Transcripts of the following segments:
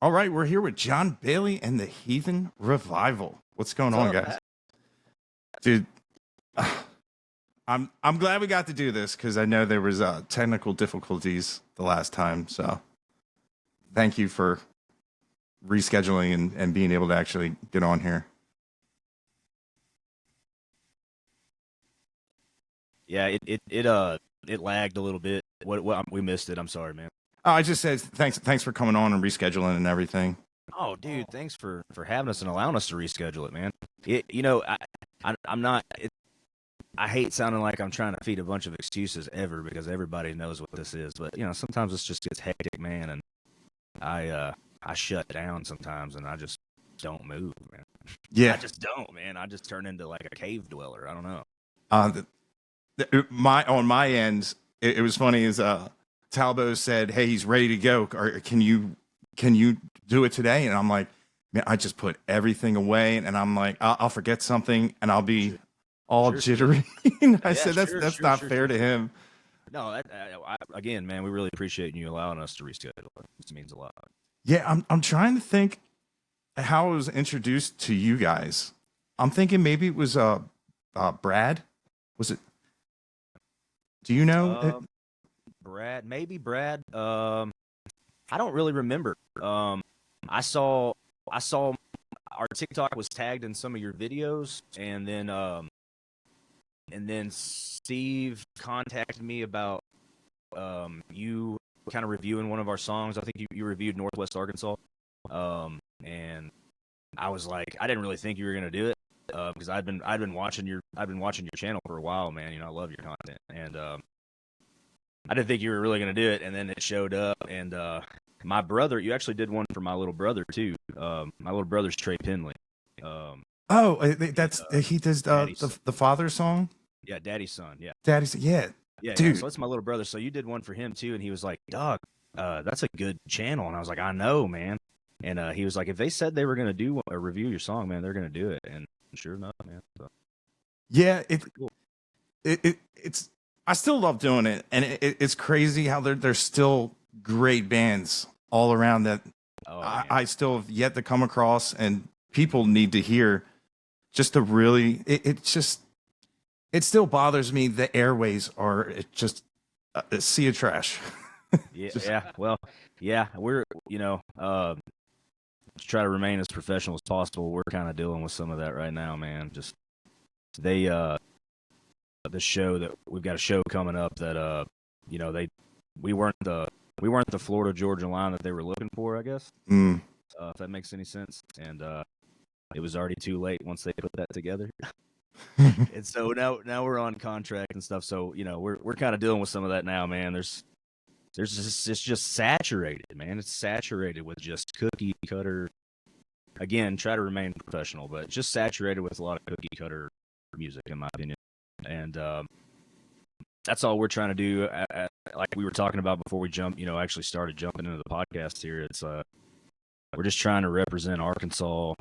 All right, we're here with John Bailey and the Heathen Revival. What's going on, guys? Dude, I'm glad we got to do this because I know there was technical difficulties the last time. So thank you for rescheduling and being able to actually get on here. Yeah, it lagged a little bit. We missed it. I'm sorry, man. Oh, I just said thanks for coming on and rescheduling and everything. Oh, dude, thanks for having us and allowing us to reschedule it, man. I'm not. I hate sounding like I'm trying to feed a bunch of excuses ever because everybody knows what this is. But sometimes it just gets hectic, man, and I shut down sometimes and I just don't move, man. Yeah, I just don't, man. I just turn into like a cave dweller. I don't know. On my end, it was funny as Talbot said, "Hey, he's ready to go. Or can you do it today?" And I'm like, "Man, I just put everything away." And I'm like, "I'll forget something, and I'll be all jittery." I said, "That's not fair to him." No, again, man, we really appreciate you allowing us to reschedule. This means a lot. Yeah, I'm trying to think how I was introduced to you guys. I'm thinking maybe it was Brad. Was it? Do you know? Brad, maybe Brad. I don't really remember. I saw our TikTok was tagged in some of your videos, and then Steve contacted me about you kind of reviewing one of our songs. I think you reviewed Northwest Arkansas, and I was like, I didn't really think you were gonna do it because I've been watching your channel for a while, man. I love your content, and I didn't think you were really gonna do it, and then it showed up, and my brother, you actually did one for my little brother too. My little brother's Trey Penley. He does the father song. Yeah, Daddy's Son. Yeah, Daddy's. Yeah, dude. Yeah, so that's my little brother. So you did one for him too, and he was like, "Dog, that's a good channel." And I was like, "I know, man." And he was like, "If they said they were gonna do a review of your song, man, they're gonna do it." And sure enough, man. So. Yeah, it's. I still love doing it, and it's crazy how there's still great bands all around that I still have yet to come across, and people need to hear. Just to really, it still bothers me. The airways are just a sea of trash. Well, we're try to remain as professional as possible. We're kind of dealing with some of that right now, man. Just the show that we've got a show coming up that we weren't the Florida Georgia line that they were looking for, I guess. If that makes any sense. And it was already too late once they put that together. And so now we're on contract and stuff. So we're kind of dealing with some of that now, man. There's it's just saturated, man. It's saturated with just cookie cutter. Again, try to remain professional, but just saturated with a lot of cookie cutter music, in my opinion. And that's all we're trying to do. Like we were talking about before we actually started jumping into the podcast here. It's we're just trying to represent Arkansas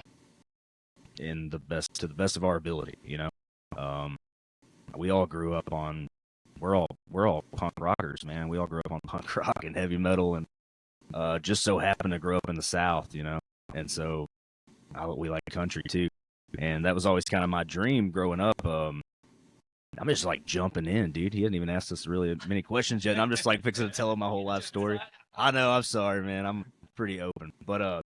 to the best of our ability. We all grew up on. We're all punk rockers, man. We all grew up on punk rock and heavy metal, and just so happened to grow up in the South, And so we like country too, and that was always kind of my dream growing up. I'm just like jumping in, dude. He hadn't even asked us really many questions yet, and I'm just like fixing to tell him my whole life story. I know. I'm sorry, man. I'm pretty open, but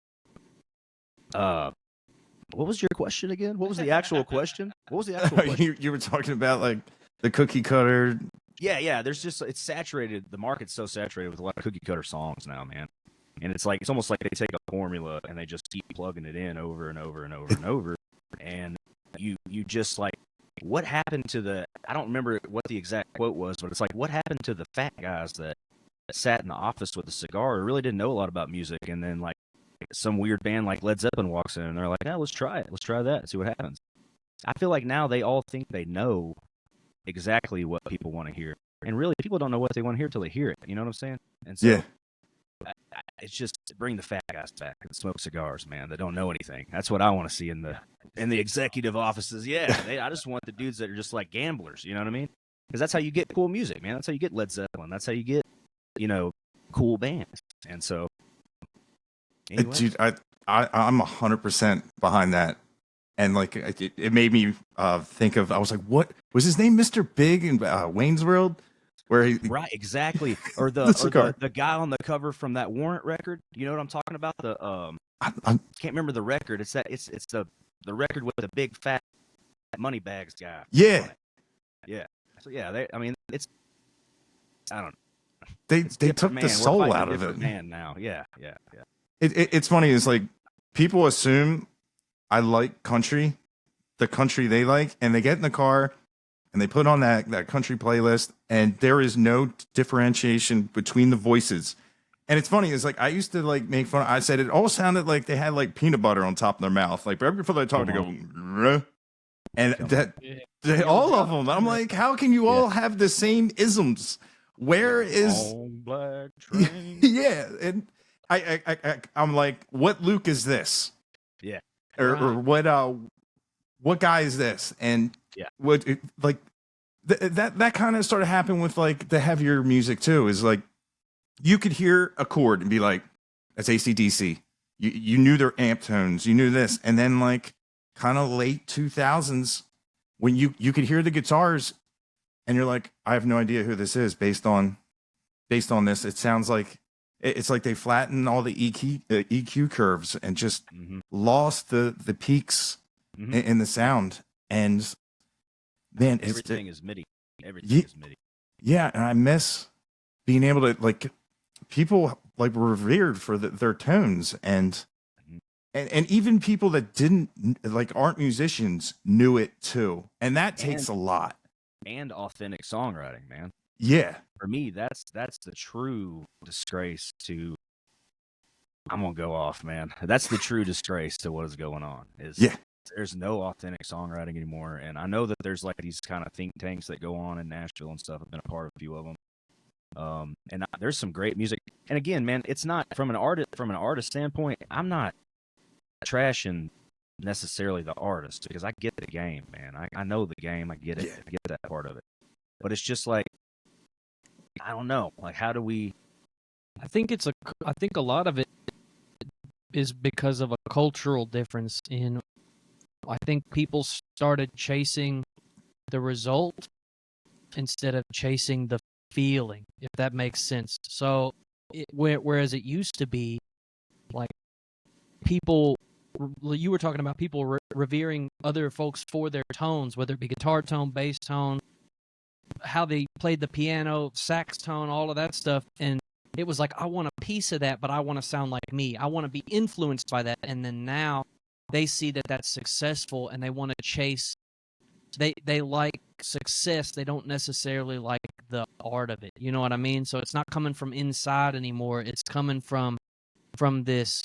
what was your question again? What was the actual question? You were talking about like the cookie cutter. Yeah. It's saturated. The market's so saturated with a lot of cookie cutter songs now, man. And it's almost like they take a formula and they just keep plugging it in over and over and over and over. And you just like, what happened to I don't remember what the exact quote was, but it's like, what happened to the fat guys that sat in the office with a cigar and really didn't know a lot about music, and then like some weird band like Led Zeppelin walks in and they're like, "Yeah, let's try it. Let's try that and see what happens." I feel like now they all think they know exactly what people want to hear, and really people don't know what they want to hear until they hear it. You know what I'm saying? And so it's just bring the fat guys back and smoke cigars, man. That don't know anything. That's what I want to see in the executive offices. Yeah, I just want the dudes that are just like gamblers. You know what I mean? Because that's how you get cool music, man. That's how you get Led Zeppelin. That's how you get cool bands. And so Dude, I'm 100% behind that. And like it made me think of, I was like, what was his name, Mr. Big in Wayne's World, where he Right, exactly. Or the guy on the cover from that Warrant record. You know what I'm talking about? The I can't remember the record. It's the record with the big fat money bags guy. yeah, yeah. So yeah, I mean, it's I don't know. they took the soul out of it. Man, now, yeah. It's funny. It's like people assume I like country, the country they like, and they get in the car and they put on that country playlist, and there is no differentiation between the voices. And it's funny, it's like I used to like make fun. I said it all sounded like they had like peanut butter on top of their mouth, like right before they talk, they go, "Ruh." And all of them. I'm like, how can you all have the same isms? Where is Black Train? yeah, and I'm like, what Luke is this? Yeah, or what guy is this? And what like that kind of started happening with like the heavier music too. Is like you could hear a chord and be like, that's AC/DC. You knew their amp tones, you knew this, and then like kind of late 2000s when you could hear the guitars and you're like, I have no idea who this is based on this. It sounds like it's like they flattened all the EQ curves and just lost the peaks in the sound. And man, everything is MIDI. Everything is MIDI. Yeah, and I miss being able to like people like were revered for their tones and even people that didn't like aren't musicians knew it too, and that takes a lot. And authentic songwriting, man. Yeah, for me, that's the true disgrace to. I'm gonna go off, man. That's the true disgrace to what is going on. There's no authentic songwriting anymore, and I know that there's like these kind of think tanks that go on in Nashville and stuff. I've been a part of a few of them. And there's some great music. And again, man, it's not from an artist standpoint. I'm not trashing necessarily the artist because I get the game, man. I know the game. I get it. I get that part of it. But it's just like, I don't know. Like, how do we? I think a lot of it is because of a cultural difference in. I think people started chasing the result instead of chasing the feeling, if that makes sense. So, whereas it used to be, like, people, you were talking about people revering other folks for their tones, whether it be guitar tone, bass tone, how they played the piano, sax tone, all of that stuff. And it was like, I want a piece of that, but I want to sound like me. I want to be influenced by that. And then now they see that that's successful and they want to chase. They like success. They don't necessarily like the art of it. You know what I mean? So it's not coming from inside anymore. It's coming from this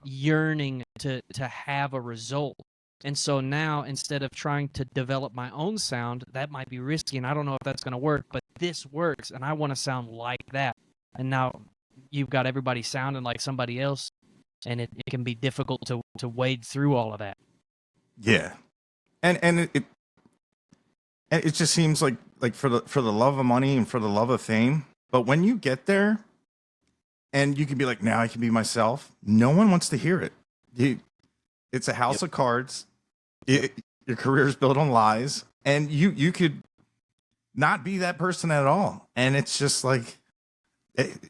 yearning to have a result. And so now, instead of trying to develop my own sound, that might be risky, and I don't know if that's going to work, but this works, and I want to sound like that. And now you've got everybody sounding like somebody else, and it can be difficult to wade through all of that. Yeah. And it just seems like for the love of money and for the love of fame, but when you get there and you can be like, now I can be myself, no one wants to hear it. It's a house of cards. Your career is built on lies, and you could not be that person at all. And it's just like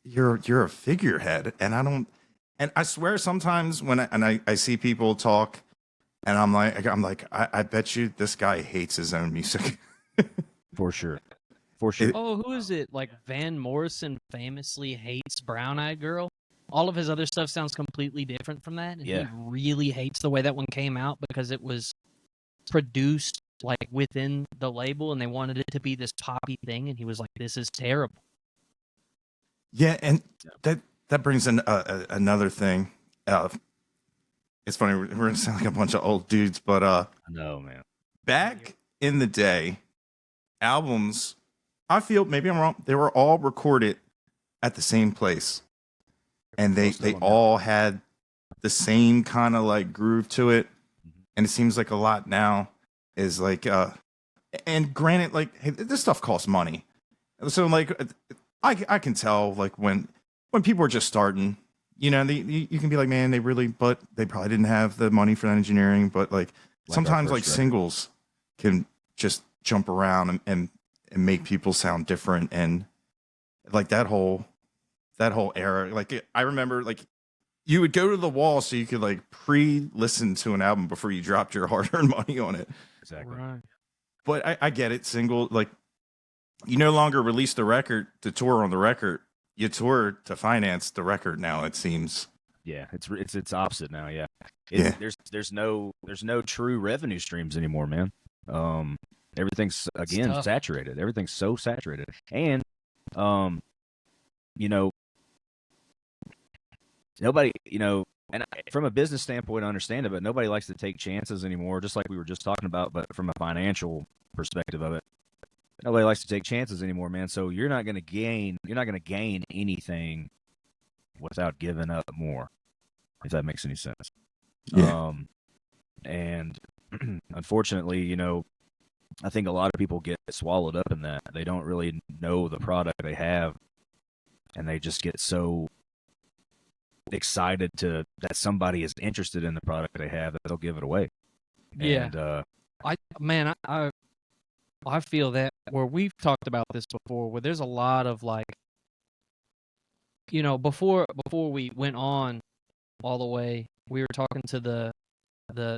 you're a figurehead, and I swear sometimes when I see people talk, and I'm like I bet you this guy hates his own music. For sure. Who is it? Like Van Morrison famously hates Brown Eyed Girl. All of his other stuff sounds completely different from that. And he really hates the way that one came out because it was produced like within the label and they wanted it to be this poppy thing. And he was like, this is terrible. Yeah. And that brings in another thing. It's funny. We're going to sound like a bunch of old dudes, but I know, man. Back in the day, albums, I feel, maybe I'm wrong, they were all recorded at the same place. And they all had the same kind of like groove to it. And it seems like a lot now is like, and granted, like, hey, this stuff costs money. So like, I can tell like when people are just starting, you know, you can be like, man, but they probably didn't have the money for that engineering. But like Like our sometimes like first record. singles can just jump around and make people sound different. And like that whole era, like I remember like you would go to the wall so you could like pre-listen to an album before you dropped your hard-earned money on it. Exactly. Right. But I get it. Single, like you no longer release the record to tour on the record. You tour to finance the record now. It seems. Yeah, it's opposite now. Yeah, Yeah. There's no true revenue streams anymore, man. Everything's again tough. saturated. Everything's so saturated, and you know, nobody, and from a business standpoint, I understand it, but nobody likes to take chances anymore. Just like we were just talking about, but from a financial perspective of it, nobody likes to take chances anymore, man. So you're not going to gain anything without giving up more, if that makes any sense. Yeah. And unfortunately, I think a lot of people get swallowed up in that. They don't really know the product they have, and they just get so excited that somebody is interested in the product they have that they'll give it away. Yeah. And I feel that where we've talked about this before, where there's a lot of like, before we went on all the way, we were talking to the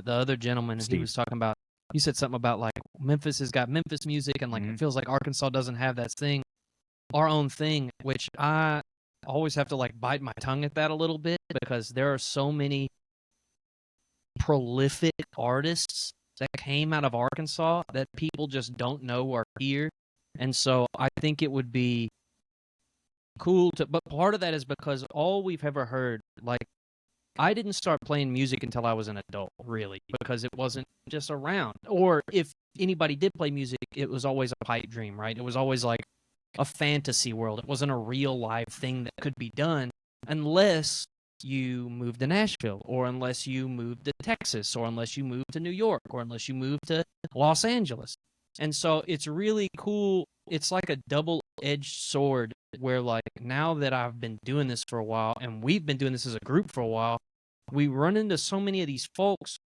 other gentleman, and Steve. he was talking about. He said something about like Memphis has got Memphis music, and like it feels like Arkansas doesn't have that thing, our own thing, which I always have to like bite my tongue at that a little bit, because there are so many prolific artists that came out of Arkansas that people just don't know are here. And so I think it would be cool but part of that is because all we've ever heard, like, I didn't start playing music until I was an adult, really, because it wasn't just around. Or if anybody did play music, it was always a pipe dream, right? It was always like a fantasy world. It wasn't a real life thing that could be done unless you moved to Nashville, or unless you moved to Texas, or unless you moved to New York, or unless you moved to Los Angeles. And so it's really cool. It's like a double-edged sword where, like, now that I've been doing this for a while, and we've been doing this as a group for a while, we run into so many of these folks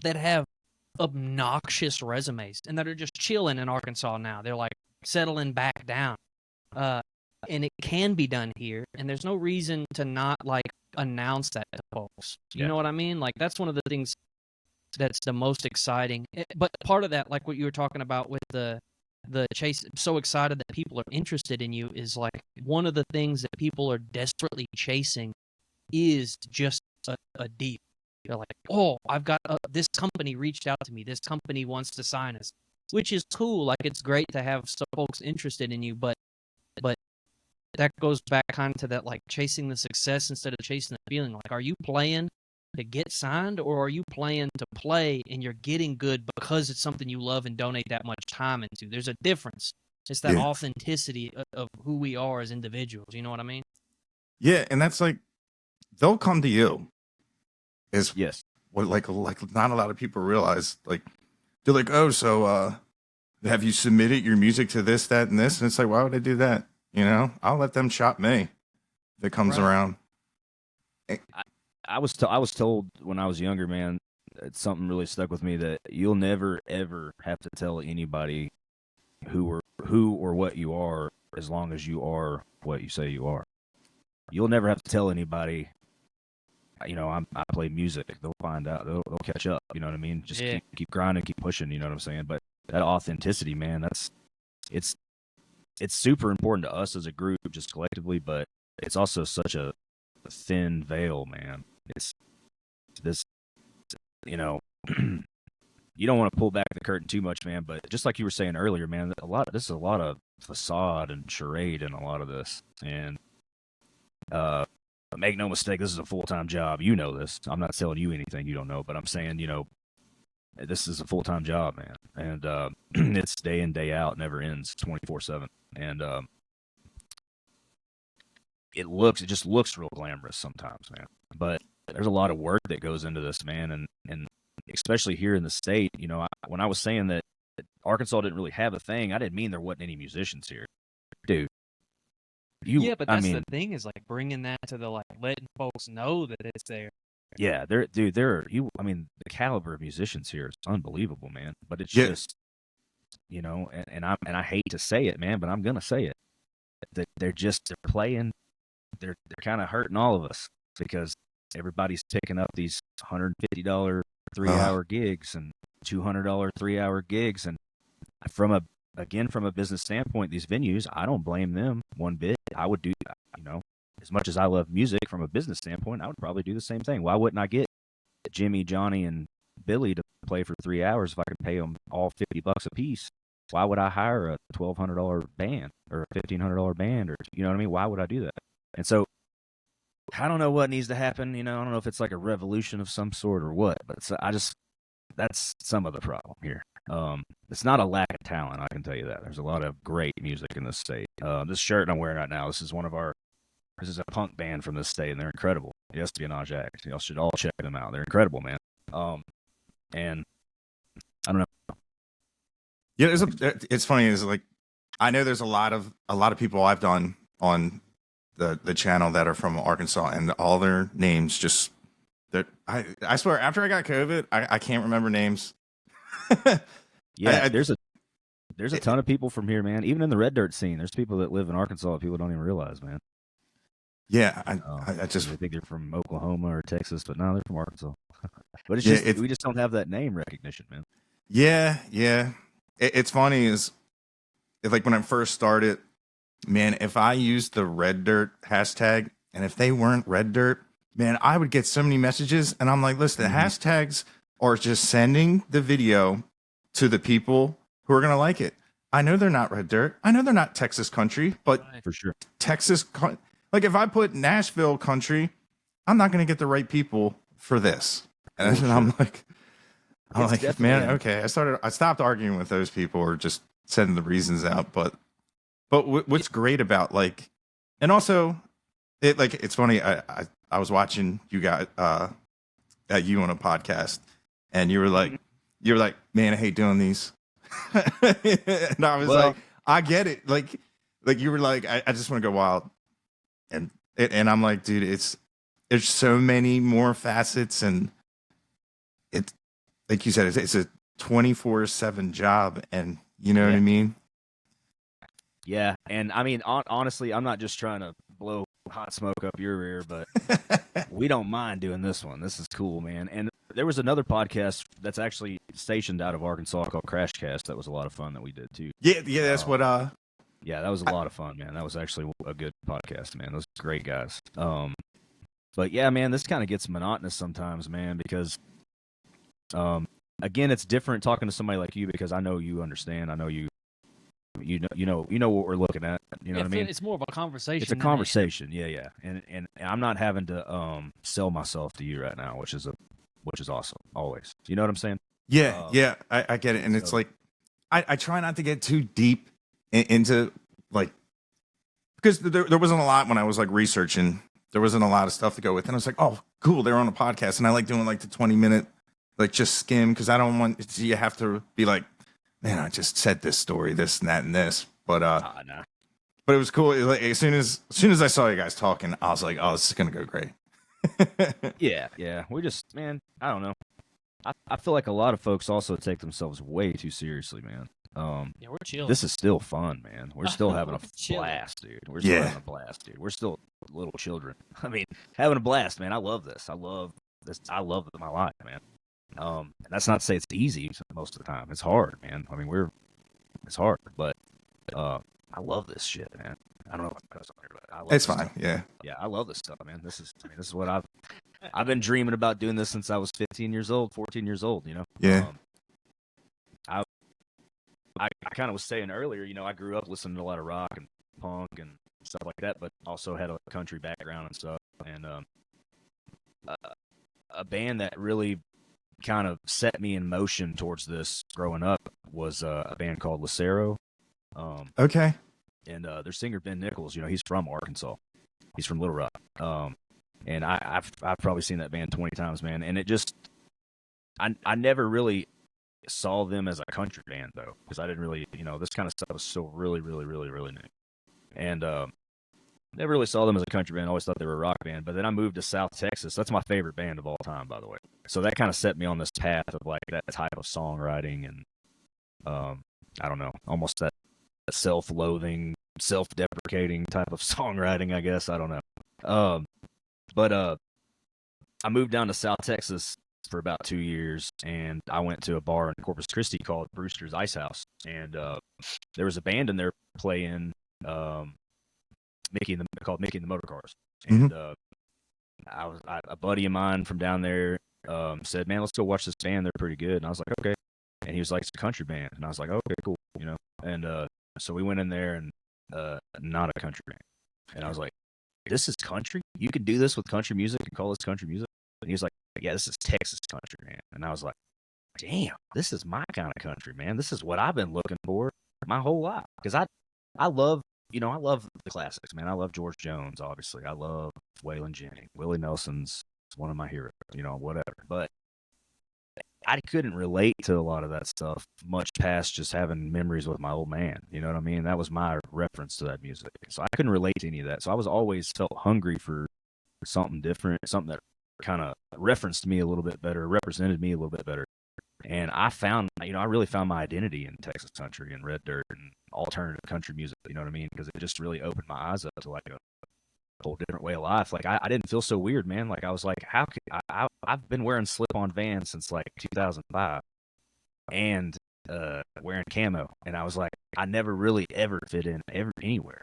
that have obnoxious resumes and that are just chilling in Arkansas now. They're like settling back down. And it can be done here, and there's no reason to not like announce that to folks. You know what I mean? Like, that's one of the things that's the most exciting. But part of that, like what you were talking about with the chase, so excited that people are interested in you, is like one of the things that people are desperately chasing is just a deal. They're like, oh, I've got this company reached out to me. This company wants to sign us, which is cool. Like, it's great to have some folks interested in you, but that goes back kind of to that, like, chasing the success instead of chasing the feeling. Like, are you playing to get signed, or are you playing to play and you're getting good because it's something you love and donate that much time into? There's a difference. It's that authenticity of who we are as individuals. You know what I mean? Yeah, and that's like they'll come to you. Is yes, what like not a lot of people realize. Like they're like, oh, so have you submitted your music to this, that, and this? And it's like, why would I do that? I'll let them shop me if it comes around. I was told when I was younger, man, it's something really stuck with me, that you'll never ever have to tell anybody who or what you are, as long as you are what you say you are. You'll never have to tell anybody, I play music. They'll find out. They'll catch up. You know what I mean? Just keep grinding, keep pushing. You know what I'm saying? But that authenticity, man, it's super important to us as a group, just collectively. But it's also such a thin veil, man. It's this, you don't want to pull back the curtain too much, man. But just like you were saying earlier, man, this is a lot of facade and charade in a lot of this. And make no mistake, this is a full-time job. You know this. I'm not telling you anything you don't know, but I'm saying, this is a full-time job, man. And it's day in, day out, never ends, 24/7. And it just looks real glamorous sometimes, man. But there's a lot of work that goes into this, man. And especially here in the state, when I was saying that Arkansas didn't really have a thing, I didn't mean there wasn't any musicians here. Dude, Yeah, but that's the thing is like bringing that to the letting folks know that it's there. Yeah, the caliber of musicians here is unbelievable, man. But it's just, and I hate to say it, man, but I'm gonna say it. They're playing. They're kind of hurting all of us because everybody's picking up these $150 3-hour gigs and $200 3-hour gigs, and from a business standpoint, these venues, I don't blame them one bit. I would do, as much as I love music from a business standpoint, I would probably do the same thing. Why wouldn't I get Jimmy, Johnny, and Billy to play for 3 hours if I could pay them all $50 a piece? Why would I hire a $1,200 band or a $1,500 band, or you know what I mean? Why would I do that? And so I don't know what needs to happen. I don't know if it's like a revolution of some sort or what, but that's some of the problem here. It's not a lack of talent, I can tell you that. There's a lot of great music in this state. This shirt I'm wearing right now, this is a punk band from this state, and they're incredible. The Espionage Act. Y'all should all check them out. They're incredible, man. And I don't know. Yeah, it's funny. Is like I know there's a lot of people I've done on the channel that are from Arkansas, and all their names just that I swear after I got COVID, I can't remember names. Yeah, there's a ton of people from here, man. Even in the red dirt scene, there's people that live in Arkansas that people don't even realize, man. Yeah, I think they're from Oklahoma or Texas, but no, they're from Arkansas. But we just don't have that name recognition, man. Yeah. It's funny is like when I first started, man, if I used the red dirt hashtag, and if they weren't red dirt, man, I would get so many messages, and I'm like, listen, the hashtags are just sending the video to the people who are gonna like it. I know they're not red dirt. I know they're not Texas country, but for sure, Texas. Like if I put Nashville country, I'm not going to get the right people for this. And I'm like, man, okay. I stopped arguing with those people or just sending the reasons out. But what's great about and also it's funny. I was watching you guys at you on a podcast, and you were like, man, I hate doing these. And I was like, I get it. Like you were like, I just want to go wild. And I'm like, dude, there's so many more facets, and it's like you said, it's a 24/7 job, and you know what I mean? Yeah, and I mean, honestly, I'm not just trying to blow hot smoke up your rear, but we don't mind doing this one. This is cool, man. And there was another podcast that's actually stationed out of Arkansas called Crashcast. That was a lot of fun that we did too. Yeah, that's what. Yeah, that was a lot of fun, man. That was actually a good podcast, man. Those great guys. But yeah, man, this kind of gets monotonous sometimes, man, because again, it's different talking to somebody like you because I know you understand. I know you know what we're looking at. You know what I mean? It's more of a conversation. It's a conversation. Yeah. And I'm not having to sell myself to you right now, which is awesome. Always. You know what I'm saying? Yeah. I get it. And it's like I try not to get too deep into because there wasn't a lot when I was researching. There wasn't a lot of stuff to go with, and I was like, oh, cool, they're on a podcast, and I like doing the 20-minute just skim because I don't want you have to be like, man, I just said this story, this and that and this, but nah. But it was cool. As soon as I saw you guys talking, I was like, oh, this is gonna go great. Yeah. We just, man, I don't know. I feel like a lot of folks also take themselves way too seriously, man. Yeah, we're chill. This is still fun, man. We're still having a blast, dude. We're still having a blast, dude. We're still little children. I mean, having a blast, man. I love this. I love this. I love my life, man. And that's not to say it's easy most of the time. It's hard, man. I mean, it's hard, but I love this shit, man. I don't know if I'm on here, but I love it's this fine. Stuff. Yeah, I love this stuff, man. This is what I've been dreaming about doing this since I was 14 years old, you know? Yeah. I kind of was saying earlier, I grew up listening to a lot of rock and punk and stuff like that, but also had a country background and stuff. And a band that really kind of set me in motion towards this growing up was a band called Lucero. Okay. And their singer Ben Nichols, he's from Arkansas. He's from Little Rock. And I've probably seen that band 20 times, man. And it just, I never really saw them as a country band though, because I didn't really, this kind of stuff was still really, really, really, really new. And Never really saw them as a country band. Always thought they were a rock band. But then I moved to South Texas. That's my favorite band of all time, by the way. So that kind of set me on this path of like that type of songwriting and I don't know, almost that self-loathing, self-deprecating type of songwriting, I guess. I don't know. But I moved down to South Texas for about 2 years, and I went to a bar in Corpus Christi called Brewster's Ice House, and there was a band in there playing called Mickey and the Motor Cars, and a buddy of mine from down there said, "Man, let's go watch this band. They're pretty good." And I was like, "Okay." And he was like, "It's a country band," and I was like, "Okay, cool," you know. And so we went in there, and not a country band, and I was like, "This is country? You can do this with country music and call this country music?" And he was like, "Yeah, this is Texas country, man." And I was like, "Damn, this is my kind of country, man. This is what I've been looking for my whole life." Because I love, I love the classics, man. I love George Jones, obviously. I love Waylon Jennings. Willie Nelson's one of my heroes, whatever. But I couldn't relate to a lot of that stuff much past just having memories with my old man. You know what I mean? That was my reference to that music. So I couldn't relate to any of that. So I was always felt hungry for something different, something that kind of referenced me a little bit better, represented me a little bit better. And I found, I really found my identity in Texas country and red dirt and alternative country music. You know what I mean? Because it just really opened my eyes up to like a whole different way of life. Like I didn't feel so weird, man. Like I was like, how could I've been wearing slip-on Vans since like 2005 and wearing camo, and I was like, I never really ever fit in anywhere,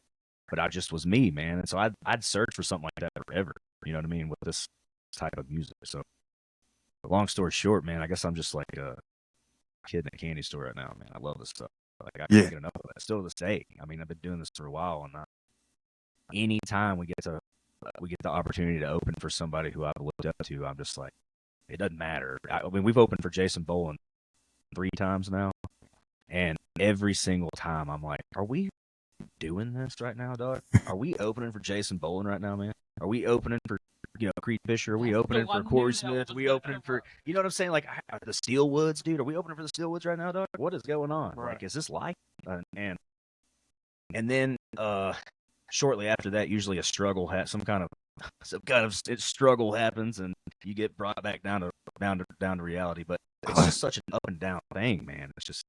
but I just was me, man. And so I'd search for something like that forever. You know what I mean? With this type of music. So long story short, man, I guess I'm just like a kid in a candy store right now, man. I love this stuff. Like I can't get enough of it. Still to this day. I mean, I've been doing this for a while, and anytime we get the opportunity to open for somebody who I've looked up to, I'm just like, it doesn't matter. I mean, we've opened for Jason Boland 3 times now, and every single time I'm like, are we doing this right now, dog? Are we opening for Jason Boland right now, man? Are we opening for Creed Fisher? Are we opening for Corey Smith? Are we opening for, you know what I'm saying? Like the Steelwoods, dude. Are we opening for the Steelwoods right now, dog? What is going on? Right. Like, is this life? And then shortly after that, usually a struggle some kind of struggle happens, and you get brought back down to reality. But it's just such an up and down thing, man. It's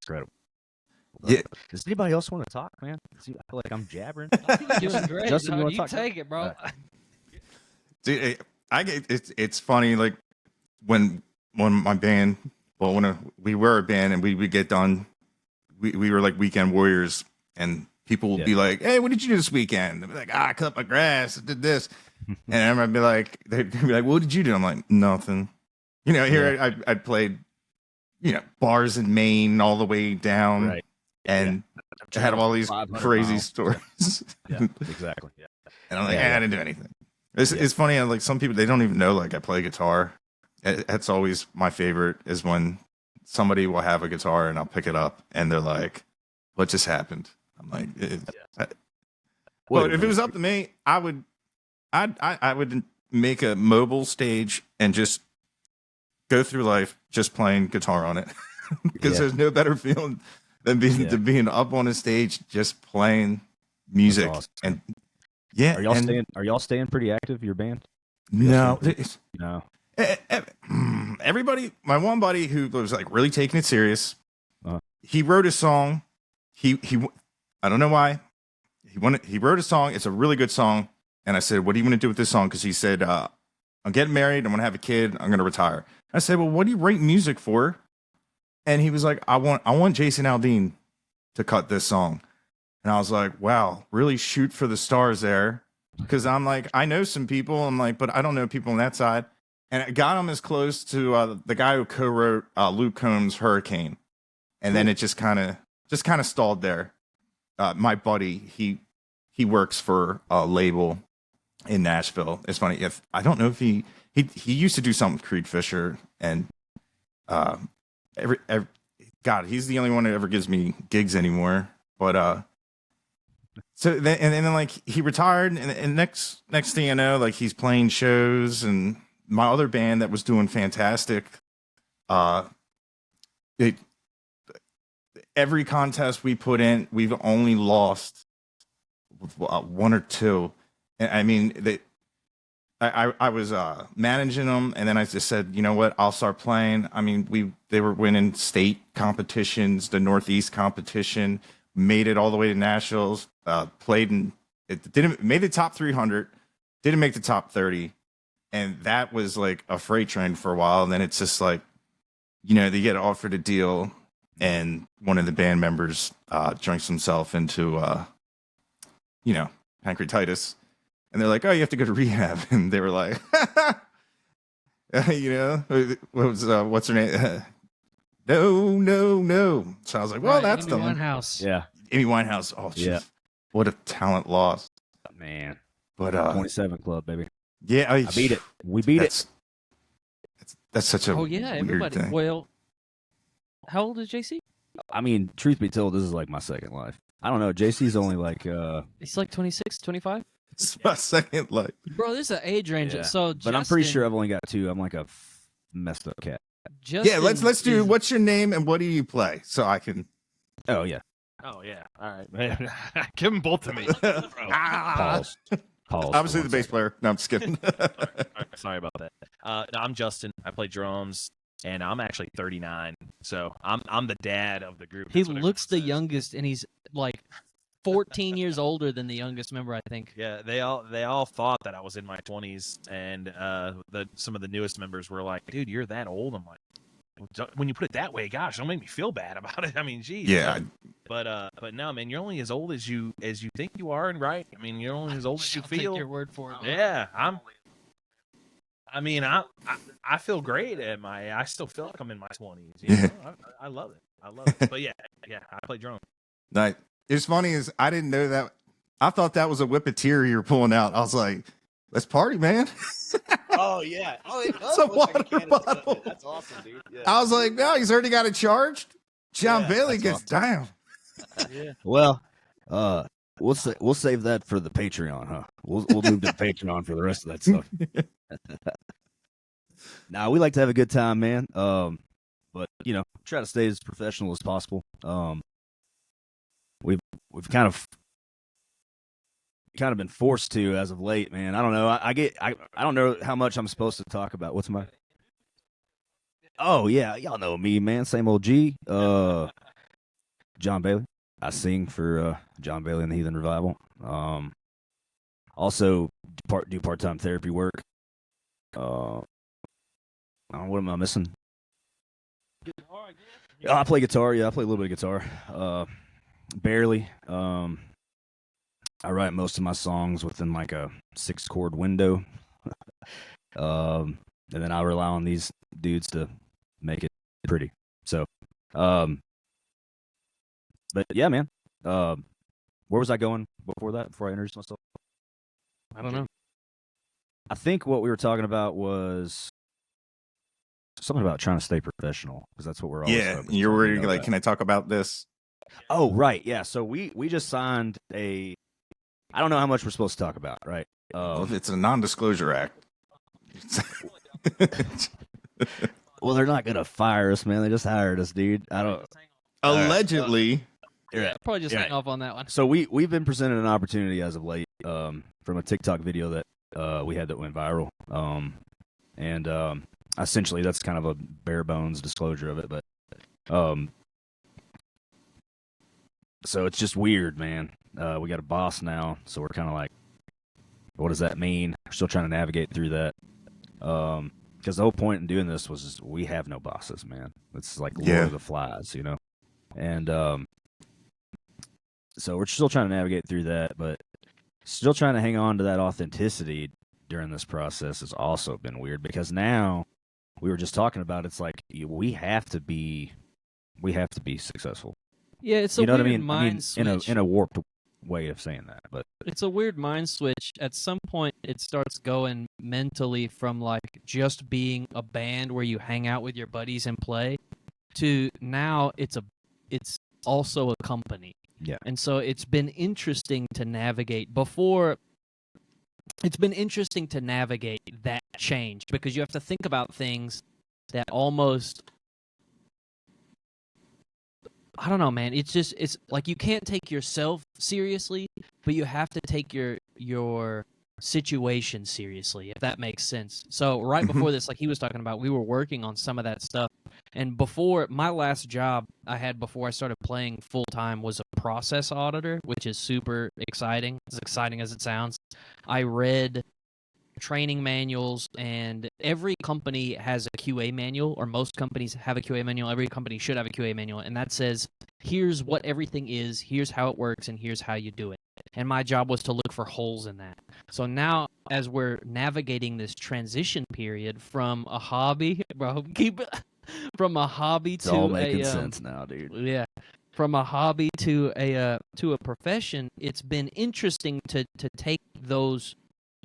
incredible. Yeah. Does anybody else want to talk, man? I feel like I'm jabbering. Great. Justin, you want to talk? Take it, bro. Dude, it's funny. Like when my band, when we were a band and we would get done, we were like weekend warriors, and people would be like, "Hey, what did you do this weekend?" They'd be like, "I cut my grass, I did this," and I'd be like, "They'd be like, what did you do?" I'm like, "Nothing." I played, bars in Maine all the way down. Right. And I had all these crazy stories. Yeah, exactly. Yeah. And I'm like, I didn't do anything. It's funny. Like some people, they don't even know, like I play guitar. That's always my favorite is when somebody will have a guitar and I'll pick it up and they're like, what just happened? I'm like, well, if it was up to me, I would make a mobile stage and just go through life just playing guitar on it because there's no better feeling than being up on a stage just playing music. Awesome. And are y'all staying pretty active, your band? No. No. Everybody, my one buddy who was like really taking it serious, he wrote a song. He I don't know why. He wrote a song. It's a really good song. And I said, "What do you want to do with this song?" Because he said, "I'm getting married. I'm going to have a kid. I'm going to retire." I said, "Well, what do you write music for?" And he was like, I want Jason Aldean to cut this song. And I was like, wow, really shoot for the stars there. Because I'm like, I know some people. I'm like, but I don't know people on that side. And it got him as close to the guy who co-wrote Luke Combs' Hurricane. And then it just kind of stalled there. My buddy, he works for a label in Nashville. It's funny. I don't know if he used to do something with Creed Fisher and God, he's the only one that ever gives me gigs anymore. But so then like he retired, and next thing I know, like he's playing shows, and my other band that was doing fantastic. Every contest we put in, we've only lost one or two. And I mean, I was managing them, and then I just said, you know what, I'll start playing. I mean, they were winning state competitions, the Northeast competition, made it all the way to nationals. Played in it, didn't made the top 300, didn't make the top 30, and that was like a freight train for a while. And then it's just like, you know, they get offered a deal, and one of the band members drinks himself into, you know, pancreatitis. And they're like, oh, you have to go to rehab. And they were like, you know, what's her name? No. So I was like, well, that's Amy the one. Winehouse. Yeah, Amy Winehouse. Oh, geez. Yeah. What a talent lost. man. But 27 Club, baby. yeah, I beat it. We beat it. That's such a Oh yeah, weird everybody. thing. Well, how old is JC? I mean, truth be told, this is like my second life. I don't know. JC's only like He's like 26, 25. It's my second life. Bro, there's an age range. Yeah. So, but I'm pretty sure I've only got 2. I'm like a messed up cat. Yeah, let's do. What's your name and what do you play? So I can. Oh yeah. Oh yeah. All right, man. Give them both to me. Pause. Pause. Obviously, for the 1 bass player. No, I'm just kidding. Sorry about that. No, I'm Justin. I play drums, and I'm actually 39. So I'm the dad of the group. He That's what looks the everyone says. youngest, and he's like 14 years older than the youngest member, I think. Yeah, they all thought that I was in my 20s, and some of the newest members were like, "Dude, you're that old." I'm like, when you put it that way, gosh, don't make me feel bad about it. I mean, geez. Yeah. But no, man, you're only as old as you think you are, and right. I mean, you're only as old as you I'll take feel. your word for it. Yeah, I feel great at I still feel like I'm in my 20s. You know? I love it. I love it. But yeah, I play drums. Nice. It's funny is I didn't know that. I thought that was a whippeteer you were pulling out. I was like, let's party, man. Oh yeah. Oh, it does It's a look like water can of bottle. Stuffing. That's awesome, dude. Yeah. I was like, no, he's already got it charged. John Yeah, Bailey that's gets down. Yeah. Well, we'll save that for the Patreon, huh? We'll move to Patreon for the rest of that stuff. Nah, we like to have a good time, man. But you know, try to stay as professional as possible. We've kind of been forced to as of late, man. I don't know. I don't know how much I'm supposed to talk about. What's my? Oh yeah, y'all know me, man. Same old G. John Bailey. I sing for John Bailey and the Heathen Revival. Also do part-time therapy work. What am I missing? I play guitar. Yeah, I play a little bit of guitar. Barely. I write most of my songs within like a 6-chord window. And then I rely on these dudes to make it pretty. So, but yeah, man. Where was I going before that? Before I introduced myself? I don't know. I think what we were talking about was something about trying to stay professional because that's what we're always Yeah, focused you're on, really you know like, that. can I talk about this? Oh, right. Yeah. So we just signed I don't know how much we're supposed to talk about, right? Well, if it's a non-disclosure act. Well, they're not gonna fire us, man. They just hired us, dude. I don't. Allegedly. Yeah, probably just Yeah. hang off on that one. So we've been presented an opportunity as of late, from a TikTok video that we had that went viral, and essentially that's kind of a bare bones disclosure of it, but so it's just weird, man. We got a boss now, so we're kind of like, what does that mean? We're still trying to navigate through that. Because the whole point in doing this was we have no bosses, man. It's like Lord of the Flies, you know? And so we're still trying to navigate through that, but still trying to hang on to that authenticity during this process has also been weird because now we were just talking about it's like we have to be successful. Yeah, it's a You know weird what I mean? mind switch. In a warped way of saying that, but It's a weird mind switch. At some point, it starts going mentally from like just being a band where you hang out with your buddies and play, to now it's also a company. Yeah. And so it's been interesting to navigate. It's been interesting to navigate that change because you have to think about things that almost. I don't know, man. It's like you can't take yourself seriously but you have to take your situation seriously, if that makes sense. So right before this, like he was talking about, we were working on some of that stuff. And before, my last job I had before I started playing full time was a process auditor, which is super exciting, as exciting as it sounds. I read training manuals, and every company has a QA manual, or most companies have a QA manual. Every company should have a QA manual, and that says, here's what everything is, here's how it works, and here's how you do it. And my job was to look for holes in that. So now, as we're navigating this transition period from a hobby, bro, from a hobby It's to all making a sense now, dude. yeah, from a hobby to a profession, it's been interesting to take those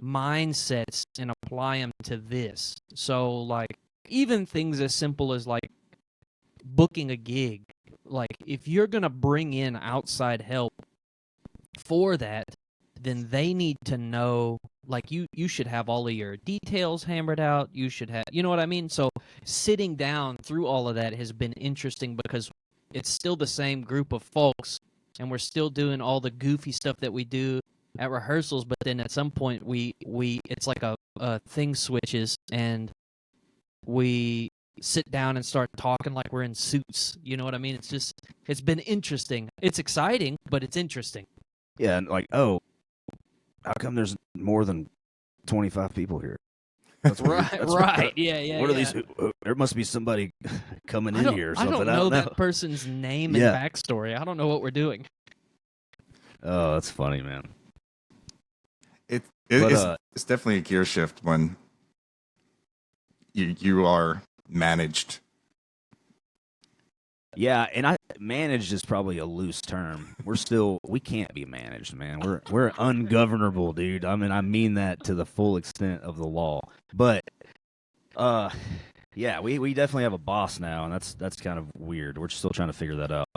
mindsets and apply them to this. So like even things as simple as like booking a gig, like if you're going to bring in outside help for that, then they need to know, like you should have all of your details hammered out. You should have, you know what I mean? So sitting down through all of that has been interesting because it's still the same group of folks and we're still doing all the goofy stuff that we do at rehearsals, but then at some point we it's like a thing switches and we sit down and start talking like we're in suits. You know what I mean? It's been interesting. It's exciting, but it's interesting. Yeah, and like, oh, how come there's more than 25 people here? That's right. Yeah. What are these? There must be somebody coming in here or I something. don't know that person's name and backstory. I don't know what we're doing. Oh, that's funny, man. It's definitely a gear shift when you are managed. Yeah, and managed is probably a loose term. We can't be managed, man. We're ungovernable, dude. I mean that to the full extent of the law. But yeah, we definitely have a boss now, and that's kind of weird. We're still trying to figure that out.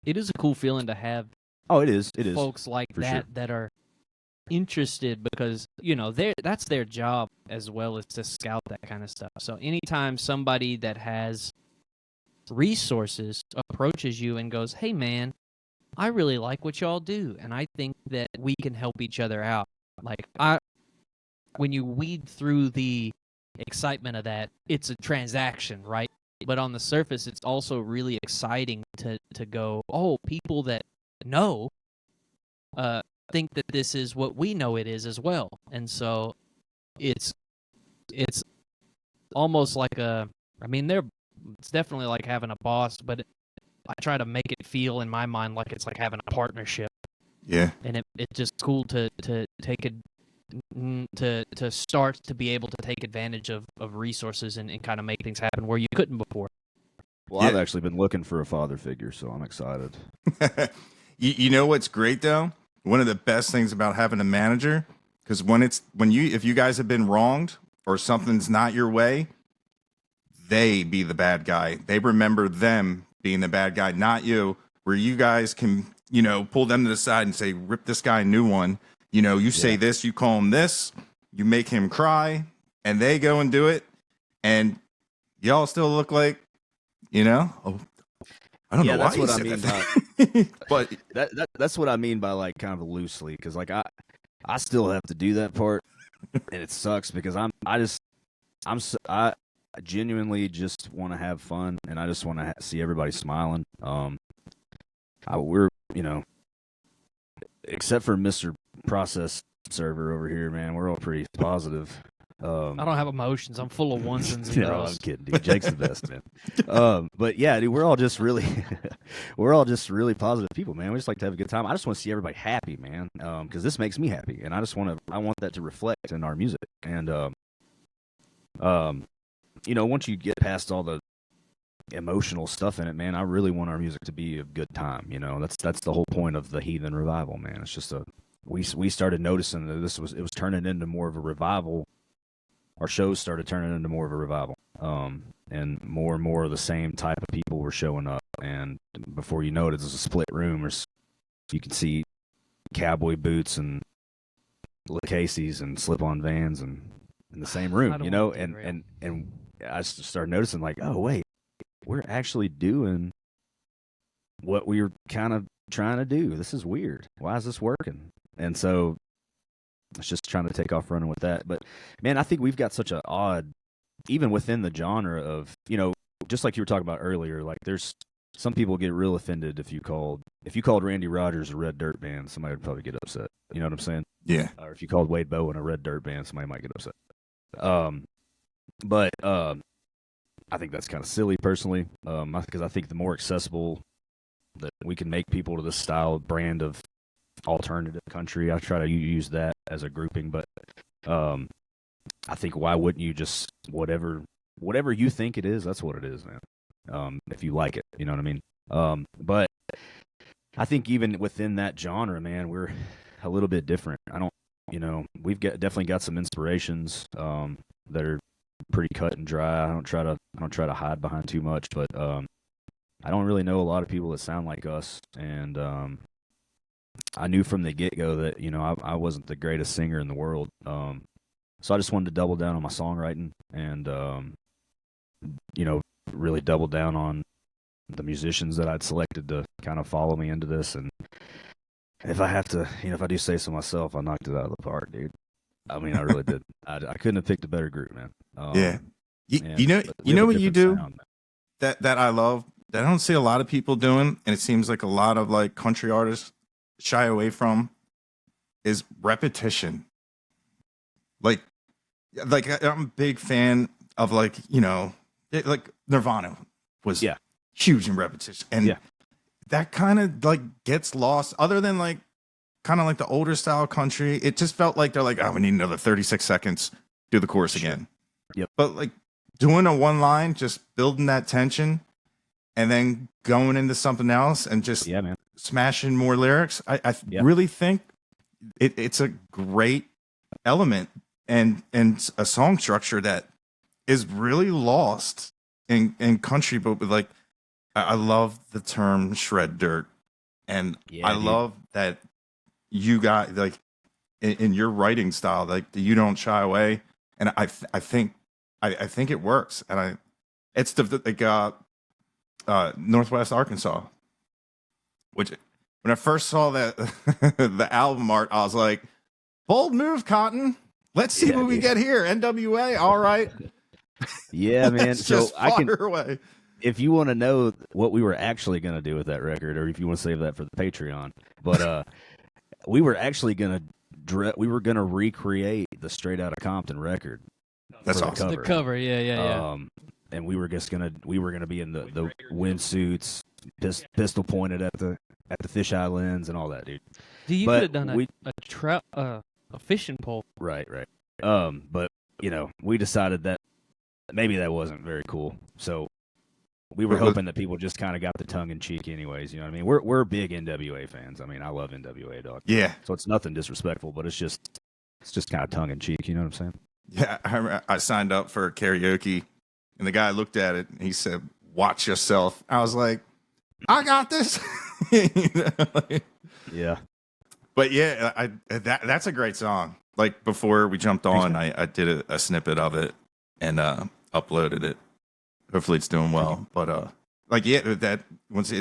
It is a cool feeling to have it is folks like for that sure. that are interested because, you know, that's their job as well as to scout that kind of stuff. So anytime somebody that has resources approaches you and goes, hey man, I really like what y'all do and I think that we can help each other out, like when you weed through the excitement of that, it's a transaction, right? But on the surface it's also really exciting to go, oh, people that know think that this is what we know it is as well. And so it's almost like it's definitely like having a boss, but I try to make it feel in my mind like it's like having a partnership. Yeah. And it's just cool to take it to start to be able to take advantage of resources and kind of make things happen where you couldn't before. Well, I've actually been looking for a father figure, so I'm excited. You know what's great though? One of the best things about having a manager, because if you guys have been wronged or something's not your way, they be the bad guy. They remember them being the bad guy, not you, where you guys can, pull them to the side and say, rip this guy a new one. You say this, you call him this, you make him cry, and they go and do it. And y'all still look like, I don't know why you said that. But that's what I mean by like kind of loosely, because like I still have to do that part, and it sucks because I genuinely just want to have fun, and I just want to see everybody smiling. We're except for Mr. Process Server over here, man, we're all pretty positive. I don't have emotions. I'm full of ones and zeros. No, I'm kidding, dude. Jake's the best, man. But yeah, dude, we're all just really positive people, man. We just like to have a good time. I just want to see everybody happy, man, because this makes me happy, and I want that to reflect in our music. And once you get past all the emotional stuff in it, man, I really want our music to be a good time. That's the whole point of the Heathen Revival, man. It's just we started noticing that it was turning into more of a revival. Our shows started turning into more of a revival, and more of the same type of people were showing up. And before you know it, it's a split room, or you can see cowboy boots and Casey's and slip-on Vans and in the same room, and I just started noticing like, oh wait, we're actually doing what we were kind of trying to do. This is weird. Why is this working? And so it's just trying to take off running with that. But man, I think we've got such an odd, even within the genre of, just like you were talking about earlier, like there's some people get real offended if you called Randy Rogers a red dirt band, somebody would probably get upset. You know what I'm saying? Yeah. Or if you called Wade Bowen a red dirt band, somebody might get upset. But I think that's kind of silly personally, because I think the more accessible that we can make people to this style brand of alternative country, I try to use that as a grouping. But I think why wouldn't you just whatever you think it is, that's what it is, man. If you like it, you know what I mean? But I think even within that genre, man, we're a little bit different. We've definitely got some inspirations that are pretty cut and dry. I don't try to hide behind too much, but I don't really know a lot of people that sound like us, and I knew from the get-go that I wasn't the greatest singer in the world. So I just wanted to double down on my songwriting and really double down on the musicians that I'd selected to kind of follow me into this. And if I have to, if I do say so myself, I knocked it out of the park, dude. I mean, I really did. I couldn't have picked a better group, man. Yeah. You know what you do that I love, that I don't see a lot of people doing, and it seems like a lot of like country artists shy away from, is repetition. Like I'm a big fan of like Nirvana was huge in repetition, and that kind of like gets lost. Other than like kind of like the older style country, it just felt like they're like, oh, we need another 36 seconds, do the chorus again. Yep. But like doing a one line, just building that tension, and then going into something else and just smashing more lyrics. I really think it's a great element and a song structure that is really lost in country, but with like, I love the term shred dirt, and I love that you got like in your writing style, like you don't shy away, and I think it works, and it's Northwest Arkansas, which when I first saw that the album art, I was like, bold move, Cotton. Let's see what we get here. NWA, all right. Yeah, man. So I can away. If you want to know what we were actually going to do with that record, or if you want to save that for the Patreon, but we were actually going to recreate the Straight Outta Compton record. That's awesome. The cover, yeah. And we were gonna be in the windsuits, pistol pointed at the fisheye lens and all that, dude. You could have done a fishing pole. Right. But we decided that maybe that wasn't very cool. So we were hoping that people just kind of got the tongue in cheek, anyways. You know what I mean? We're big NWA fans. I mean, I love NWA, dog. Yeah. So it's nothing disrespectful, but it's just kind of tongue in cheek. You know what I'm saying? Yeah. I signed up for karaoke, and the guy looked at it and he said, "Watch yourself." I was like, "I got this." Yeah. But yeah, that's a great song. Like before we jumped on, I did a snippet of it and uploaded it. Hopefully it's doing well. But that once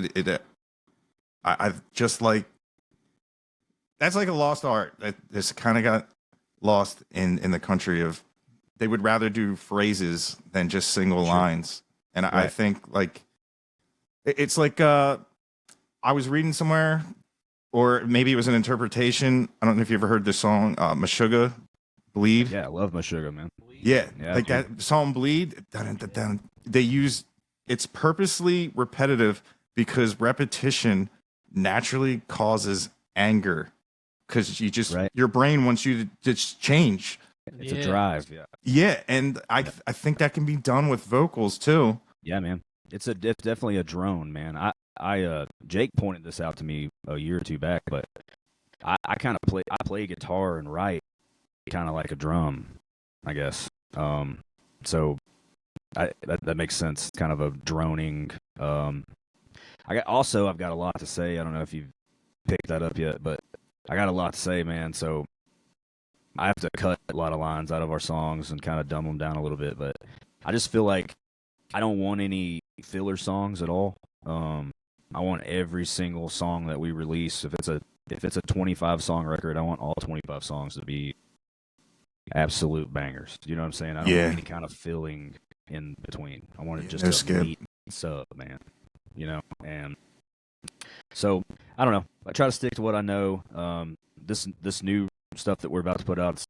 I just like, that's like a lost art that just kind of got lost in the country of, they would rather do phrases than just single lines. And I think like it's like I was reading somewhere, or maybe it was an interpretation. I don't know if you ever heard the song Meshuggah, Bleed. Yeah, I love Meshuggah, man. Yeah, like that song Bleed. Dun, dun, dun, they use, it's purposely repetitive because repetition naturally causes anger, because you just your brain wants you to just change. It's a drive. Yeah, and I think that can be done with vocals too. Yeah, man. It's definitely a drone, man. Jake pointed this out to me a year or two back, but I kind of play guitar and write kind of like a drum, I guess. So that makes sense. Kind of a droning. I've got a lot to say. I don't know if you've picked that up yet, but I got a lot to say, man. So I have to cut a lot of lines out of our songs and kind of dumb them down a little bit. But I just feel like I don't want any filler songs at all. I want every single song that we release, if it's a if it's a 25 song record, I want all 25 songs to be absolute bangers. You know what I'm saying? I don't want any kind of filling in between. I want it just to skip. meet sub, man. You know, and so I don't know. I try to stick to what I know. This new stuff that we're about to put out,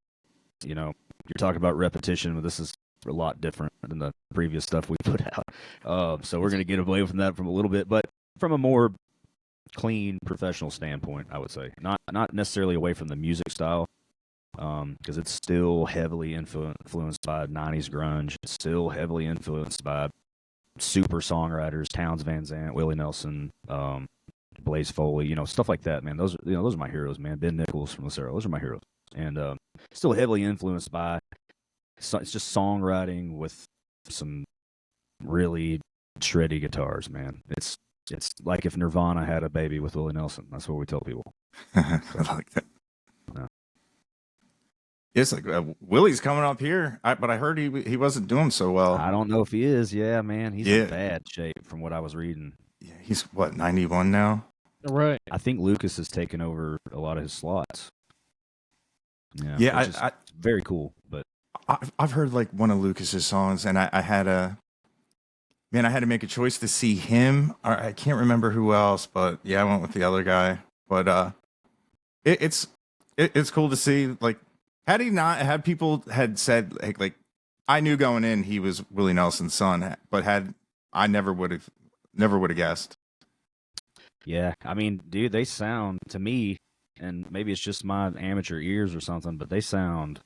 you know, you're talking about repetition, but this is a lot different than the previous stuff we put out. So we're going to get away from that from a little bit, but from a more clean, professional standpoint, I would say. Not necessarily away from the music style, because it's still heavily influenced by 90s grunge. It's still heavily influenced by super songwriters, Townes Van Zandt, Willie Nelson, Blaze Foley, you know, stuff like that, man. Those are my heroes, man. Ben Nichols from Lucero, those are my heroes. And still heavily influenced by, it's just songwriting with some really shreddy guitars, man. It's like if Nirvana had a baby with Willie Nelson. That's what we tell people. I like that. Yeah. It's like Willie's coming up here, but I heard he wasn't doing so well. I don't know if he is. Yeah, man, he's in bad shape from what I was reading. Yeah, he's what, 91 now? Right. I think Lucas has taken over a lot of his slots. Yeah, I very cool. But I've heard like one of Lucas's songs, and I had to make a choice to see him. Or I can't remember who else, but yeah, I went with the other guy. But it's cool to see. Like, had people had said like I knew going in he was Willie Nelson's son, but I never would have guessed. Yeah, I mean, dude, they sound to me, and maybe it's just my amateur ears or something, but they sound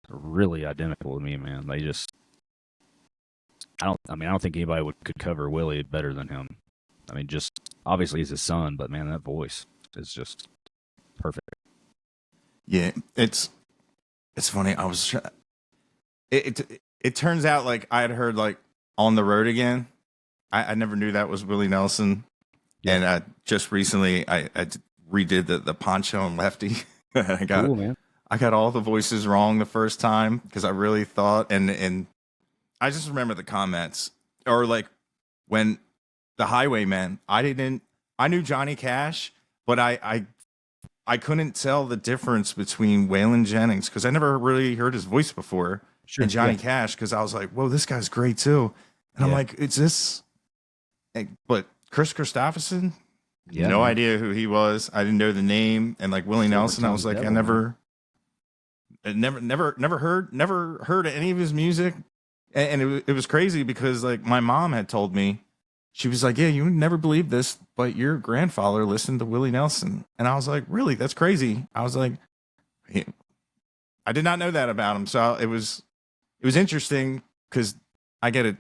really identical to me, man. They just, I don't think anybody could cover Willie better than him. I mean, just obviously he's his son, but man, that voice is just perfect. Yeah, it's funny. I was it turns out like I had heard like On the Road Again. I never knew that was Willie Nelson. Yeah. And just recently I redid the Poncho and Lefty. Cool, man. I got all the voices wrong the first time because I really thought, and I just remember the comments, or like when the Highwayman, I knew Johnny Cash, but I couldn't tell the difference between Waylon Jennings because I never really heard his voice before, and Johnny Cash, because I was like, whoa, this guy's great too. And I'm like, it's this, but Chris Christopherson, no idea who he was. I didn't know the name, and like Willie Nelson, I was like, I never heard any of his music, and it was crazy because like my mom had told me, she was like, yeah, you would never believe this, but your grandfather listened to Willie Nelson, and I was like, really? That's crazy. I was like, I did not know that about him, so it was interesting because I get it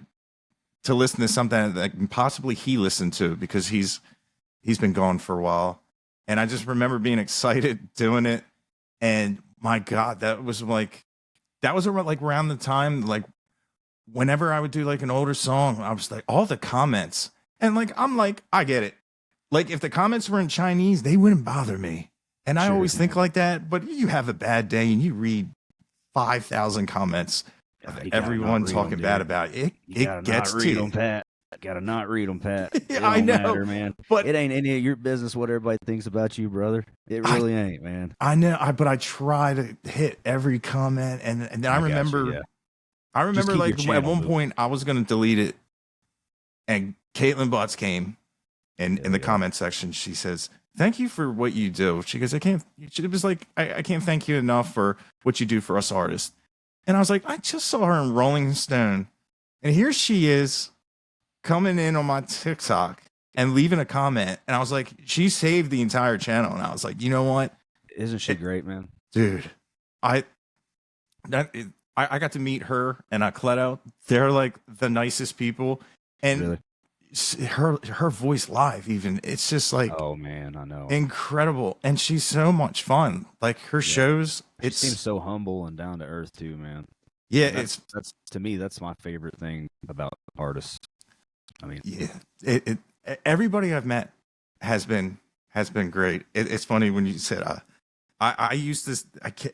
to listen to something that possibly he listened to because he's been gone for a while, and I just remember being excited doing it. And my God, that was like around the time, like whenever I would do like an older song, I was like, all the comments, and like, I'm like, I get it. Like if the comments were in Chinese, they wouldn't bother me. And I always think like that, but you have a bad day and you read 5,000 comments of everyone talking bad about it. It gets to you. Gotta not read them, Pat. Yeah, I know, matter, man. But it ain't any of your business what everybody thinks about you, brother. It really ain't, man. I know, but I try to hit every comment, and then I remember, like at one point I was gonna delete it, and Caitlin Butts came, and in the comment section she says, "Thank you for what you do." She goes, It was like I can't thank you enough for what you do for us artists. And I was like, I just saw her in Rolling Stone, and here she is coming in on my TikTok and leaving a comment. And I was like, she saved the entire channel. And I was like, you know what? Isn't she great, man? Dude, I got to meet her and Cleto. They're like the nicest people. And really? her voice live, even, it's just like, oh man, I know, incredible. And she's so much fun. Like her shows, it seems so humble and down to earth too, man. Yeah, that's to me, that's my favorite thing about artists. I mean, yeah, everybody I've met has been great. It's funny when you said, I used this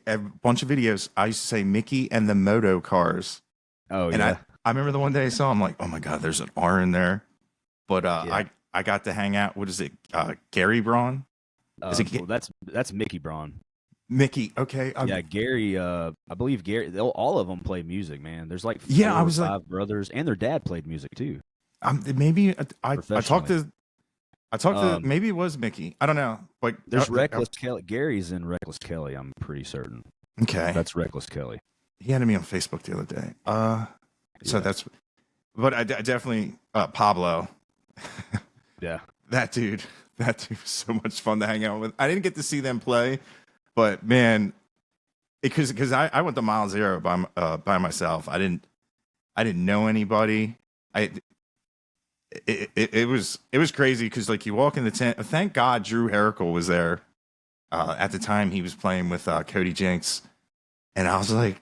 a bunch of videos. I used to say Mickey and the Moto Cars. Oh, and yeah. I remember the one day I saw, I'm like, oh my God, there's an R in there. But I got to hang out. What is it? Gary Braun. Is it Well, that's Mickey Braun. Mickey? Okay. Yeah, Gary. I believe Gary. All of them play music, man. There's like four Yeah, I or was like, five brothers, and their dad played music too. maybe I talked Professionally. to maybe it was Mickey. I don't know. Like There's Reckless Kelly. Gary's in Reckless Kelly. I'm pretty certain. Okay, That's Reckless Kelly. he added me on Facebook the other day. So Yeah. that's, but I definitely Pablo. Yeah. That dude was so much fun to hang out with. I didn't get to see them play, but man, because I went to Mile Zero by myself. I didn't know anybody. It was crazy because like you walk in the tent. Thank God Drew Herrickle was there. At the time he was playing with Cody Jinks, and I was like,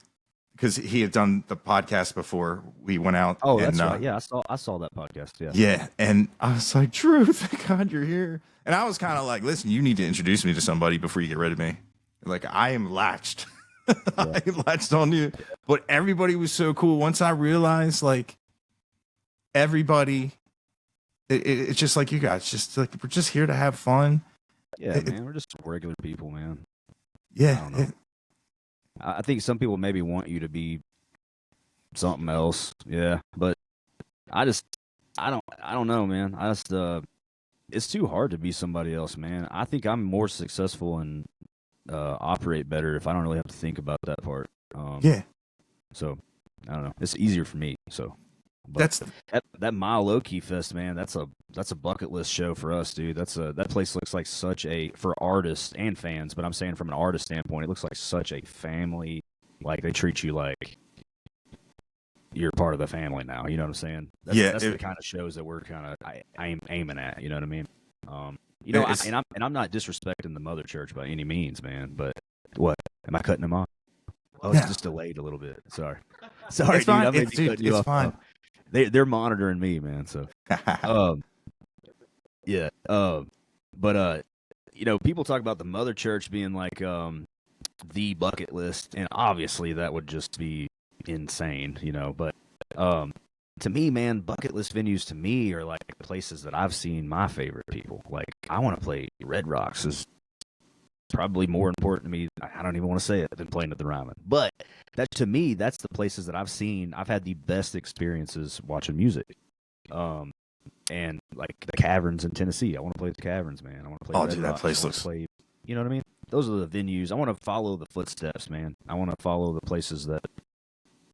because he had done the podcast before we went out. Oh, and, that's right. Yeah, I saw that podcast. Yeah. yeah, and I was like, Drew, thank God you're here. And I was kind of like, listen, you need to introduce me to somebody before you get rid of me. Like, I am latched. I am latched on you. But everybody was so cool. Once I realized, like, everybody, it's just like you guys, just like, we're just here to have fun. Yeah, man. We're just regular people, man. Yeah. I don't know. I think some people maybe want you to be something else. Yeah, but I don't know, man. It's too hard to be somebody else, man. I think I'm more successful and operate better if I don't really have to think about that part. Yeah. So I don't know. It's easier for me. So but that Mile Low Key Fest, man. That's a bucket list show for us, dude. That place looks like such a, for artists and fans, but I'm saying from an artist standpoint, it looks like such a family. Like they treat you like you're part of the family now. You know what I'm saying? That's the kind of shows that we're kind of aiming at. You know what I mean? You know, I'm not disrespecting the Mother Church by any means, man. But what? Am I cutting them off? Oh, it's just delayed a little bit. Sorry, It's dude. fine. I may be cutting you off. Fine. They're monitoring me, man. So, yeah. But you know, people talk about the Mother Church being like the bucket list, and obviously that would just be insane, you know. But to me, man, bucket list venues to me are like places that I've seen my favorite people. Like I want to play Red Rocks is probably more important to me. I don't even want to say it than playing at the Ryman. But that to me, that's the places that I've seen. I've had the best experiences watching music. And like the Caverns in Tennessee, I want to play the Caverns, man. I want to play. Red Dude, Rocks. that place looks. You know what I mean? Those are the venues. I want to follow the footsteps, man. I want to follow the places that,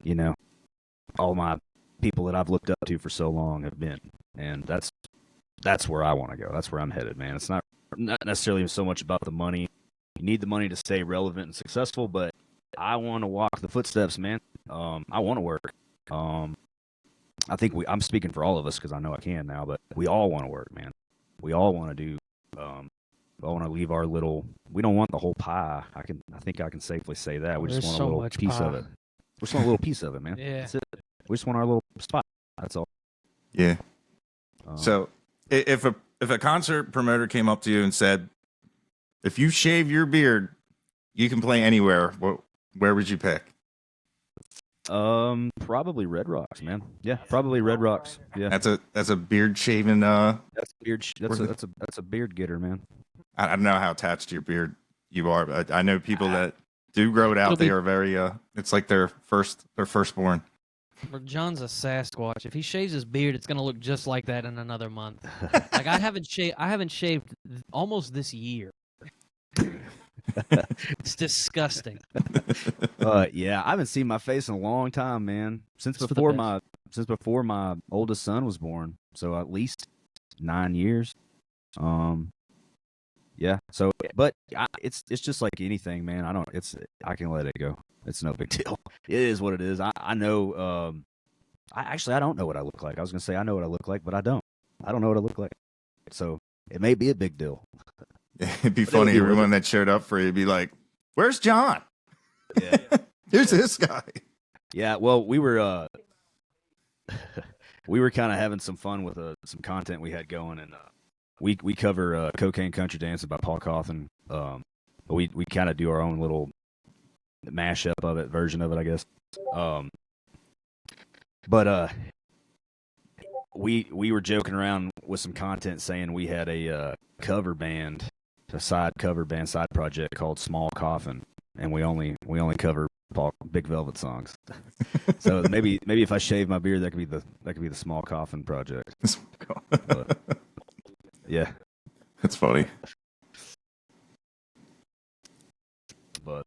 you know, all my people that I've looked up to for so long have been, and that's where I want to go. That's where I'm headed, man. It's not necessarily so much about the money. You need the money to stay relevant and successful, but I want to walk the footsteps, man. I want to work. I think I'm speaking for all of us because I know I can now, but we all want to work, man. We all want to do. I want to leave our little. We don't want the whole pie. I think I can safely say that. We just want a little piece of it. We just want a little piece of it, man. Yeah. That's it. We just want our little spot. That's all. Yeah. So if a concert promoter came up to you and said, if you shave your beard, you can play anywhere, where would you pick? Probably Red Rocks, man. Yeah, probably Red Rocks. Yeah. That's a beard shaving. That's a beard. That's a beard getter, man. I don't know how attached to your beard you are, but I know people that do grow it out. They are very. It's like their firstborn. Well, John's a Sasquatch. If he shaves his beard, it's gonna look just like that in another month. Like I haven't shaved almost this year. It's disgusting. Yeah, I haven't seen my face in a long time, man. Since before my oldest son was born. So at least 9 years. Yeah. So, but it's just like anything, man. I can let it go. It's no big deal. It is what it is. I know. I don't know what I look like. I was gonna say I know what I look like, but I don't. I don't know what I look like. So it may be a big deal. It'd be funny. Everyone that showed up for you would be like, "Where's John? Yeah. Here's this guy." Yeah. Well, we were kind of having some fun with some content we had going, and we cover Cocaine Country Dancing by Paul Cawthon. We kind of do our own little mashup of it, version of it, I guess. But we were joking around with some content saying we had a cover band a side cover band, side project called Small Coffin, and we only cover Big Velvet songs. So maybe if I shave my beard, that could be the Small Coffin project. But, yeah, That's funny. but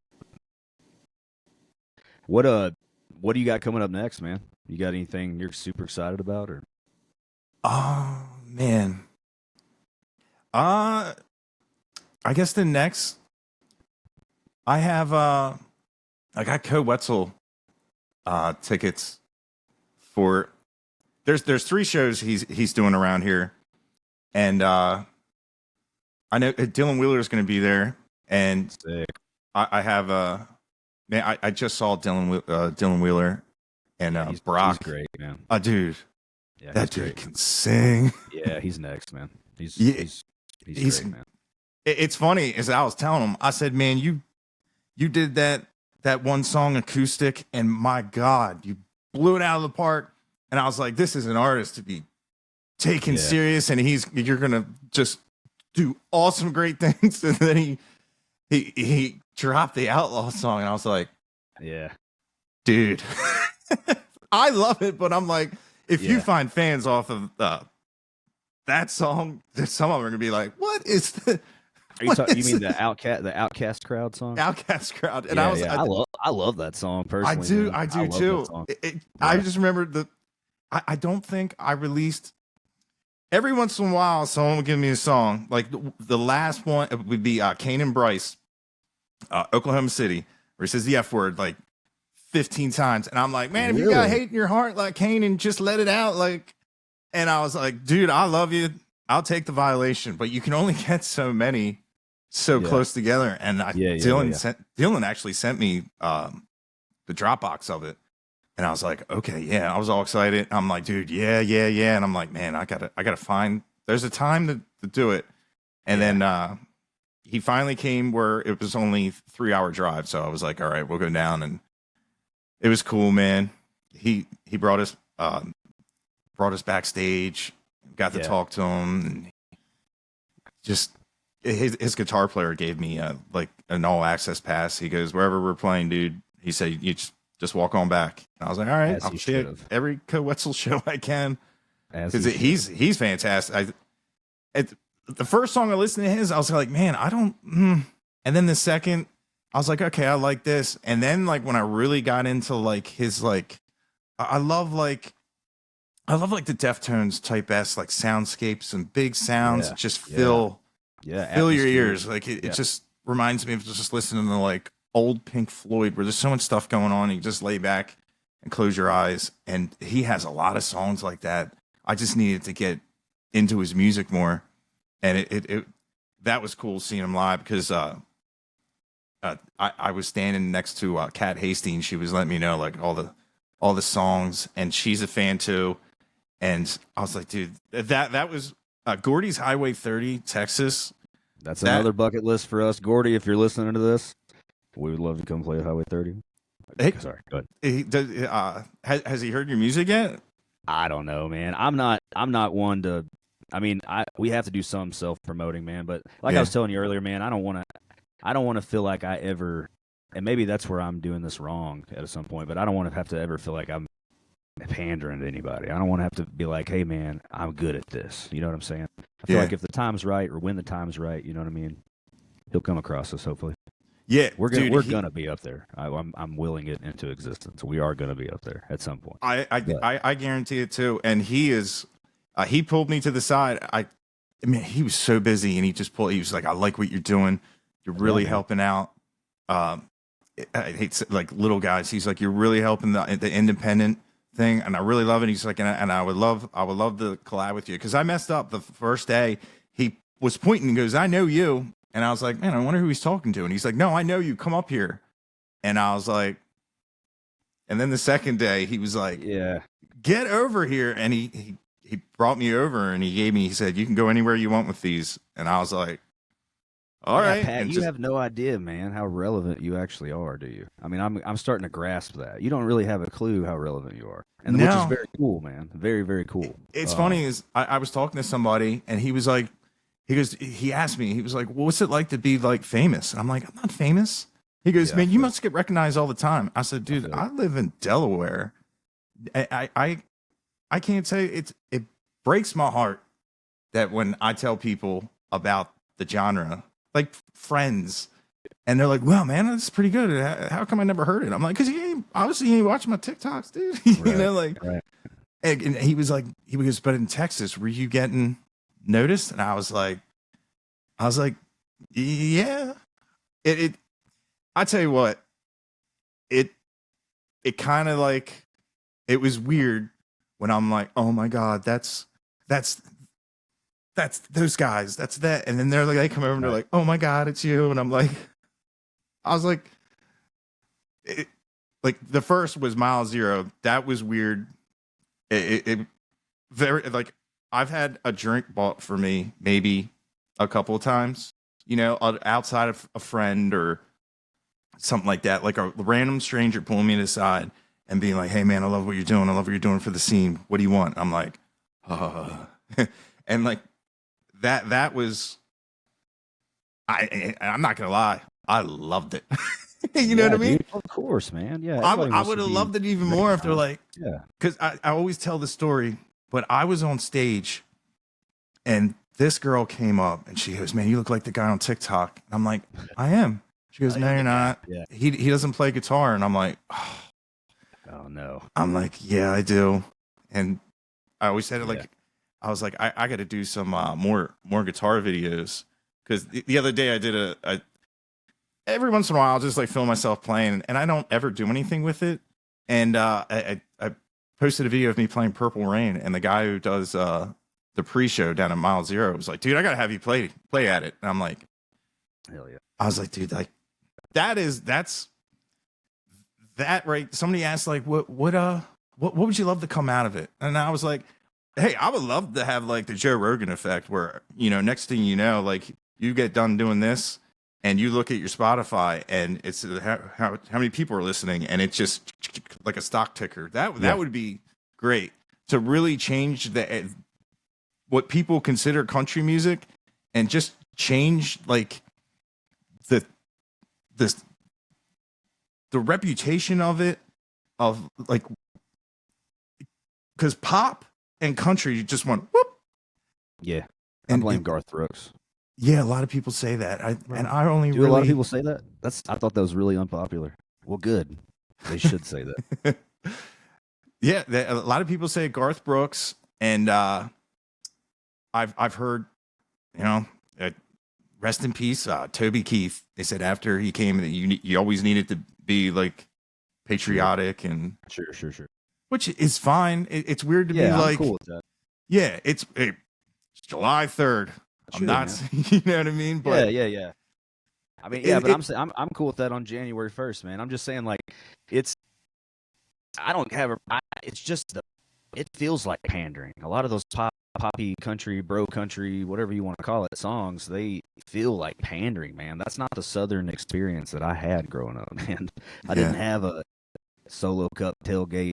what do you got coming up next, man? You got anything you're super excited about, or? Oh man. I guess the next I have I got Co Wetzel tickets for there's 3 shows he's doing around here. And I know Dylan Wheeler is going to be there, and Sick. I have man, I just saw Dylan Wheeler and He's Brock. great, man. Dude, Yeah, that he's dude great. can sing. Yeah, he's next, man. He's He's- great, man. It's funny, as I was telling him, I said, man, you did that one song acoustic, and my God, you blew it out of the park. And I was like, this is an artist to be taken Yeah. serious, and you're gonna just do awesome, great things. And then he dropped the Outlaw song, and I was like, Yeah, dude, I love it, but I'm like, if you Yeah. find fans off of that song, some of them are gonna be like, what is the Are you What talking? You is mean the Outcast crowd song? Outcast crowd? And yeah, I I love that song personally. I man. do love too. that song. I Yeah. just remember I don't think I released. Every once in a while, someone would give me a song. Like the last one would be Kane and Bryce, Oklahoma City, where he says the F word like 15 times. And I'm like, man, if you got Really? hate in your heart like Kane, and just let it out. Like, and I was like, dude, I love you. I'll take the violation, but you can only get so many so Yeah. close together. And Yeah, Dylan actually sent me the Dropbox of it. And I was like, okay, yeah. I was all excited. I'm like, dude, yeah. And I'm like, man, I gotta find. There's a time to do it. And then he finally came where it was only 3-hour drive. So I was like, all right, we'll go down, and it was cool, man. He brought us backstage, got to Yeah. talk to him, and just his guitar player gave me like an all access pass. He goes, wherever we're playing, dude. He said, you just walk on back. And I was like, all right, As I'll he see should've. every Co Wetzel show I can, As because he should. he's fantastic. The first song I listened to his, I was like, man, I don't. And then the second, I was like, okay, I like this. And then like when I really got into like his like, I love like the Deftones type S like soundscapes and big sounds Yeah, that just yeah. fill your atmosphere. ears. Like it Yeah. just reminds me of just listening to like old Pink Floyd, where there's so much stuff going on. You just lay back and close your eyes. And he has a lot of songs like that. I just needed to get into his music more. And it that was cool seeing him live, because I was standing next to Kat Hastings. She was letting me know like all the songs, and she's a fan too. And I was like, dude, that was Gordy's Highway 30, Texas. That's that- another bucket list for us, Gordy. If you're listening to this, we would love to come play Highway 30. Hey, Sorry, go ahead. he does, has he heard your music yet? I don't know, man. I'm not one to. I mean, we have to do some self promoting, man. But like Yeah. I was telling you earlier, man, I don't want to feel like I ever. And maybe that's where I'm doing this wrong at some point. But I don't want to have to ever feel like I'm pandering to anybody. I don't want to have to be like, hey, man, I'm good at this. You know what I'm saying? I feel Yeah. like if the time's right, or when the time's right, you know what I mean. He'll come across us. Hopefully, Yeah, we're dude, gonna be up there. I'm willing it into existence. We are gonna be up there at some point. I guarantee it too. And he is, he pulled me to the side. I mean, he was so busy, and he was like, I like what you're doing. You're really man. helping out. I hate like little guys. He's like, you're really helping the independent thing, and I really love it. He's like, and I would love to collab with you, because I messed up the first day. He was pointing and goes, I know you. And I was like, man, I wonder who he's talking to. And he's like, no, I know you. Come up here. And I was like, and then the second day he was like, Yeah. get over here. And he brought me over, and he said, you can go anywhere you want with these. And I was like, all Yeah, right. Pat, And you have no idea, man, how relevant you actually are, do you? I mean, I'm starting to grasp that. You don't really have a clue how relevant you are, and which No. is very cool, man. Very, very cool. It's funny is I was talking to somebody, and he was like, he asked me, he was like, well, what's it like to be like famous? And I'm like, I'm not famous. He goes, man, you must get recognized all the time. I said, dude, I live in Delaware. I can't say it breaks my heart that when I tell people about the genre, like friends, and they're like, well, man, that's pretty good. How come I never heard it? I'm like, because obviously you ain't watching my TikToks, dude. You know, like, and he was like, he goes, but in Texas, were you getting noticed? And I was like, yeah. I tell you what, it kind of like, it was weird when I'm like, oh my God, that's those guys, that's that. And then they come over and they're like, oh my God, it's you. And I'm like, I was like, like the first was Mile Zero. That was weird. It very, like, I've had a drink bought for me maybe a couple of times, you know, outside of a friend or something like that, like a random stranger pulling me aside and being like, hey man, I love what you're doing. I love what you're doing for the scene. What do you want? I'm like, and like that was, I'm not gonna lie, I loved it. You know what I mean? Dude, of course, man. Yeah. I would have loved it even more if they're like, yeah, because I always tell the story, but I was on stage and this girl came up and she goes, man, you look like the guy on TikTok. And I'm like, I am. She goes, no, you're not. Yeah. He doesn't play guitar. And I'm like, oh no. I'm like, yeah, I do. And I always said it like, I was like, I got to do some more guitar videos. Because the other day I did a every once in a while I'll just like film myself playing, and I don't ever do anything with it. And I posted a video of me playing Purple Rain, and the guy who does the pre-show down at Mile Zero was like, dude, I gotta have you play at it. And I'm like, hell yeah. I was like, dude, like that's that, right? Somebody asked like, what would you love to come out of it? And I was like, hey, I would love to have like the Joe Rogan effect where, you know, next thing you know, like you get done doing this and you look at your Spotify and it's how many people are listening, and it's just like a stock ticker. That would be great to really change what people consider country music, and just change like the reputation of it, of like, because pop and country just went whoop. Yeah. And I blame Garth Brooks. Yeah, a lot of people say that. I only Do really... a lot of people say that? I thought that was really unpopular. Well, good. They should say that. Yeah, a lot of people say Garth Brooks, and I've heard, you know, rest in peace, Toby Keith. They said after he came that you always needed to be like patriotic and Sure. which is fine. It's weird to be I'm like, cool with that. yeah, it's July 3rd. I'm Sure, not, man. you know what I mean? But Yeah. I mean, yeah, but I'm saying I'm cool with that on January 1st, man. I'm just saying, like, I don't have it's just it feels like pandering. A lot of those poppy country, bro country, whatever you want to call it, songs, they feel like pandering, man. That's not the Southern experience that I had growing up, man. I didn't have a solo cup tailgate.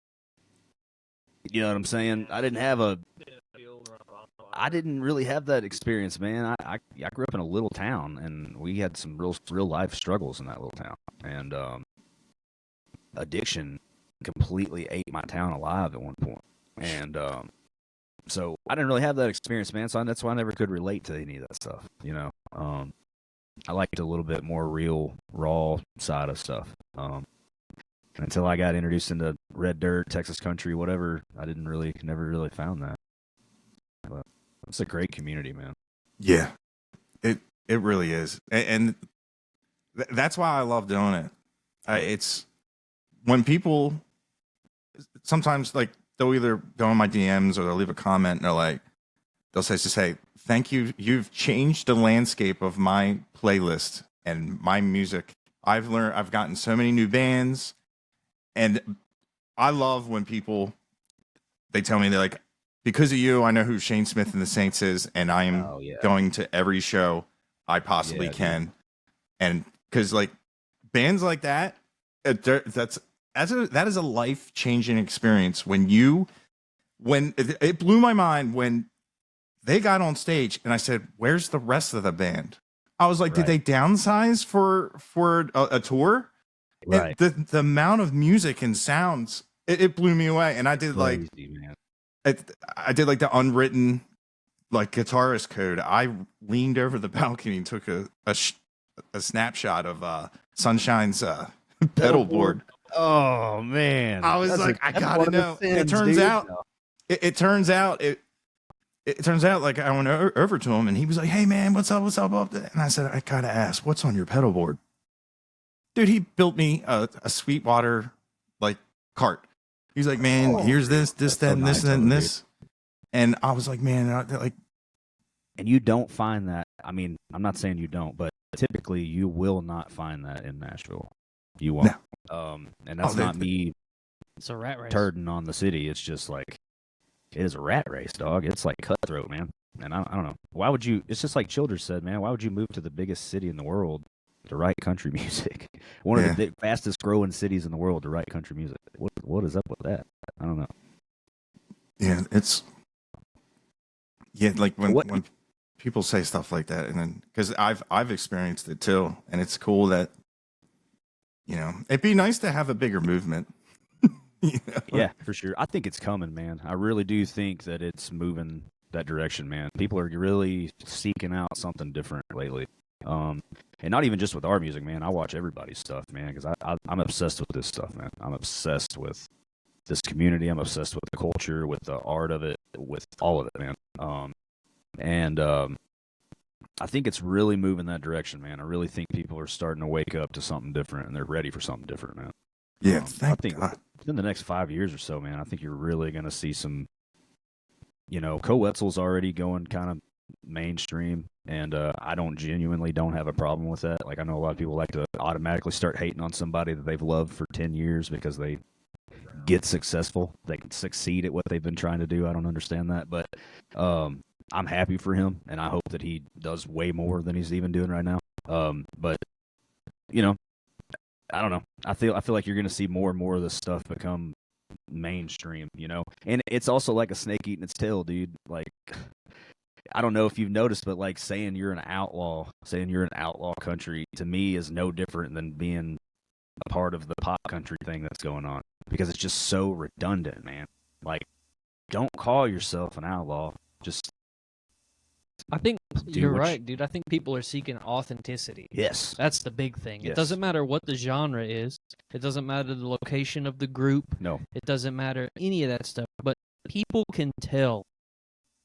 You know what I'm saying? I didn't really have that experience, man. I grew up in a little town, and we had some real life struggles in that little town, and addiction completely ate my town alive at one point. And so I didn't really have that experience, man. So that's why I never could relate to any of that stuff. You know, I liked a little bit more real, raw side of stuff. Until I got introduced into red dirt, Texas country, whatever, I never really found that. But it's a great community, man. yeah, it really is, and that's why I love doing it. It's when people sometimes like they'll either go in my DMs or they'll leave a comment and they'll just say, thank you. You've changed the landscape of my playlist and my music. I've gotten so many new bands, and I love when they tell me they're like, because of you, I know who Shane Smith and the Saints is, and I am going to every show I possibly can. Dude. And because like bands like that, that is a life-changing experience. When it blew my mind when they got on stage, and I said, "Where's the rest of the band?" I was like, "Did they Right. downsize for a tour?" Right. And the amount of music and sounds, it blew me away. And I did Crazy, man. I did like the unwritten like guitarist code. I leaned over the balcony and took a snapshot of Sunshine's pedal board. Oh man, I was like, I gotta know. It turns out like I went over to him and he was like, "Hey man, what's up? And I said, "I gotta ask, what's on your pedal board?" Dude, he built me a Sweetwater like cart. He's like, "Man, here's this, that, so and this, nice and of him, this." And I was like, "Man, like." And you don't find that. I mean, I'm not saying you don't, but typically you will not find that in Nashville. You won't. And that's not me It's a rat race. turding on the city. It's just like it is a rat race, dog. It's like cutthroat, man. And I don't know. Why would you? It's just like Childers said, man. Why would you move to the biggest city in the world to write country music? One of the fastest growing cities in the world to write country music. What is up with that? I don't know. Yeah, like when people say stuff like that, and then because I've experienced it too, and it's cool that it'd be nice to have a bigger movement. Yeah, for sure. I think it's coming, man. I really do think that it's moving that direction, man. People are really seeking out something different lately. And not even just with our music, man. I watch everybody's stuff, man, because I'm obsessed with this stuff, man. I'm obsessed with this community. I'm obsessed with the culture, with the art of it, with all of it, man. I think it's really moving that direction, man. I really think people are starting to wake up to something different, and they're ready for something different, man. Yeah, I think in the next 5 years or so, man, I think you're really going to see some, Co-Wetzel's already going kind of mainstream, and I genuinely don't have a problem with that. Like, I know a lot of people like to automatically start hating on somebody that they've loved for 10 years because they get successful. They can succeed at what they've been trying to do. I don't understand that, but I'm happy for him, and I hope that he does way more than he's even doing right now. But I don't know. I feel like you're going to see more and more of this stuff become mainstream, And it's also like a snake eating its tail, dude. Like, I don't know if you've noticed, but like saying you're an outlaw country to me is no different than being a part of the pop country thing that's going on, because it's just so redundant, man. Like, don't call yourself an outlaw. Just I think do you're what right, dude. I think people are seeking authenticity. Yes. That's the big thing. Yes. It doesn't matter what the genre is. It doesn't matter the location of the group. No. It doesn't matter any of that stuff. But people can tell,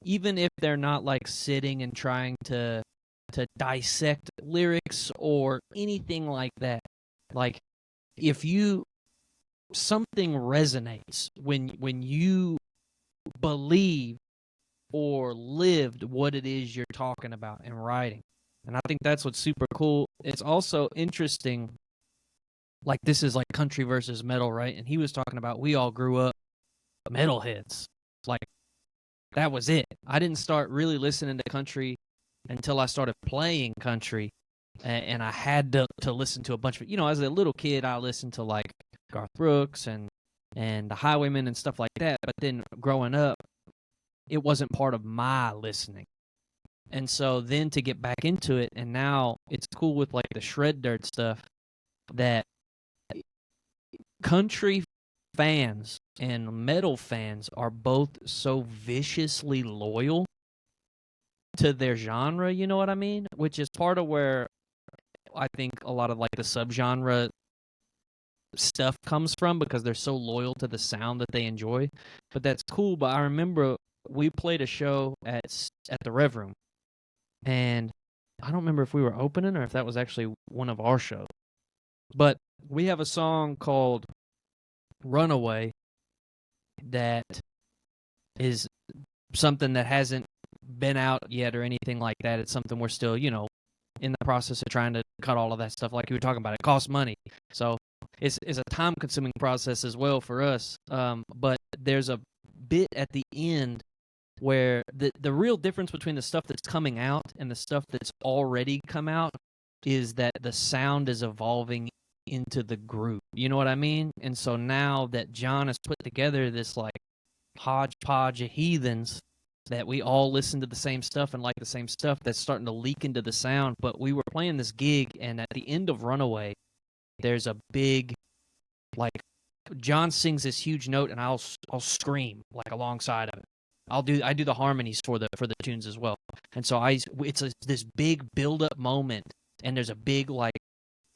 even if they're not like sitting and trying to dissect lyrics or anything like that. Like, if something resonates when you believe or lived what it is you're talking about and writing. And I think that's what's super cool. It's also interesting, like, this is like country versus metal, right? And he was talking about, we all grew up metalheads. Like, that was it. I didn't start really listening to country until I started playing country, and I had to listen to a bunch of, as a little kid, I listened to like Garth Brooks and the Highwaymen and stuff like that. But then growing up, it wasn't part of my listening. And so then to get back into it, and now it's cool with like the shred dirt stuff, that country fans and metal fans are both so viciously loyal to their genre, you know what I mean? Which is part of where I think a lot of like the subgenre stuff comes from, because they're so loyal to the sound that they enjoy. But that's cool. But I remember we played a show at the Rev Room, and I don't remember if we were opening or if that was actually one of our shows. But we have a song called Runaway that is something that hasn't been out yet or anything like that. It's something we're still, in the process of trying to cut all of that stuff. Like you were talking about, it costs money. So it's a time-consuming process as well for us. But there's a bit at the end where the real difference between the stuff that's coming out and the stuff that's already come out is that the sound is evolving into the group. You know what I mean? And so now that John has put together this like hodgepodge of heathens that we all listen to the same stuff and like the same stuff that's starting to leak into the sound. But we were playing this gig, and at the end of Runaway, there's a big, like, John sings this huge note, and I'll scream like alongside of it. I do the harmonies for the tunes as well, and so it's this big build up moment, and there's a big like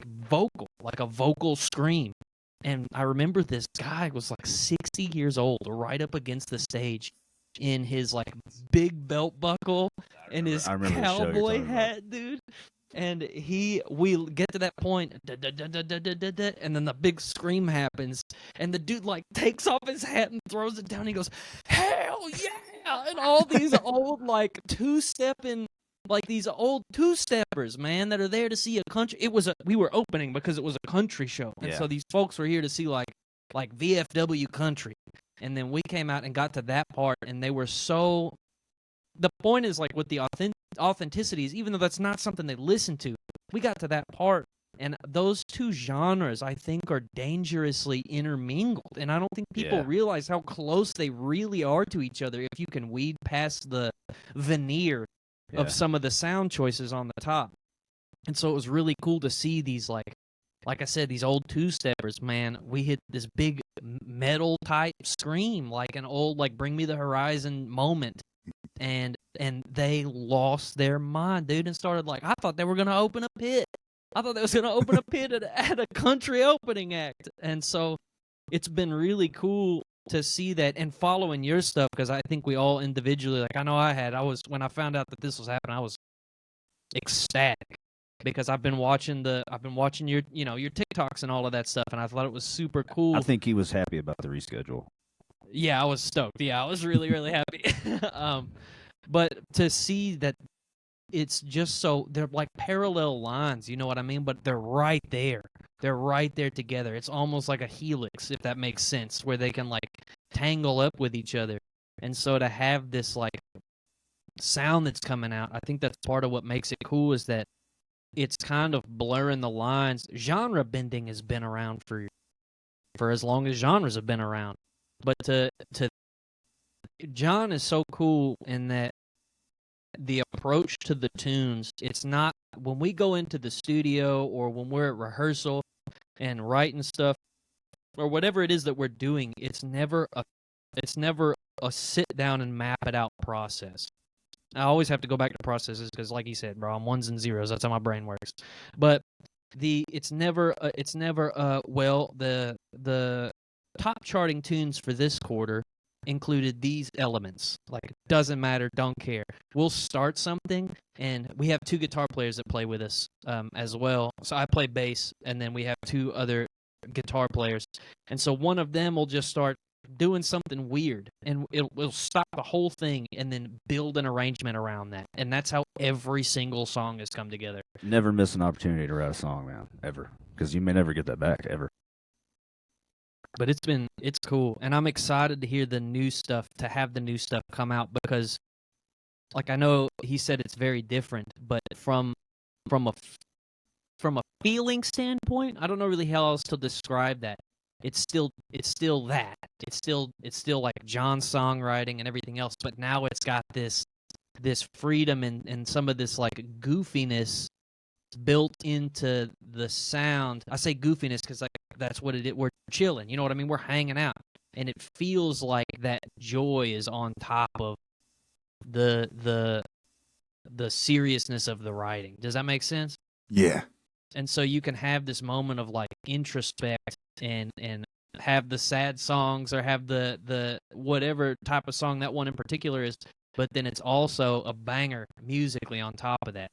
a vocal scream. And I remember this guy was like 60 years old, right up against the stage in his like big belt buckle and his cowboy hat, dude. And we get to that point, and then the big scream happens, and the dude like takes off his hat and throws it down. And he goes, "Hell yeah!" And all these old like two-stepping, like these old two-steppers, man, that are there to see a country. We were opening because it was a country show, and so these folks were here to see like VFW country. And then we came out and got to that part, and they were so. The point is, like, with the authenticities, even though that's not something they listen to, we got to that part, and those two genres, I think, are dangerously intermingled. And I don't think people realize how close they really are to each other if you can weed past the veneer of some of the sound choices on the top. And so it was really cool to see these, like I said, these old two-steppers, man. We hit this big metal-type scream, like an old, like, Bring Me the Horizon moment. And they lost their mind, dude, and started like, I thought they were going to open a pit. I thought they was going to open a pit at a country opening act. And so it's been really cool to see that and following your stuff, because I think we all individually, like I know when I found out that this was happening, I was ecstatic, because I've been watching your your TikToks and all of that stuff, and I thought it was super cool. I think he was happy about the reschedule. Yeah, I was stoked. Yeah, I was really, really happy. But to see that it's just so, they're like parallel lines, you know what I mean? But they're right there. They're right there together. It's almost like a helix, if that makes sense, where they can like tangle up with each other. And so to have this like sound that's coming out, I think that's part of what makes it cool, is that it's kind of blurring the lines. Genre bending has been around for as long as genres have been around. But to John is so cool in that the approach to the tunes, it's not, when we go into the studio or when we're at rehearsal and writing stuff or whatever it is that we're doing, it's never a sit down and map it out process. I always have to go back to processes because, like you said, bro, I'm ones and zeros. That's how my brain works. But it's never the top charting tunes for this quarter included these elements. Like, doesn't matter, don't care. We'll start something, and we have two guitar players that play with us as well. So I play bass, and then we have two other guitar players. And so one of them will just start doing something weird, and it'll stop the whole thing and then build an arrangement around that. And that's how every single song has come together. Never miss an opportunity to write a song, man, ever, because you may never get that back, ever. But it's cool, and I'm excited to hear the new stuff, to have the new stuff come out, because, like, I know he said it's very different, but from a feeling standpoint, I don't know really how else to describe that. It's still that. It's still like John's songwriting and everything else, but now it's got this freedom and some of this like goofiness built into the sound. I say goofiness because like that's what it is. We're chilling, you know what I mean? We're hanging out, and it feels like that joy is on top of the seriousness of the writing. Does that make sense? Yeah. And so you can have this moment of like introspect and have the sad songs, or have the whatever type of song that one in particular is, but then it's also a banger musically on top of that.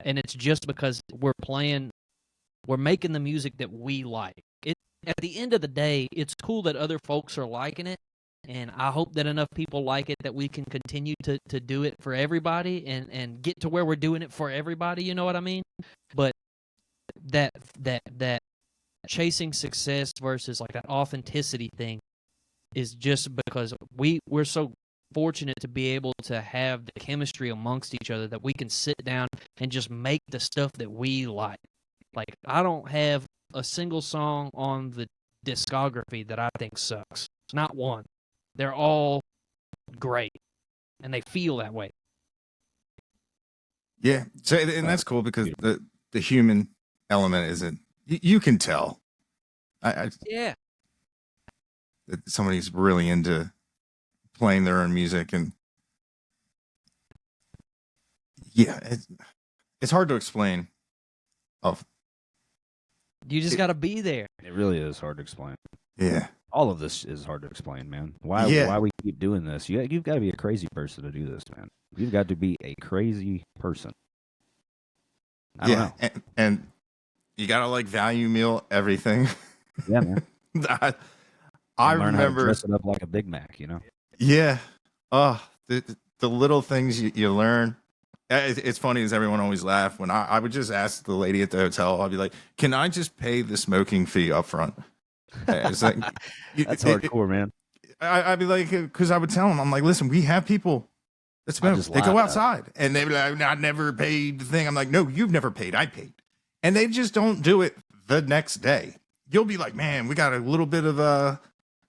And it's just because we're making the music that we like. At the end of the day, it's cool that other folks are liking it, and I hope that enough people like it that we can continue to do it for everybody and get to where we're doing it for everybody, you know what I mean? But that chasing success versus like that authenticity thing is just because we're so fortunate to be able to have the chemistry amongst each other that we can sit down and just make the stuff that we like. Like, I don't have a single song on the discography that I think sucks. Not one. They're all great. and they feel that way. Yeah. So, and that's cool because the human element isn't. You can tell. Yeah. That somebody's really into playing their own music, and yeah, it's hard to explain. Oh, You just got to be there. It really is hard to explain. yeah. All of this is hard to explain, man. Why Yeah. we keep doing this? You've got to be a crazy person to do this, man. You've got to be a crazy person. I don't know. And you gotta like value meal everything. Yeah, man. I Learn how to remember dress it up like a Big Mac, you know? Yeah. The little things you learn. It's funny as everyone always laugh when I would just ask the lady at the hotel. I'd be like, "Can I just pay the smoking fee up front?" It's like That's hardcore, man. I'd be like, because I would tell them, I'm like, "Listen, we have people that smoke. just They go laugh. outside, and they'd be like, I never paid the thing." I'm like, "No, you've never paid. I paid," and they just don't do it the next day. You'll be like, "Man, we got a little bit of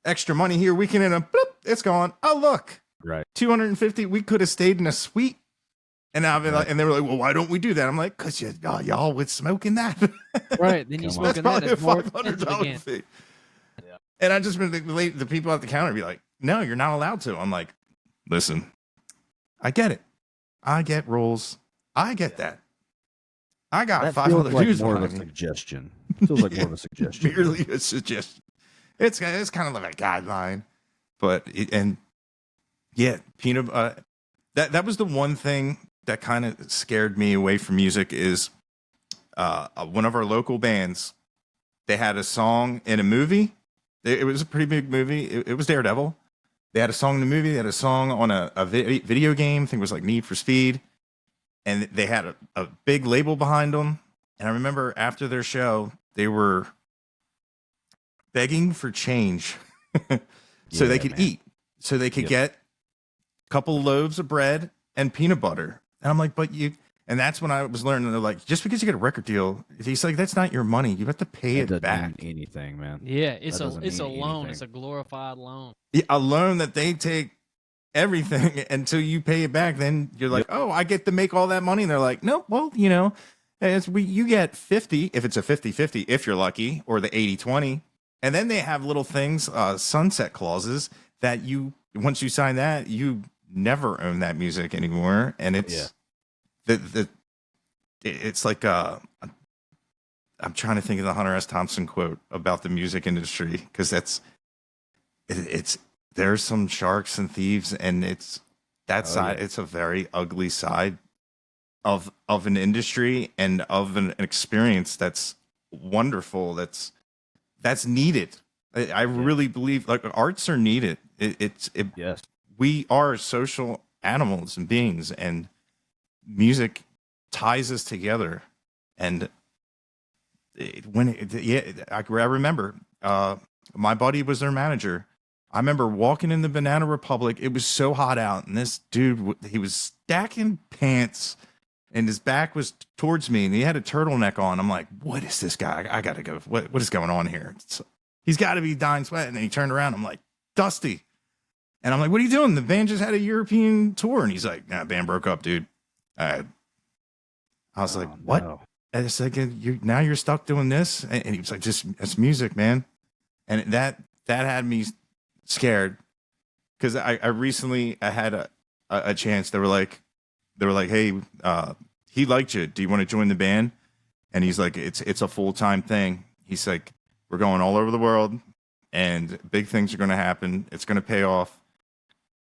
extra money here. We can end up, bloop, it's gone. Oh, look, Right. 250. We could have stayed in a suite." And I've been like, and they were like, "Well, why don't we do that?" I'm like, "Cause y'all with smoking that, Right. Then you Come on. that's smoking that. probably a It's more $500 expensive again. fee." Yeah. And I just been the people at the counter be like, "No, you're not allowed to." I'm like, "Listen, I get it. I get rules. I get that. I got That 5 feels other like dudes more of a behind me." suggestion. Feels like more of a suggestion. Merely a suggestion. It's kind of like a guideline, but peanut. That was the one thing that kind of scared me away from music is one of our local bands. They had a song in a movie. It was a pretty big movie. It was Daredevil. They had a song in the movie. They had a song on a video game. I think it was like Need for Speed. And they had a big label behind them. And I remember after their show, they were begging for change so they could eat, so they could get a couple loaves of bread and peanut butter. And I'm like, and that's when I was learning, they're like, just because you get a record deal, he's like, that's not your money. You have to pay it doesn't back. mean anything, man. Yeah. It's That a doesn't it's a mean loan. anything. It's a glorified loan. Yeah, a loan that they take everything until you pay it back. Then you're like, oh, I get to make all that money. And they're like, no, well, you get 50 if it's a 50-50 if you're lucky, or the 80-20. And then they have little things, sunset clauses that once you sign that, you never own that music anymore. And it's it's like I'm trying to think of the Hunter S. Thompson quote about the music industry, because there's some sharks and thieves, and it's that side. Yeah. It's a very ugly side of an industry and of an experience that's wonderful. That's needed. I really believe like arts are needed. Yes. We are social animals and beings, and music ties us together. And I remember my buddy was their manager. I remember walking in the Banana Republic. It was so hot out, and this dude, he was stacking pants, and his back was towards me, and he had a turtleneck on. I'm like, what is this guy? I gotta go. What is going on here? He's got to be dying sweating. And he turned around. I'm like, Dusty. And I'm like, what are you doing? The band just had a European tour. And he's like, nah, band broke up, dude. I was like, what? No. And it's like, now you're stuck doing this? And he was like, it's music, man. And that had me scared, because I recently had a chance. They were like, hey, he liked you. Do you want to join the band? And he's like, it's a full-time thing. He's like, we're going all over the world, and big things are going to happen. It's going to pay off.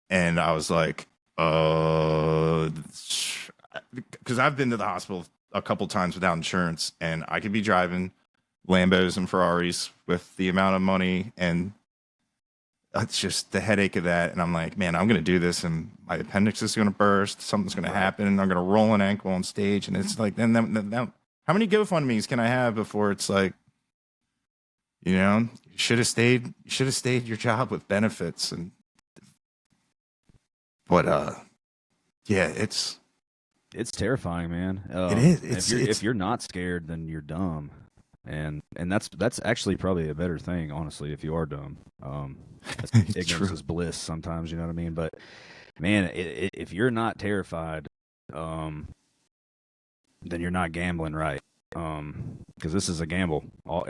And I was like, because I've been to the hospital a couple times without insurance, and I could be driving Lambos and Ferraris with the amount of money, and it's just the headache of that. And I'm like, man, I'm going to do this, and my appendix is going to burst. Something's going to happen, and I'm going to roll an ankle on stage. And it's like, then how many GoFundMe's can I have before it's like, you should have stayed your job with benefits. But it's terrifying, man. It is. If you're not scared, then you're dumb. And that's actually probably a better thing, honestly, if you are dumb. Ignorance True. is bliss sometimes, you know what I mean? But man, if you're not terrified, then you're not gambling right. Because this is a gamble.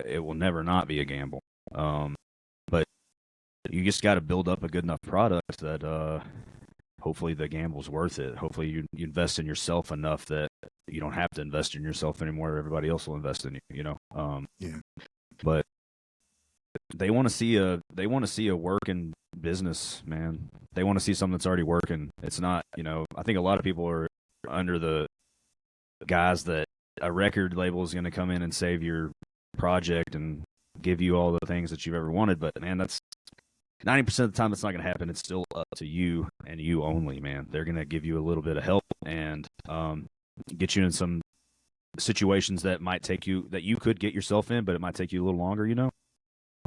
It will never not be a gamble. But you just got to build up a good enough product that hopefully the gamble's worth it. Hopefully you invest in yourself enough that you don't have to invest in yourself anymore. Everybody else will invest in you, you know? Yeah. But they want to see a working business, man. They want to see something that's already working. It's not, you know, I think a lot of people are under the guise that a record label is going to come in and save your project and give you all the things that you've ever wanted. But man, that's 90% of the time that's not going to happen. It's still up to you and you only, man. They're going to give you a little bit of help and get you in some situations that might take you, that you could get yourself in, but it might take you a little longer, you know?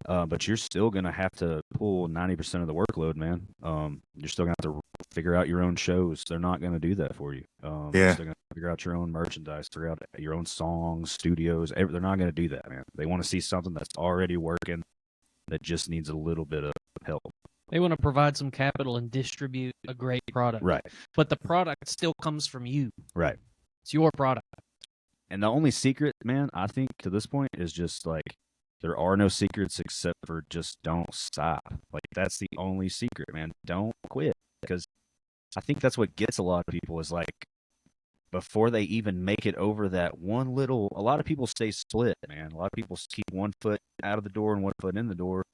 But you're still going to have to pull 90% of the workload, man. You're still going to have to figure out your own shows. They're not going to do that for you. You're still going to figure out your own merchandise, figure out your own songs, studios. They're not going to do that, man. They want to see something that's already working that just needs a little bit of help. They want to provide some capital and distribute a great product. Right. But the product still comes from you. Right. It's your product. And the only secret, man, I think to this point is just like, there are no secrets except for just don't stop. Like, that's the only secret, man. Don't quit. Because I think that's what gets a lot of people is like, before they even make it over that one little, a lot of people stay split, man. A lot of people keep one foot out of the door and one foot in the door.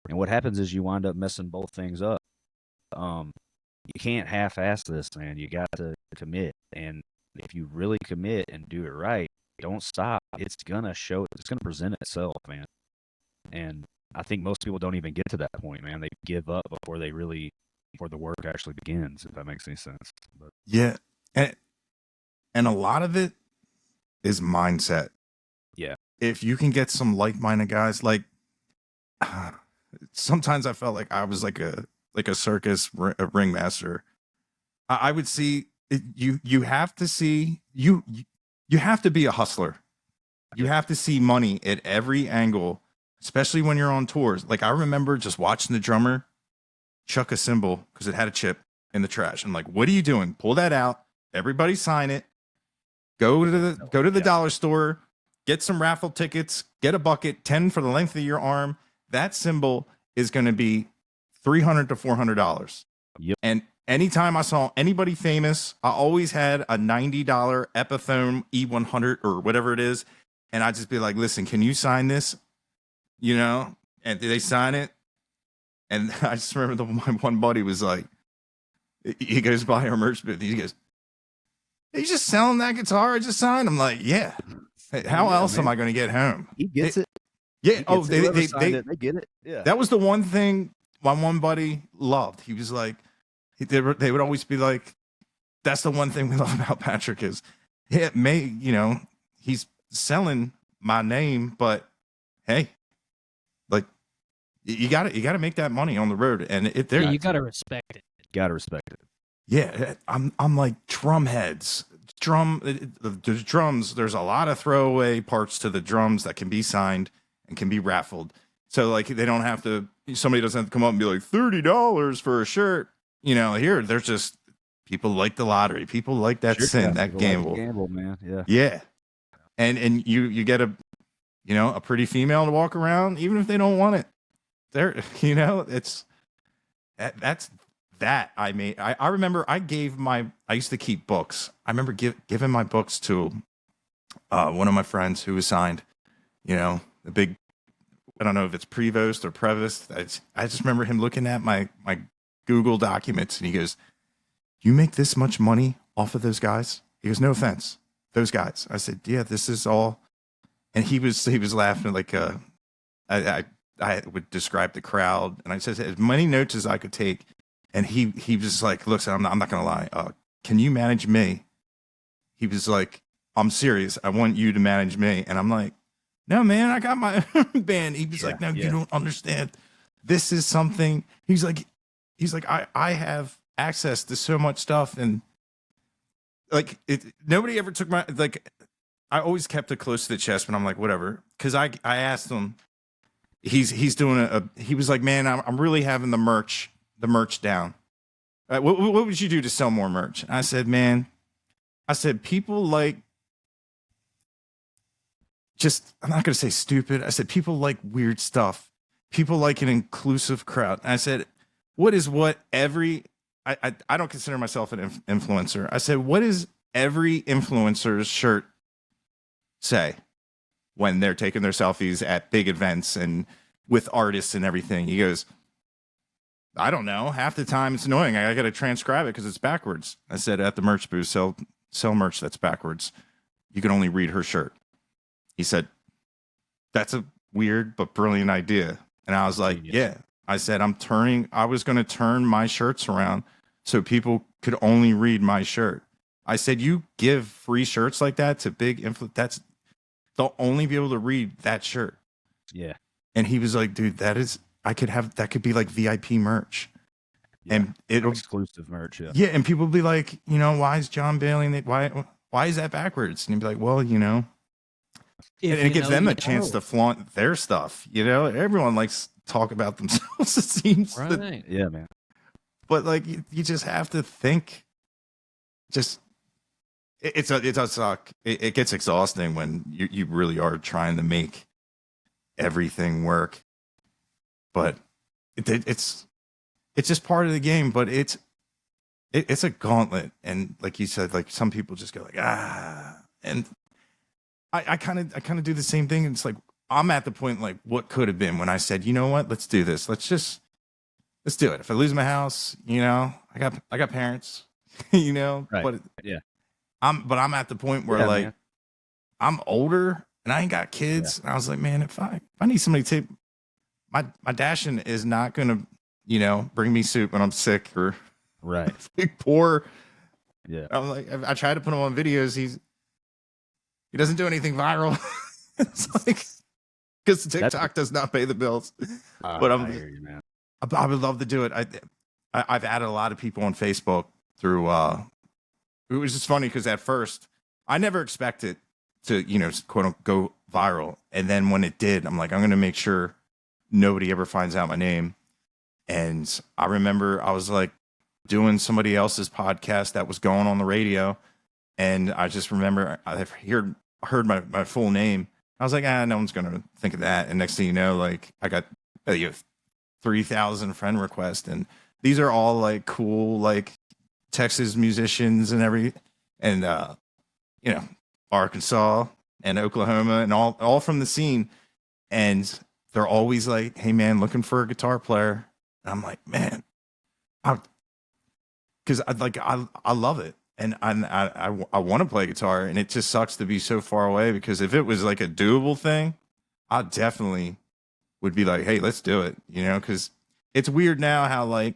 And what happens is you wind up messing both things up. You can't half-ass this, man. You got to commit. And if you really commit and do it right, don't stop. It's gonna show. It's gonna present itself, man. And I think most people don't even get to that point, man. They give up before the work actually begins, if that makes any sense. But, Yeah. And a lot of it is mindset. yeah. If you can get some like-minded guys, like sometimes I felt like I was like a circus ringmaster. I would see you have to see you have to be a hustler. You have to see money at every angle, especially when you're on tours. Like I remember just watching the drummer chuck a cymbal because it had a chip in the trash. I'm like, what are you doing? Pull that out. Everybody sign it. Go to the dollar store, get some raffle tickets, get a bucket, 10 for the length of your arm. That cymbal is going to be $300 to $400. Yep. And anytime I saw anybody famous, I always had a $90 Epiphone E100 or whatever it is. And I'd just be like, listen, can you sign this? You know, and they sign it. And I just remember my one buddy was like, he goes by our merch booth. He goes, "Are you just selling that guitar I just signed?" I'm like, yeah. Hey, how else am I going to get home? He gets it. Yeah. Oh, they get it. Yeah. That was the one thing my one buddy loved. He was like, they would always be like, that's the one thing we love about Patrick is, he's selling my name, but hey, like you got to make that money on the road, and you got to respect it. Got to respect it. Yeah, I'm like drum heads. The drums, there's a lot of throwaway parts to the drums that can be signed and can be raffled. So like they don't have to, somebody doesn't have to come up and be like $30 for a shirt. You know, here there's just people like the lottery. People like that sin, that gamble. Like gamble, man. Yeah. Yeah. And you get a pretty female to walk around, even if they don't want it. It's that's that I made. I remember I used to keep books. I remember giving my books to one of my friends who was signed, a big, I don't know if it's Prevost or Prevost. I just remember him looking at my Google documents and he goes, "You make this much money off of those guys?" He goes, "No offense, those guys." I said, "Yeah, this is all." And he was laughing like I would describe the crowd, and I said as many notes as I could take. And he was like, "Look, I'm not gonna lie. Can you manage me?" He was like, "I'm serious. I want you to manage me." And I'm like, "No, man, I got my own band." He was like, "No, you don't understand. This is something." He's like, I have access to so much stuff, and like nobody ever took my I always kept it close to the chest, but I'm like, whatever. Because I asked him, he's doing he was like, man, I'm really having the merch down. What would you do to sell more merch? And I said, man, people like, just, I'm not going to say stupid. I said, people like weird stuff. People like an inclusive crowd. And I said, what every, I don't consider myself an influencer. I said, what is every influencer's shirt say when they're taking their selfies at big events and with artists and everything? He goes, I don't know. Half the time it's annoying. I got to transcribe it because it's backwards. I said, at the merch booth, sell merch that's backwards. You can only read her shirt. He said, that's a weird but brilliant idea. And I was like, yeah. I said, I was going to turn my shirts around so people could only read my shirt. I said, you give free shirts like that to big they'll only be able to read that shirt. Yeah. And he was like, dude, that could be like VIP merch. Yeah. And it'll exclusive merch. Yeah. Yeah. And people will be like, why is John Bailey, why is that backwards? And he'd be like, well, and it gives them a chance to flaunt their stuff. Everyone likes to talk about themselves, it seems. Right. Yeah, man. But like, you just have to think, it does suck. It gets exhausting when you really are trying to make everything work. But it's just part of the game, but it's a gauntlet. And like you said, like some people just go like, and I kind of do the same thing. It's like, I'm at the point like what could have been when I said, you know what, let's do this. Let's do it. If I lose my house, I got parents, Right. but yeah, I'm at the point where man. I'm older and I ain't got kids. And I was like, man, if I need somebody to take my dashing is not going to, bring me soup when I'm sick or right. poor. Yeah. I'm like, I tried to put him on videos. He doesn't do anything viral. It's like, because TikTok does not pay the bills. But I hear you, man. I would love to do it. I've added a lot of people on Facebook through. It was just funny because at first I never expected to, quote unquote, go viral, and then when it did, I'm like, I'm going to make sure nobody ever finds out my name. And I remember I was like doing somebody else's podcast that was going on the radio, and I just remember I heard my full name. I was like, no one's going to think of that. And next thing you know, like I got 3,000 friend requests, and these are all like cool, like Texas musicians and Arkansas and Oklahoma and all from the scene. And they're always like, hey man, looking for a guitar player. And I'm like, man, because I love it. And I want to play guitar, and it just sucks to be so far away, because if it was like a doable thing, I definitely would be like, hey, let's do it, because it's weird now how like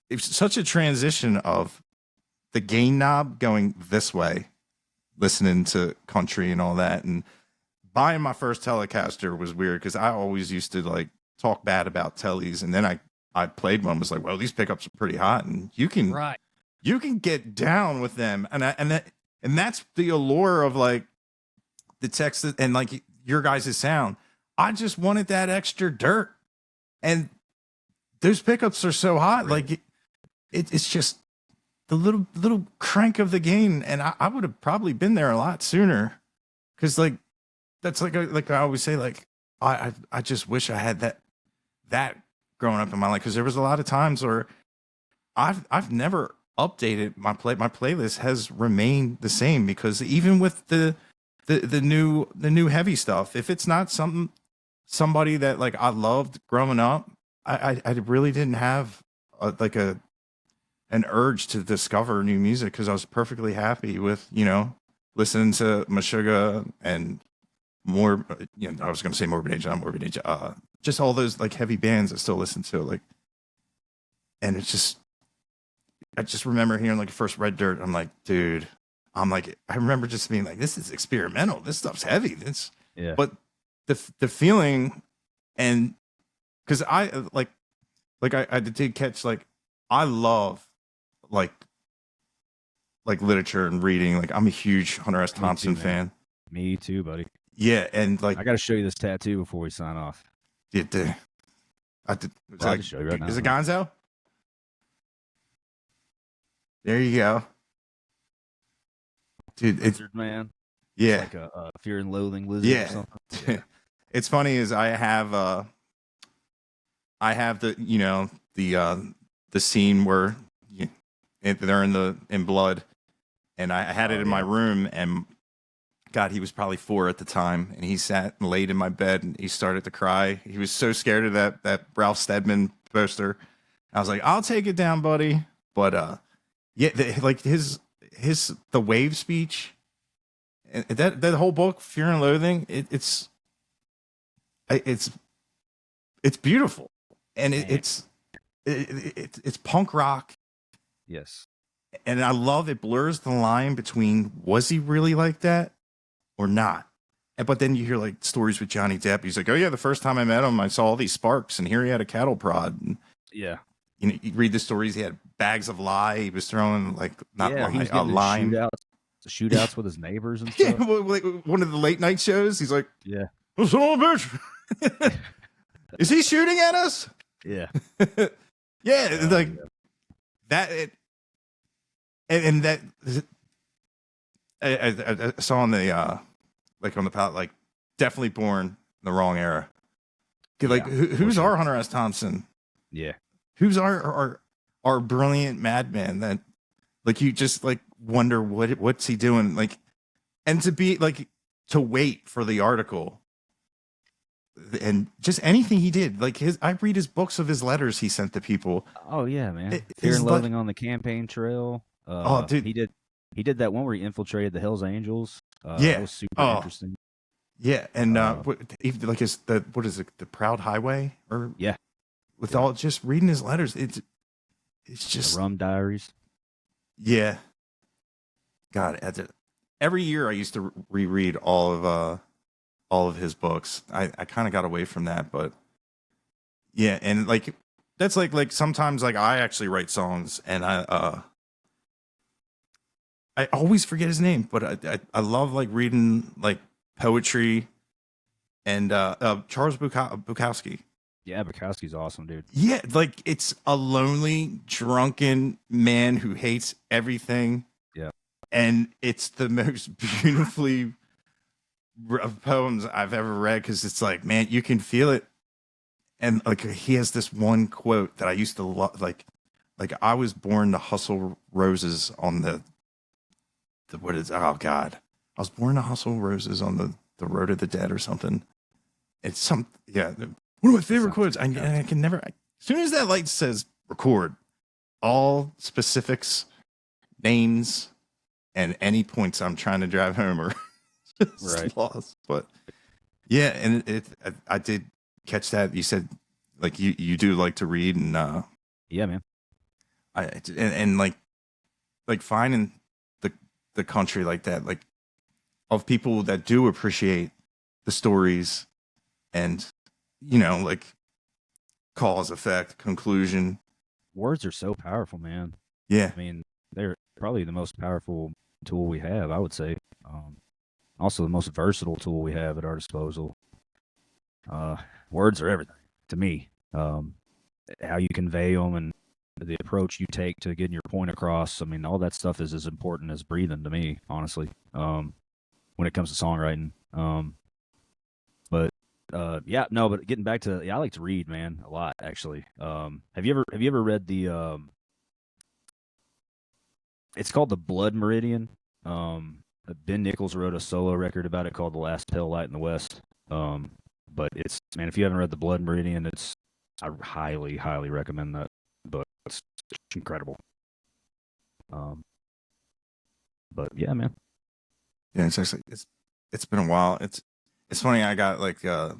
it's such a transition of the gain knob going this way, listening to country and all that. And buying my first Telecaster was weird because I always used to like talk bad about tellies, and then I played one, was like, well, these pickups are pretty hot, and you can get down with them, and that's the allure of like the Texas and like your guys' sound. I just wanted that extra dirt, and those pickups are so hot. Like it's just the little crank of the gain, and I would have probably been there a lot sooner, because like that's like I always say, like I just wish I had that growing up in my life, because there was a lot of times where I've never updated my playlist has remained the same, because even with the new heavy stuff, if it's not somebody that like I loved growing up, I really didn't have an urge to discover new music, because I was perfectly happy with listening to Meshuggah and more. I was going to say Morbid Age, not Morbid Age. Just all those like heavy bands I still listen to, like, and it's just. I just remember hearing like first Red Dirt. I'm like, dude, I remember just being like, this is experimental. This stuff's heavy. But the feeling, and because I I did catch, like, I love like like literature and reading. Like I'm a huge Hunter S. Thompson man. fan. Me too, buddy. Yeah, and like I got to show you this tattoo before we sign off. I did. I'll just show you right now. Is it Gonzo? There you go, dude. It's Lizard man. yeah, It's like a Fear and Loathing lizard yeah. or something. It's funny is I have the the scene where they're in blood, and I had it in my room, and God, he was probably 4 at the time, and he sat and laid in my bed, and he started to cry. He was so scared of that Ralph Steadman poster. I was like, I'll take it down, buddy. But yeah, like the wave speech, and that whole book, Fear and Loathing, it's beautiful, and it's punk rock. Yes. And I love it blurs the line between was he really like that or not. But then you hear like stories with Johnny Depp. He's like, oh yeah, the first time I met him, I saw all these sparks, and here he had a cattle prod. And, Yeah. you know, you read the stories. He had bags of lye. He was throwing like he was getting lime. Shootouts with his neighbors and Yeah, stuff. like one of the late night shows. He's like, Yeah. oh, son of a bitch. Is he shooting at us? Yeah. Yeah, like that. And that I saw on the like on the palette, like definitely born in the wrong era. Like who's our Hunter S. Thompson? Yeah. Who's our brilliant madman that like you just like wonder what's he doing, like, and to be like to wait for the article and just anything he did, like I read his books of his letters he sent to people. Oh yeah, man. Fear and Loathing on the Campaign Trail. Dude, he did that one where he infiltrated the Hells Angels. Yeah. That was super interesting. Yeah, and even like what is it, the Proud Highway, or with all just reading his letters, it's just the Rum Diaries. Yeah, God, every year I used to reread all of his books. I kind of got away from that, but yeah, and like that's like sometimes like I actually write songs, and I always forget his name, but I love like reading like poetry, and Charles Bukowski. Yeah, Bukowski's awesome, dude. Yeah, like it's a lonely, drunken man who hates everything. Yeah, and it's the most beautifully poems I've ever read, because it's like, man, you can feel it. And like he has this one quote that I used to love, like I was born to hustle roses on the what is, oh God, I was born to hustle roses on the road of the dead or something. It's one of my favorite quotes. I can never, as soon as that light says record, all specifics, names, and any points I'm trying to drive home are just lost. But yeah, and I did catch that. You said like you do like to read, and yeah, man. And like finding the country like that, like of people that do appreciate the stories, and you know, like cause, effect, conclusion. Words are so powerful, man. Yeah, I mean, they're probably the most powerful tool we have, I would say. Also the most versatile tool we have at our disposal. Words are everything to me. How you convey them and the approach you take to getting your point across. I mean, all that stuff is as important as breathing to me, honestly, when it comes to songwriting. But getting back to, I like to read, man, a lot, actually. Have you ever read the, it's called The Blood Meridian. Ben Nichols wrote a solo record about it called The Last Pale Light in the West. But it's, man, if you haven't read The Blood Meridian, I highly, highly recommend that book. It's incredible. But yeah, man. Yeah, it's actually it's been a while. It's funny. I got like the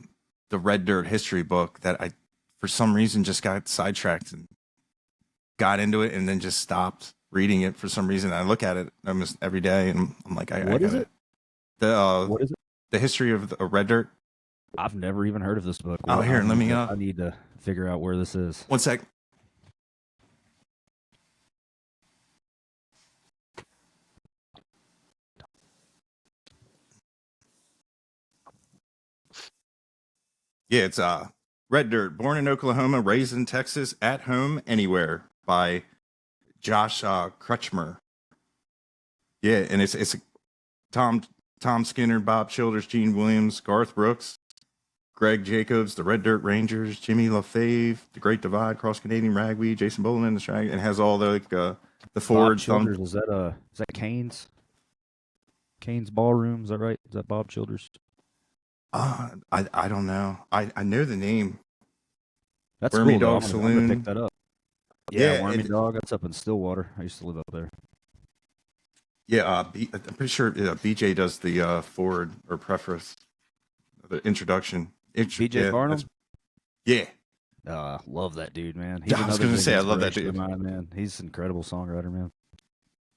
Red Dirt history book that I, for some reason, just got sidetracked and got into it, and then just stopped reading it for some reason. I look at it almost every day, and I'm like, what is it? What is it? The history of Red Dirt. I've never even heard of this book. Oh, here, let me. I need to figure out where this is. One sec. Yeah, it's Red Dirt, born in Oklahoma, raised in Texas, at home anywhere by Josh Crutchmer. Yeah, and it's Tom Tom Skinner, Bob Childers, Gene Williams, Garth Brooks, Greg Jacobs, the Red Dirt Rangers, Jimmy LaFave, the Great Divide, Cross Canadian Ragweed, Jason Boland, the Shag, and has all the the Ford Bob Childers, is that Kane's Ballroom? Is that right? Is that Bob Childers? I don't know. I know the name. That's Wormy cool. Dog I'm Saloon. gonna pick that up. Yeah, Yeah, Wormy Dog. That's up in Stillwater. I used to live up there. Yeah, I'm pretty sure BJ does the forward or preface, the introduction. BJ Barnum? Yeah. Love that dude, man. I was going to say, I love that dude. Mine, man. He's an incredible songwriter, man.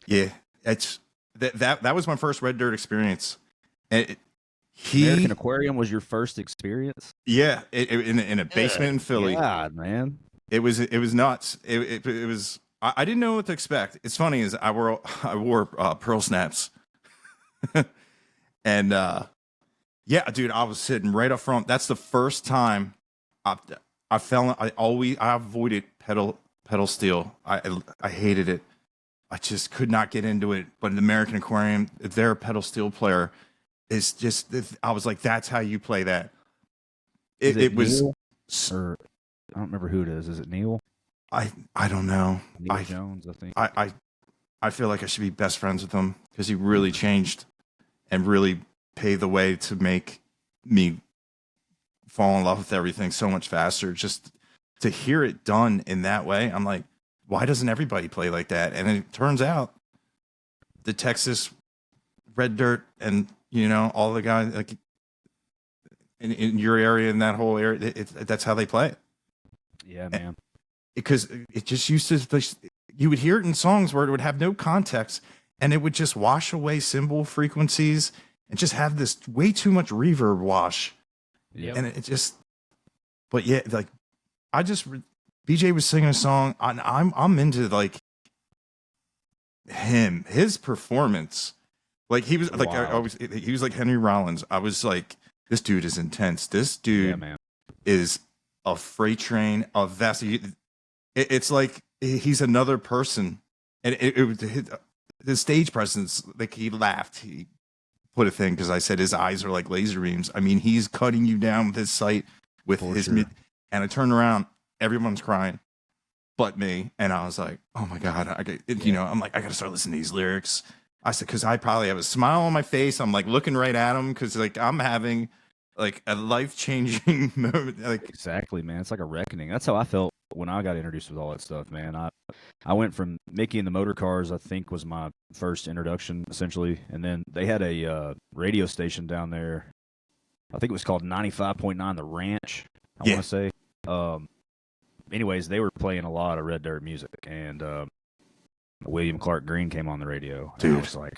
Yeah, it's that was my first Red Dirt experience. And American Aquarium was your first experience? Yeah, in a basement in Philly. God, man. It was nuts. It was. I didn't know what to expect. It's funny is I wore pearl snaps, and yeah, dude, I was sitting right up front. That's the first time I avoided pedal steel. I hated it. I just could not get into it. But in the American Aquarium, their pedal steel player is just. I was like, that's how you play that. It was. Neil? Or I don't remember who it is. Is it Neil? I don't know. Neil Jones, I think. I feel like I should be best friends with him because he really changed and really paved the way to make me fall in love with everything so much faster. Just to hear it done in that way, I'm like, why doesn't everybody play like that? And it turns out the Texas Red Dirt and all the guys like in your area, in that whole area, that's how they play it. Yeah, man. Because it just used to, you would hear it in songs where it would have no context and it would just wash away cymbal frequencies and just have this way too much reverb wash. Yep. And it just, but yeah, like BJ was singing a song and I'm into like his performance. Like he was like, he was like Henry Rollins. I was like, this dude is intense. This dude is a freight train of vast. It's like he's another person, and the stage presence. Like he laughed, he put a thing because I said his eyes are like laser beams. I mean, he's cutting you down with his sight, with his mid. And I turned around, everyone's crying, but me, and I was like, oh my god, I'm like, I gotta start listening to these lyrics. I said because I probably have a smile on my face. I'm like looking right at him because like I'm having like a life-changing moment. Like exactly, man. It's like a reckoning. That's how I felt when I got introduced with all that stuff, man. I went from Mickey and the Motor Cars, I think, was my first introduction, essentially. And then they had a radio station down there. I think it was called 95.9 The Ranch, I want to say. Anyways, they were playing a lot of Red Dirt music. And William Clark Green came on the radio. Dude. And I was like,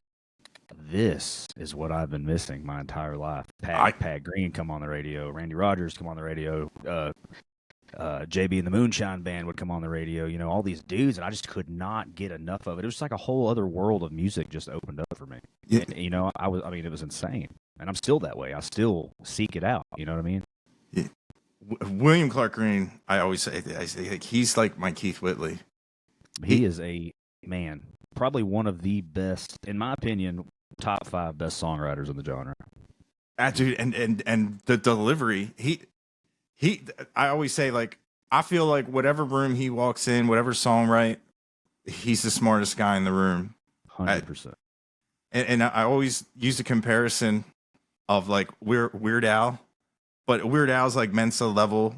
this is what I've been missing my entire life. Pat Green come on the radio. Randy Rogers come on the radio. JB and the Moonshine Band would come on the radio. All these dudes, and I just could not get enough of it. It was like a whole other world of music just opened up for me. Yeah. And, it was insane. And I'm still that way. I still seek it out. You know what I mean? Yeah. William Clark Green, I always say, like, he's like my Keith Whitley. He is a man, probably one of the best, in my opinion, top 5 best songwriters in the genre. Dude, and the delivery, I always say, like, I feel like whatever room he walks in, whatever songwrite, he's the smartest guy in the room. 100%. And I always use the comparison of like Weird Al, but Weird Al's like Mensa level,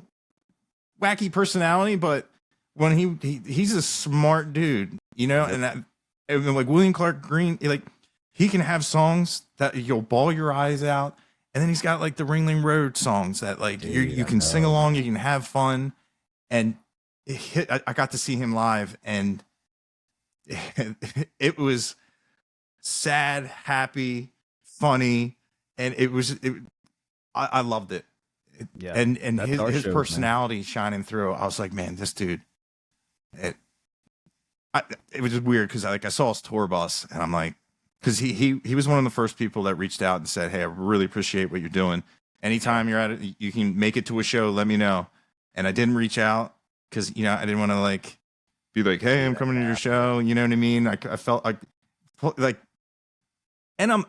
wacky personality, but when he's a smart dude, and like William Clark Green, like he can have songs that you'll bawl your eyes out. And then he's got like the Ringling Road songs that like you can sing along, you can have fun. And I got to see him live, and it was sad, happy, funny, and I loved it. And his personality shining through. I was like, man, this dude. It was just weird because I saw his tour bus, and I'm like. Because he was one of the first people that reached out and said, hey, I really appreciate what you're doing. anytime you're at it, you can make it to a show. Let me know. And I didn't reach out because I didn't want to like be like, hey, I'm coming to your show. You know what I mean? I felt like, and I'm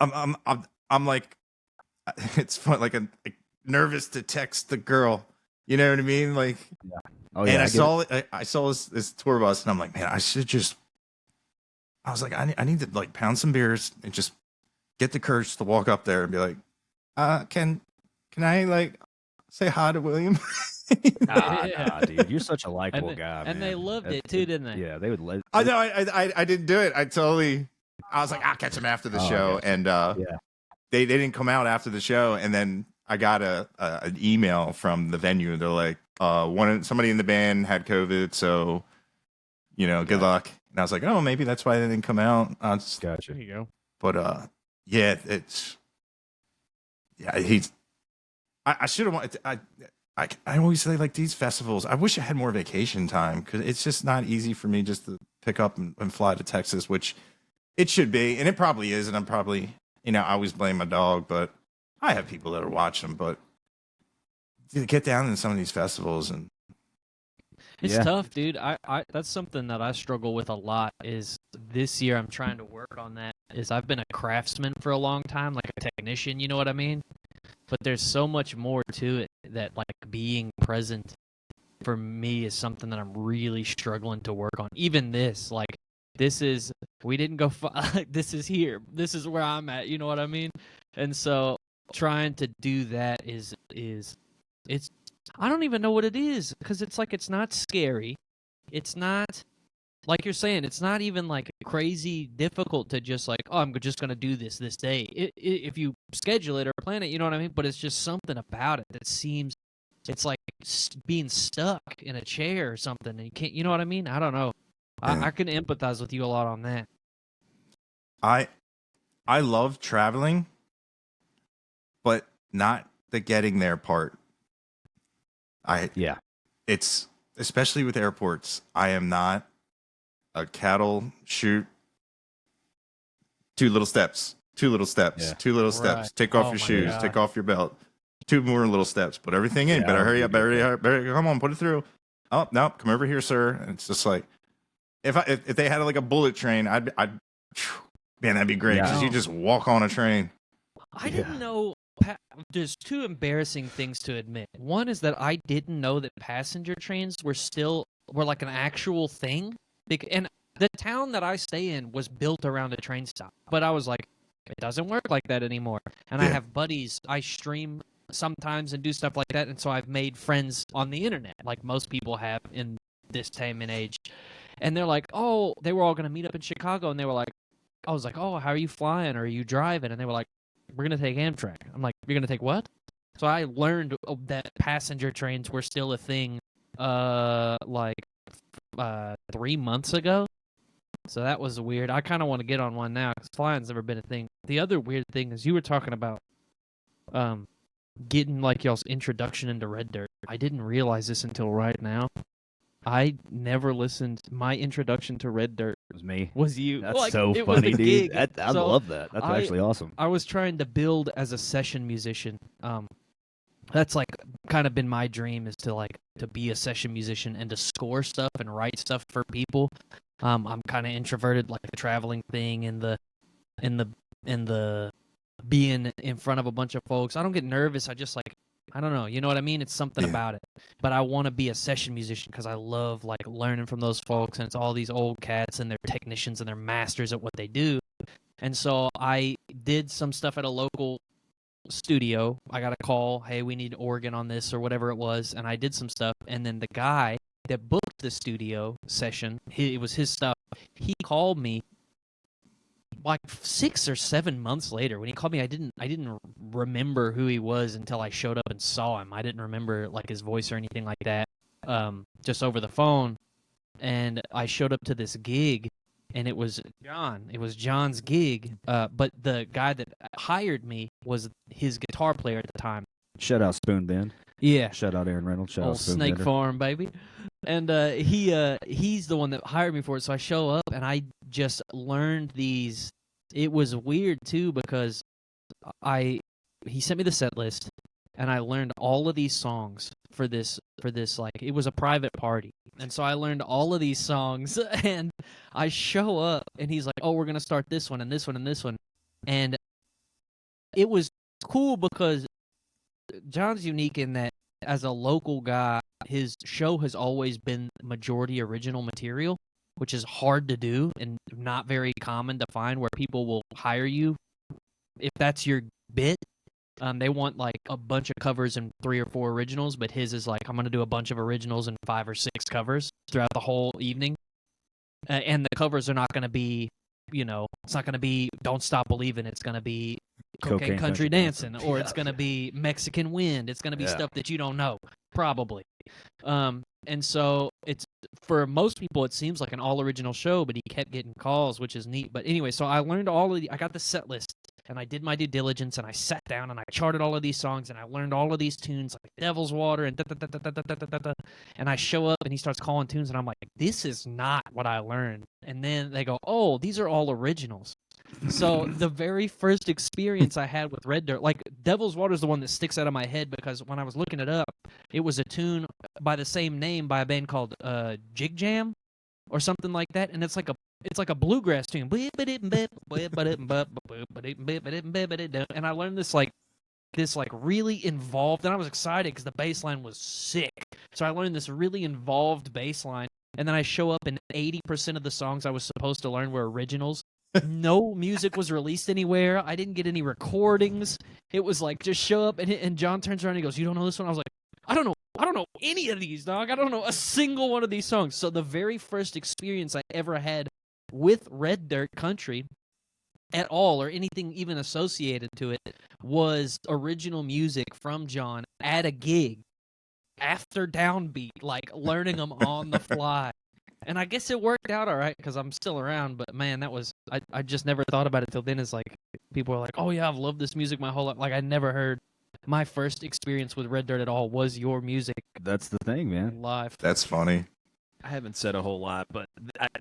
like, it's fun, like nervous to text the girl. You know what I mean? Like, and I saw this tour bus, and I'm like, man, I was like, I need to like pound some beers and just get the courage to walk up there and be like, can I like say hi to William? Nah, dude, you're such a likable guy, and man. they loved it too, didn't they? Yeah, they would let. I know. I didn't do it. I was like, I'll catch them after the show, and they didn't come out after the show, and then I got an email from the venue. They're like, somebody in the band had COVID, so good luck. And I was like, oh, maybe that's why they didn't come out. Gotcha. There you go. But I should have wanted. I always say like these festivals. I wish I had more vacation time because it's just not easy for me just to pick up and fly to Texas, which it should be, and it probably is. And I'm probably I always blame my dog, but I have people that are watching. But to get down in some of these festivals and it's tough, dude. I that's something that I struggle with a lot. Is this year I'm trying to work on that. Is I've been a craftsman for a long time, like a technician. You know what I mean? But there's so much more to it that like being present for me is something that I'm really struggling to work on. Even this, like we didn't go. This is here. This is where I'm at. You know what I mean? And so trying to do that is it's. I don't even know what it is because it's like it's not scary. It's not like you're saying. It's not even like crazy difficult to just like, oh, I'm just gonna do this day. If you schedule it or plan it, you know what I mean. But it's just something about it that seems it's like being stuck in a chair or something, and you can't. You know what I mean? I don't know. I can empathize with you a lot on that. I love traveling, but not the getting there part. It's especially with airports. I am not a cattle shoot. Two little steps. Right. Take off your shoes. God. Take off your belt. 2 more little steps. Put everything in. Better hurry up. Better come on. Put it through. Oh no, come over here, sir. And it's just like if they had like a bullet train, I'd man, that'd be great because you just walk on a train. I didn't know. There's two embarrassing things to admit. One is that I didn't know that passenger trains were like an actual thing. And the town that I stay in was built around a train stop. But I was like, it doesn't work like that anymore. And I have buddies. I stream sometimes and do stuff like that. And so I've made friends on the internet, like most people have in this time and age. And they're like, oh, they were all going to meet up in Chicago. And they were like, I was like, oh, how are you flying? Or are you driving? And they were like, we're going to take Amtrak. I'm like, you're going to take what? So I learned that passenger trains were still a thing 3 months ago. So that was weird. I kind of want to get on one now because flying's never been a thing. The other weird thing is you were talking about getting like y'all's introduction into Red Dirt. I didn't realize this until right now. I never listened. My introduction to Red Dirt was me. Was you? That's like, so it was funny, a dude. gig. I So love that. That's actually awesome. I was trying to build as a session musician. That's like kind of been my dream is to be a session musician and to score stuff and write stuff for people. I'm kind of introverted, like the traveling thing and the being in front of a bunch of folks. I don't get nervous. I just I don't know. You know what I mean? It's something about it. But I want to be a session musician because I love like learning from those folks, and it's all these old cats and they're technicians and they're masters at what they do. And so I did some stuff at a local studio. I got a call, hey, we need organ on this or whatever it was, and I did some stuff. And then the guy that booked the studio session, it was his stuff. He called me like 6 or 7 months later. When he called me, I didn't remember who he was until I showed up and saw him. I didn't remember like his voice or anything like that, just over the phone. And I showed up to this gig, and it was John. It was John's gig, but the guy that hired me was his guitar player at the time. Shout out Spoon Bend. Yeah. Shout out Aaron Reynolds. Shout out Old Spoon Snake Bender. Farm, baby. And he's the one that hired me for it. So I show up, and I just learned these. It was weird, too, because he sent me the set list, and I learned all of these songs for this like it was a private party. And so I learned all of these songs and I show up and he's like, "Oh, we're going to start this one and this one and this one." And it was cool because John's unique in that as a local guy, his show has always been majority original material, which is hard to do and not very common to find where people will hire you if that's your bit. They want like a bunch of covers and 3 or 4 originals, but his is like, I'm going to do a bunch of originals and 5 or 6 covers throughout the whole evening. And the covers are not going to be, it's not going to be Don't Stop Believin'. It's going to be Cocaine Country Dancing, or it's going to be Mexican Wind. It's going to be stuff that you don't know, probably. And so it's, for most people, it seems like an all original show, but he kept getting calls, which is neat. But anyway, so I learned I got the set list, and I did my due diligence, and I sat down and I charted all of these songs, and I learned all of these tunes, like Devil's Water and da-da-da-da-da-da-da-da. And I show up, and he starts calling tunes, and I'm like, this is not what I learned. And then they go, oh, these are all originals. So the very first experience I had with Red Dirt, like Devil's Water is the one that sticks out of my head because when I was looking it up, it was a tune by the same name by a band called Jig Jam or something like that, and it's like a bluegrass tune. And I learned this really involved, and I was excited because the bass line was sick. So I learned this really involved bass line, and then I show up and 80% of the songs I was supposed to learn were originals. No music was released anywhere. I didn't get any recordings. It was like, just show up, and John turns around and he goes, "You don't know this one?" I was like, I don't know any of these, dog. I don't know a single one of these songs. So the very first experience I ever had with Red Dirt Country at all, or anything even associated to it, was original music from John at a gig after Downbeat, like learning them on the fly. And I guess it worked out all right because I'm still around. But man, that was, I just never thought about it till then. It's like people are like, "Oh yeah, I've loved this music my whole life." Like I never heard. My first experience with Red Dirt at all was your music That's the thing, man. live. That's funny. I haven't said a whole lot, but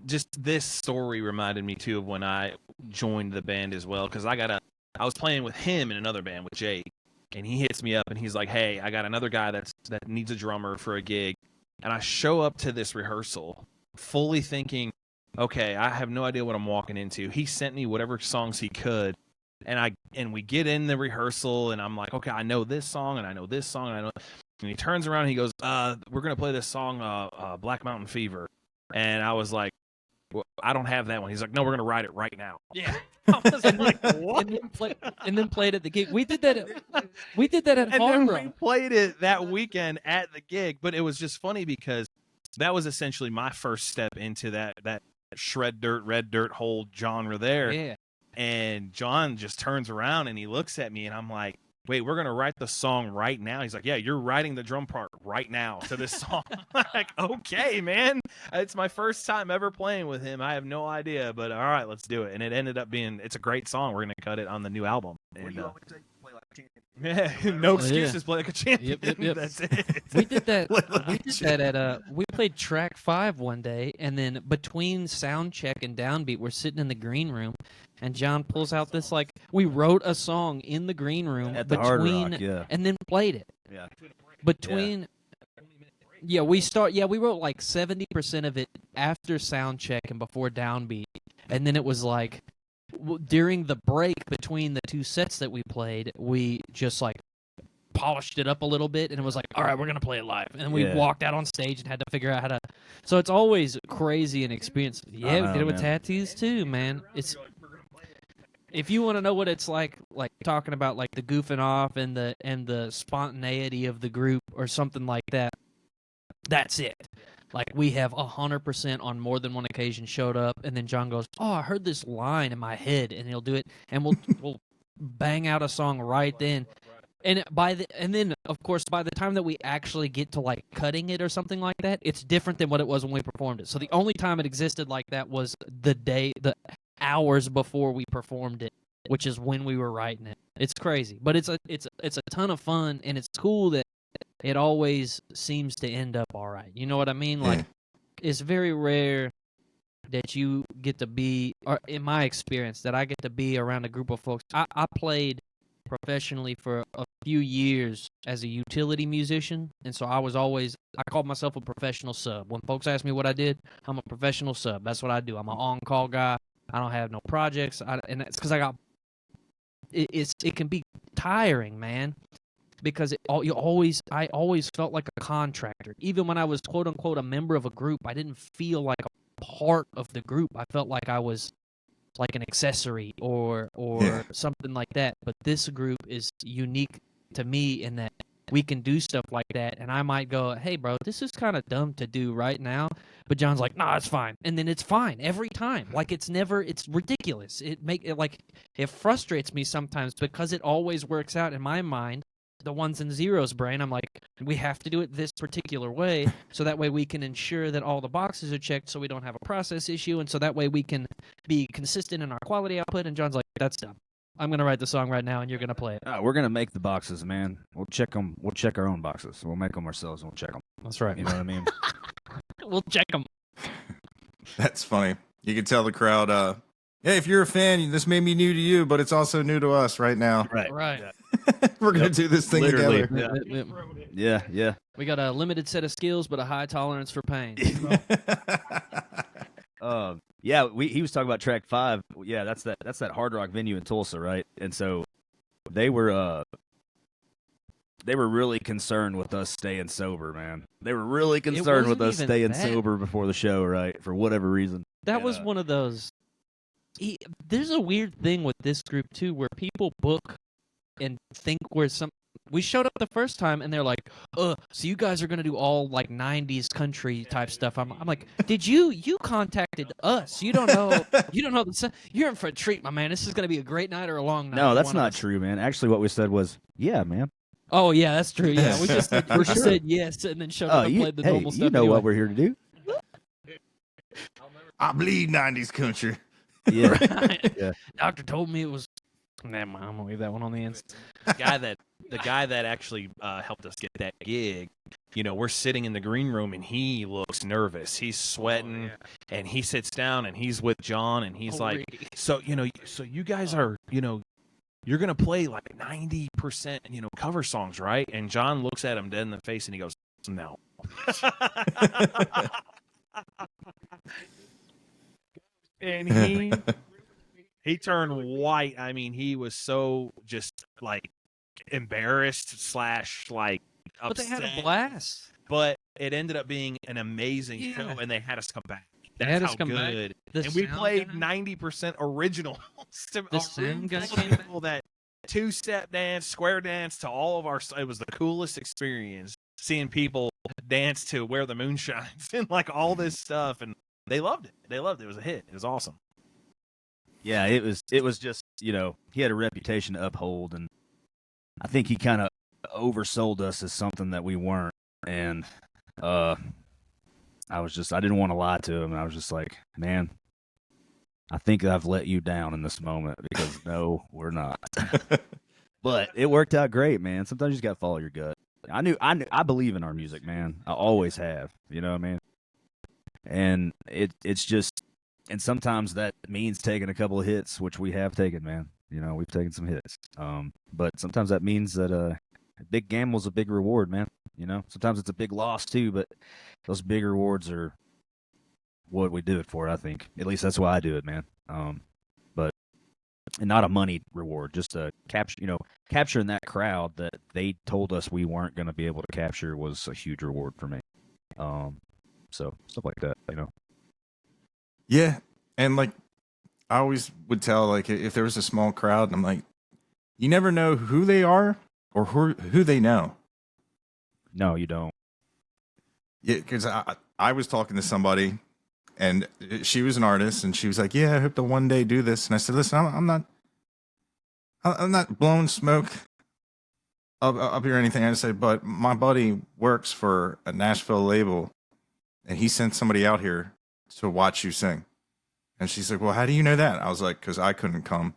just this story reminded me too of when I joined the band as well, because I was playing with him in another band with Jake, and he hits me up and he's like, "Hey, I got another guy that needs a drummer for a gig," and I show up to this rehearsal fully thinking, okay, I have no idea what I'm walking into. He sent me whatever songs he could, and we get in the rehearsal, and I'm like, okay, I know this song, and I know this song, and I know. And he turns around and he goes, "We're gonna play this song, Black Mountain Fever," and I was like, "Well, I don't have that one." He's like, "No, we're gonna write it right now." Yeah. I was like, "What?" And then played at the gig. We did that at And then Hard we Rock. played it that weekend at the gig, but it was just funny because that was essentially my first step into that shred dirt, red dirt whole genre there. Yeah. And John just turns around and he looks at me, and I'm like, "Wait, we're gonna write the song right now?" He's like, "Yeah, you're writing the drum part right now to this song." I'm like, "Okay, man, it's my first time ever playing with him. I have no idea, but all right, let's do it." And it ended up being, it's a great song. We're gonna cut it on the new album. And, yeah, no excuses. Play like a champion. Yep. That's it. We did that. We did that at we played track 5 one day, and then between sound check and downbeat, we're sitting in the green room, and John pulls out this, like, we wrote a song in the green room At the Hard Rock, yeah. and then played it. Yeah. Between yeah, we wrote like 70% of it after sound check and before downbeat, and then it was like during the break between the 2 sets that we played, we just like polished it up a little bit, and it was like, all right, we're gonna play it live, and we walked out on stage and had to figure out how to. So it's always crazy and experience. Yeah, we did it with tattoos too, man. It's, if you want to know what it's like talking about like the goofing off and the spontaneity of the group or something like that, that's it. Like, we have 100% on more than one occasion showed up, and then John goes, "Oh, I heard this line in my head," and he'll do it, and we'll bang out a song right then. And then of course by the time that we actually get to like cutting it or something like that, it's different than what it was when we performed it. So the only time it existed like that was the hours before we performed it, which is when we were writing it. It's crazy, but it's a ton of fun, and it's cool that it always seems to end up all right. You know what I mean? Like, it's very rare that you get to be, or in my experience, that I get to be around a group of folks. I played professionally for a few years as a utility musician, and so I called myself a professional sub. When folks ask me what I did, I'm a professional sub. That's what I do. I'm an on-call guy. I don't have no projects, and that's because it can be tiring, man. Because I always felt like a contractor. Even when I was quote unquote a member of a group, I didn't feel like a part of the group. I felt like I was like an accessory or something like that. But this group is unique to me in that we can do stuff like that, and I might go, "Hey, bro, this is kind of dumb to do right now," but John's like, "Nah, it's fine," and then it's fine every time. Like it's ridiculous. It frustrates me sometimes because it always works out in my mind. The ones and zeros brain, I'm like, we have to do it this particular way, so that way we can ensure that all the boxes are checked, so we don't have a process issue, and so that way we can be consistent in our quality output. And John's like, that's dumb. I'm gonna write the song right now, and you're gonna play it. We're gonna make the boxes, man. We'll check them. We'll check our own boxes. We'll make them ourselves, and we'll check them. That's right. You know what I mean? We'll check them. That's funny. You can tell the crowd, hey, if you're a fan, this may be new to you, but it's also new to us right now. Right. We're going to do this thing Literally. together. Yeah. We got a limited set of skills, but a high tolerance for pain. He was talking about track 5. Yeah, that's that hard rock venue in Tulsa, right? And so they were really concerned with us staying sober, man. They were really concerned with us wasn't staying even that. sober before the show, right? For whatever reason. That was one of those. There's a weird thing with this group too, where people book and think we showed up the first time and they're like, so you guys are gonna do all like 90s country type stuff. I'm like, did you contacted us? You don't know you're in for a treat, my man. This is gonna be a great night or a long night. No, that's not true, man. Actually, what we said was, yeah, man. Oh yeah, that's true. Yeah, we just said yes and then showed up and played the normal stuff. You know anyway. what we're here to do. I bleed 90s country. Yeah. Right. Yeah. Doctor told me it was. Never mind, I'm gonna leave that one on the end. The guy that actually helped us get that gig, we're sitting in the green room and he looks nervous. He's sweating, and he sits down and he's with John and he's like, so you guys are, you're gonna play like 90%, cover songs, right? And John looks at him dead in the face and he goes, no. And he turned white. I mean, he was so just like embarrassed / like upset. But they had a blast. But it ended up being an amazing show, and they had us come back. That's how good. And we played 90% original. The sound guy came back. That two-step dance, square dance to all of our. It was the coolest experience seeing people dance to "Where the Moon Shines" and like all this stuff, and they loved it. They loved it. It was a hit. It was awesome. Yeah, it was just, he had a reputation to uphold, and I think he kind of oversold us as something that we weren't. And I didn't want to lie to him. I was just like, man, I think I've let you down in this moment, because no, we're not. But it worked out great, man. Sometimes you just got to follow your gut. I believe in our music, man. I always have, you know what I mean? And it's just, and sometimes that means taking a couple of hits, which we have taken, man. We've taken some hits. But sometimes that means that a big gamble's a big reward, man. Sometimes it's a big loss too, but those big rewards are what we do it for, I think. At least that's why I do it, man. And not a money reward, just a capturing that crowd that they told us we weren't going to be able to capture was a huge reward for me. So stuff like that, Yeah. And like, I always would tell, like, if there was a small crowd, I'm like, you never know who they are or who they know. No, you don't. Yeah, because I was talking to somebody, and she was an artist, and she was like, yeah, I hope to one day do this. And I said, listen, I'm not blowing smoke up here or anything. I just said, but my buddy works for a Nashville label, and he sent somebody out here to watch you sing. And she's like, well, how do you know that? I was like, because I couldn't come.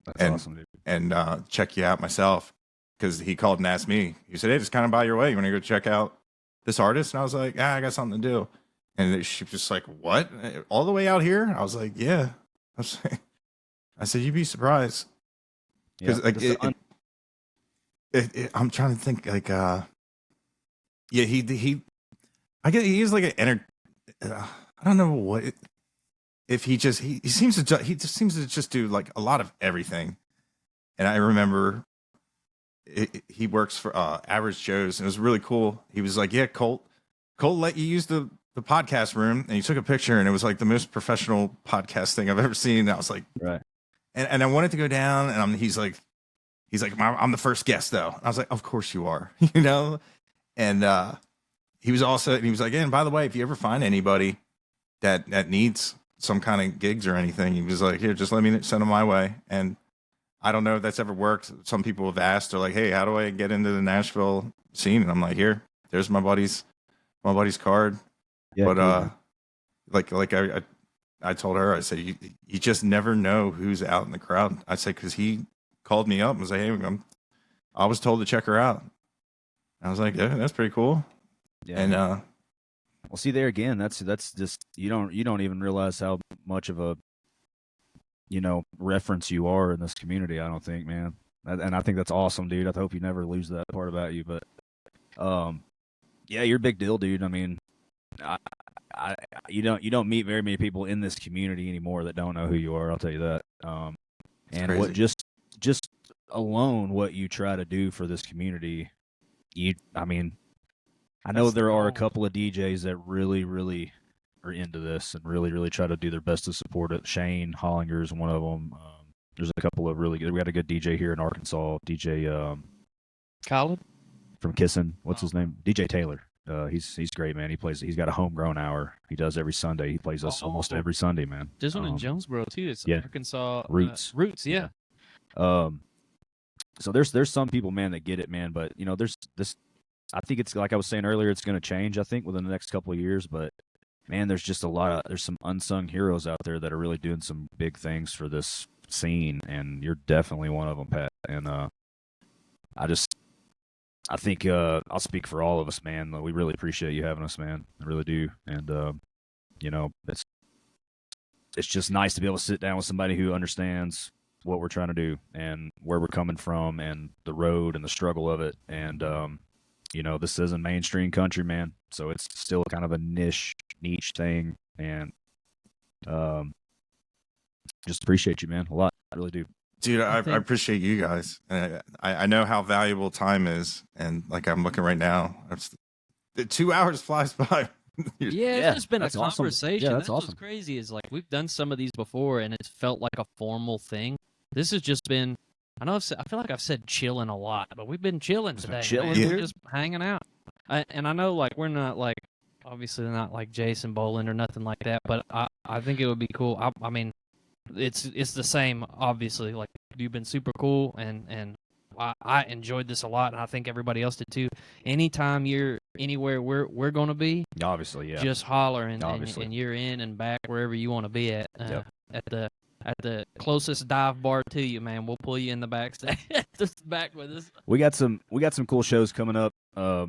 That's awesome, dude. And check you out myself. Because he called and asked me. He said, hey, just kind of by your way. You want to go check out this artist? And I was like, I got something to do. And she was just like, what? All the way out here? I was like, yeah. I said, you'd be surprised. because like I'm trying to think like yeah, he I guess he is like an I don't know what if he just he seems to he just seems to just do like a lot of everything. And I remember he works for Average Joe's, and it was really cool. He was like, "Yeah, Colt let you use the podcast room," and he took a picture, and it was like the most professional podcast thing I've ever seen. And I was like, right. And I wanted to go down, and he's like, I'm the first guest though. And I was like, of course you are, you know. And he was like, and by the way, if you ever find anybody that needs some kind of gigs or anything, he was like, here, just let me send them my way. And I don't know if that's ever worked. Some people have asked, they're like, hey, how do I get into the Nashville scene? And I'm like, here, there's my buddy's card. Yeah, But cool. like I told her, I said, you just never know who's out in the crowd. I said, because he called me up and was like, hey, I was told to check her out. I was like, yeah, that's pretty cool. Yeah. And well, see there again, that's just you don't even realize how much of a reference you are in this community. I don't think, man, and I think that's awesome, dude. I hope you never lose that part about you. But yeah, you're a big deal, dude. I mean, you don't meet very many people in this community anymore that don't know who you are. I'll tell you that. And crazy. what just alone what you try to do for this community, I mean, I know there are a couple of DJs that really, really are into this and really, really try to do their best to support it. Shane Hollinger is one of them. There's a couple of really good. We got a good DJ here in Arkansas, DJ Colin from Kissin. What's his name? DJ Taylor. He's great, man. He's got a homegrown hour. He does every Sunday. He plays us almost every Sunday, man. There's one in Jonesboro too. It's yeah. Arkansas Roots. Roots, yeah. So there's some people, man, that get it, man. But there's this. I think it's like I was saying earlier. It's going to change, I think, within the next couple of years. But man, there's just there's some unsung heroes out there that are really doing some big things for this scene, and you're definitely one of them, Pat. And I think I'll speak for all of us, man. We really appreciate you having us, man. I really do. And it's just nice to be able to sit down with somebody who understands what we're trying to do and where we're coming from and the road and the struggle of it. And this isn't mainstream country, man. So it's still kind of a niche thing. And just appreciate you, man, a lot. I really do. Dude, I appreciate you guys. I know how valuable time is, and like I'm looking right now, the 2 hours flies by. Yeah, it's just been a that's awesome. conversation. Yeah, that's What's awesome. crazy is like we've done some of these before, and it's felt like a formal thing. This has just been. I feel like I've said chilling a lot, but we've been chilling today. Chilling, man. dude. We're just hanging out. And I know like we're not like obviously not like Jason Boland or nothing like that, but I think it would be cool. I mean, it's the same obviously. Like you've been super cool, and I enjoyed this a lot, and I think everybody else did too. Anytime you're anywhere we're gonna be, Obviously, yeah. just holler and Obviously. and you're in and back wherever you want to be at. Yep. At the closest dive bar to you, man. We'll pull you in the backstage, just back with us. We got some cool shows coming up. I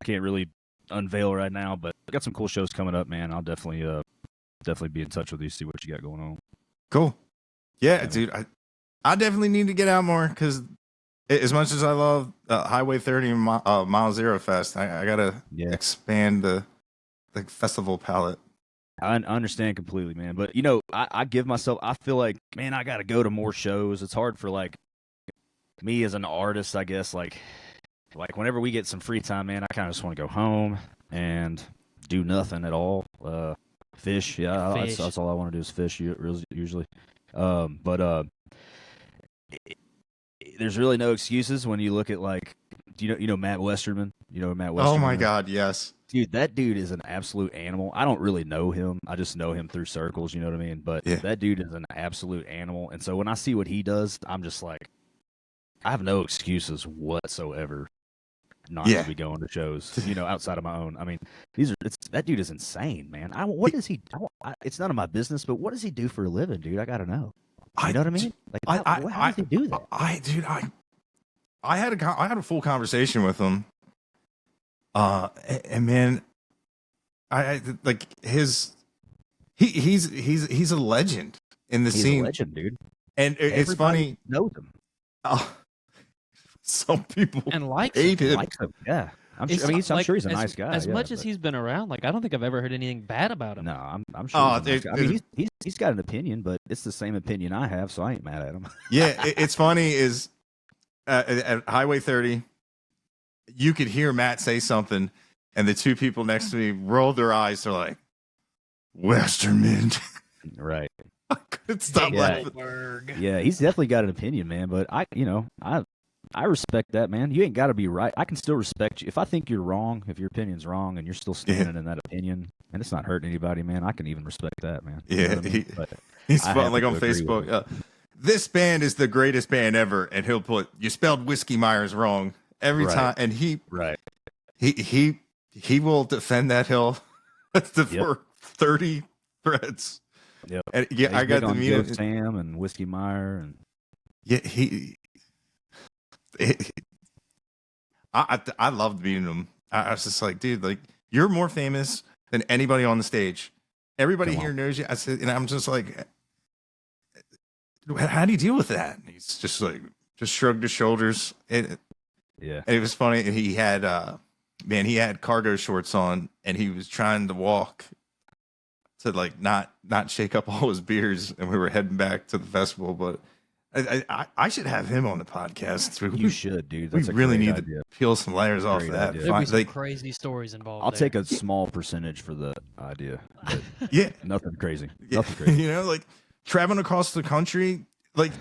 can't really unveil right now, but we got some cool shows coming up, man. I'll definitely be in touch with you, see what you got going on. Cool. Yeah, dude. I definitely need to get out more because as much as I love Highway 30 and Mile Zero Fest, I gotta expand the festival palette. I understand completely, man. But I give myself. I feel like, man, I gotta go to more shows. It's hard for like me as an artist, I guess. Like whenever we get some free time, man, I kind of just want to go home and do nothing at all. Fish, yeah, Fish. That's all I want to do is fish usually. There's really no excuses when you look at like, Matt Westerman. You know Matt Westerman. Oh my God, yes. Dude, that dude is an absolute animal. I don't really know him. I just know him through circles, you know what I mean? But that dude is an absolute animal. And so when I see what he does, I'm just like, I have no excuses whatsoever not to be going to shows, outside of my own. I mean, that dude is insane, man. What does he it's none of my business, but what does he do for a living, dude? I got to know. You know what I mean? Like, how does he do that? I had a full conversation with him. And man, I like he's a legend in the scene. He's a legend, dude. And it's funny. Knows him. Oh, some people And likes hate him. Likes him. Yeah. I'm It's sure, I'm like, sure he's a as, nice guy. As yeah, much as but- he's been around, like I don't think I've ever heard anything bad about him. No, I'm sure. Oh, he's a nice it- guy. I mean, he's got an opinion, but it's the same opinion I have, so I ain't mad at him. Yeah, it's funny is at Highway 30, you could hear Matt say something, and the two people next to me rolled their eyes. They're like, Westerman. Right. I couldn't stop Yeah. laughing. Yeah, he's definitely got an opinion, man. But I respect that, man. You ain't got to be right. I can still respect you if I think you're wrong. If your opinion's wrong, and you're still standing in that opinion, and it's not hurting anybody, man, I can even respect that, man. You know Yeah, what I mean? But he's I fun, like happen on to agree with Facebook. This band is the greatest band ever, and he'll put you spelled Whiskey Myers wrong every Right. time, and he right. will defend that hill for 30 threads. Yep. And yeah, He's I got big the on meeting. Ghost Sam and Whiskey Meyer and Yeah, I loved meeting him. I was just like, dude, like you're more famous than anybody on the stage. Everybody Come here on. knows you. I said, and I'm just like, how do you deal with that? And he's just like, just shrugged his shoulders. yeah. It was funny. He had, he had cargo shorts on, and he was trying to walk to like not shake up all his beers, and we were heading back to the festival. But I should have him on the podcast. You should, dude. We That's a really great need idea. to peel some layers off of Great that. idea. There'd be some Like, crazy stories involved. I'll there. take a small percentage for the idea. But yeah, nothing crazy. yeah, Nothing crazy. you know, like traveling across the country. Like,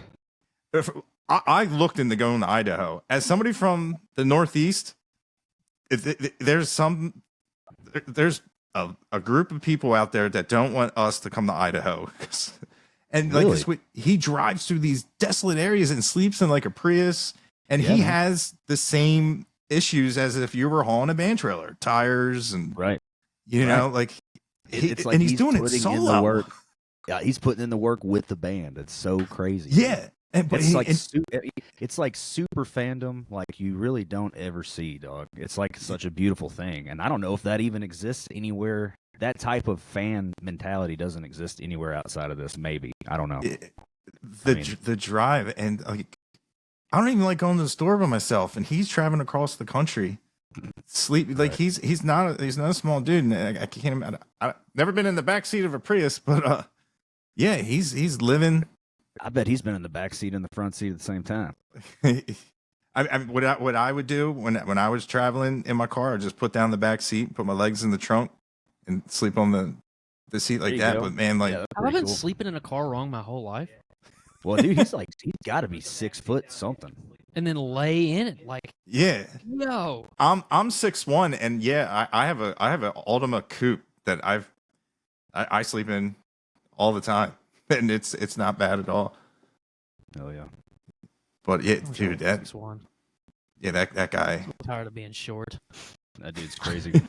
if I looked into going to Idaho as somebody from the Northeast, there's a group of people out there that don't want us to come to Idaho. And like Really? this, he drives through these desolate areas and sleeps in like a Prius, and Yeah, he man. has the same issues as if you were hauling a van trailer, tires, and Right. you know, like It's like and he's doing it putting in solo. the work. Yeah, he's putting in the work with the band. It's so crazy. Yeah, but It's like it's like super fandom like you really don't ever see, dog. It's like such a beautiful thing, and I don't know if that even exists anywhere. That type of fan mentality doesn't exist anywhere outside of this. Maybe I don't know. the drive, and like I don't even like going to the store by myself, and he's traveling across the country, sleep like Right. he's not a small dude, and I can't imagine. I've never been in the back seat of a Prius, but yeah, he's living. I bet he's been in the back seat and the front seat at the same time. What I would do when I was traveling in my car, I'd just put down the back seat, put my legs in the trunk, and sleep on the seat like There you that. go. But man, like Yeah, that's I've pretty been cool. sleeping in a car wrong my whole life, Well, dude, he's got to be 6 foot something. and then lay in it like, yeah, yo, I'm 6'1", and yeah, I have an Altima coupe that I sleep in all the time, and it's not bad at all. Oh yeah. But yeah, I wish I dude, was 6'1". that guy. I'm tired of being short. That dude's crazy.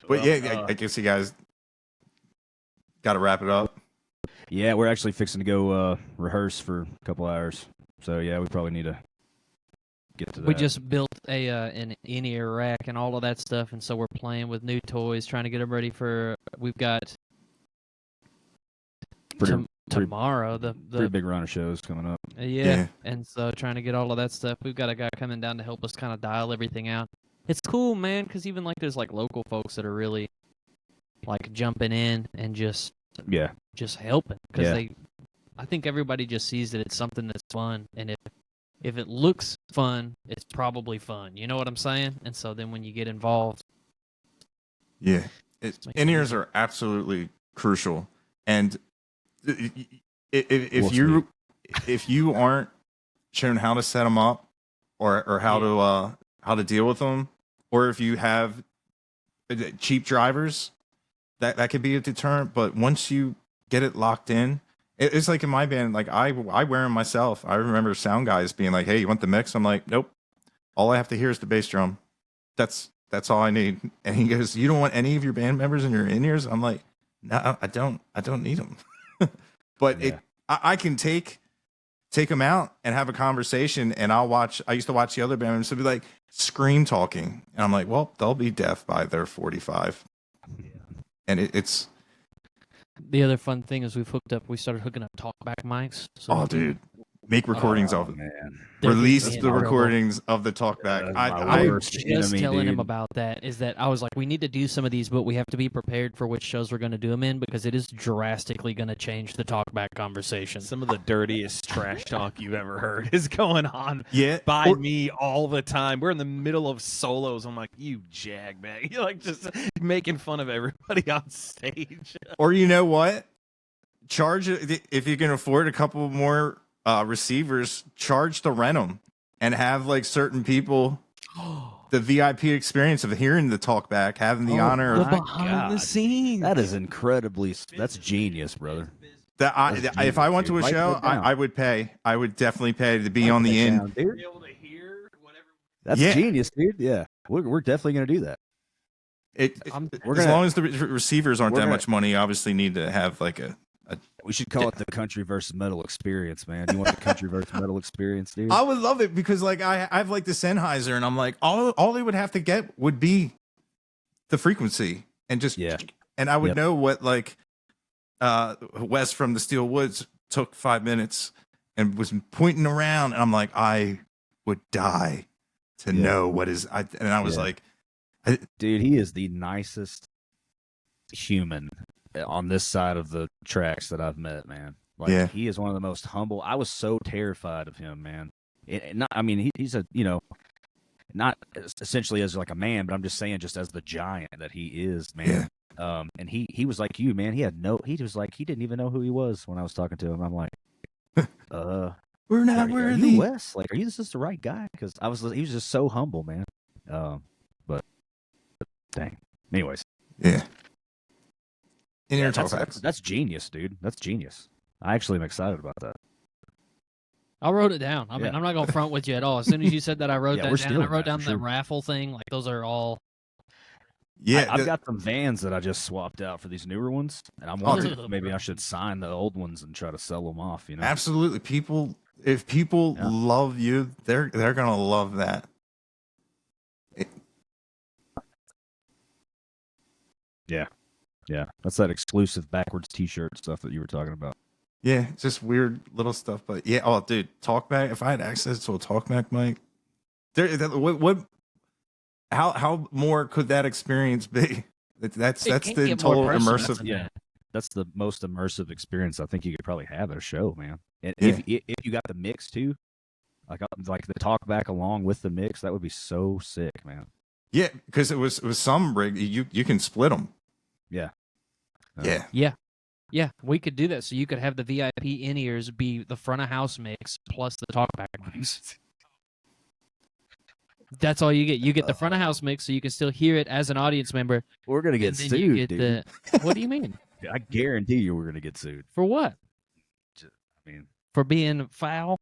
But yeah, I guess you guys got to wrap it up. Yeah, we're actually fixing to go rehearse for a couple hours. So yeah, we probably need to get to that. We just built an in-ear rack and all of that stuff, and so we're playing with new toys, trying to get them ready for. We've got pretty tomorrow the big run of shows coming up. yeah, and so trying to get all of that stuff. We've got a guy coming down to help us kind of dial everything out. It's cool, man, because even like there's like local folks that are really like jumping in and just Yeah. helping because Yeah. I think everybody just sees that it's something that's fun, and if it looks fun, it's probably fun. You know what I'm saying? And so then when you get involved, Yeah, Make it in-ears easy. are absolutely crucial, and We'll if you aren't shown how to set them up or how to deal with them, or if you have cheap drivers, that could be a deterrent. But once you get it locked in, it's like in my band, like I wear them myself. I remember sound guys being like, "Hey, you want the mix?" I'm like, "Nope. All I have to hear is the bass drum. That's all I need." And he goes, "You don't want any of your band members in your in-ears?" I'm like, "No, I don't need them." But Yeah. I can take them out and have a conversation, and I used to watch the other band members to be like scream talking, and I'm like, well, they'll be deaf by their 45. And it's The other fun thing is we started hooking up talkback mics. So Oh, dude, make recordings of it. Man. they're Release getting the in trouble. recordings of the talkback. My I was worst just enemy, telling him dude. about that. Is that I was like, we need to do some of these, but we have to be prepared for which shows we're going to do them in because it is drastically going to change the talkback conversation. Some of the dirtiest trash talk you've ever heard is going on Yeah, by or- me all the time. We're in the middle of solos. I'm like, you jagbag. You're like just making fun of everybody on stage. Or you know what? Charge if you can afford a couple more receivers. Charge to rent them and have like certain people the VIP experience of hearing the talkback, having the honor the of my behind the God. scenes. That is incredibly. That's genius, brother. that. That's If I genius, went to a dude. Write show, that down. I would pay. I would definitely pay to be Write on the that end. down, dude. Be able to hear whatever. That's Yeah. genius, dude. Yeah, we're definitely gonna do that. As We're gonna- long as the receivers aren't we're that gonna- much money, obviously need to have like a. We should call it the country versus metal experience, man. You want the country versus metal experience, dude? I would love it because like I have like the Sennheiser and I'm like all they would have to get would be the frequency and just Yeah. and I would Yep. know what like Wes from the Steel Woods took 5 minutes and was pointing around and I'm like I would die to Yeah. know what is and I was Yeah. like Dude, he is the nicest human on this side of the tracks that I've met, man. Like, Yeah. he is one of the most humble. I was so terrified of him, man. I mean, he's a, not essentially as like a man, but I'm just saying, just as the giant that he is, man. And he was like you, man. He was like, he didn't even know who he was when I was talking to him. I'm like, we're not are you worthy. Wes? Like, are you just the right guy? Because he was just so humble, man. But dang. Anyways, Yeah. In your that's, that's genius, dude. That's genius. I actually am excited about that. I wrote it down. I mean, Yeah. I'm not gonna front with you at all. As soon as you said that, I wrote Yeah, that we're down. I stealing wrote that, down for the sure. raffle thing. Like those are all. Yeah, I've got some vans that I just swapped out for these newer ones, and I'm wondering if maybe I should sign the old ones and try to sell them off. You know, absolutely. If people Yeah. love you, they're gonna love that. yeah, that's that exclusive backwards T-shirt stuff that you were talking about. Yeah, just weird little stuff, but yeah. Oh, dude, talkback. If I had access to a talkback mic, how more could that experience be? That's It the can't get more total personal immersive. than Yeah, that's the most immersive experience I think you could probably have at a show, man. And Yeah. if you got the mix too, like the talkback along with the mix, that would be so sick, man. Yeah, because it was some rig. You can split them. Yeah. Yeah, Yeah, we could do that. So you could have the VIP in-ears be the front of house mix plus the talkback mics. That's all you get. You get the front of house mix, so you can still hear it as an audience member. We're gonna get and then sued, you get dude. What do you mean? I guarantee you, we're gonna get sued. For what? I mean, For being foul?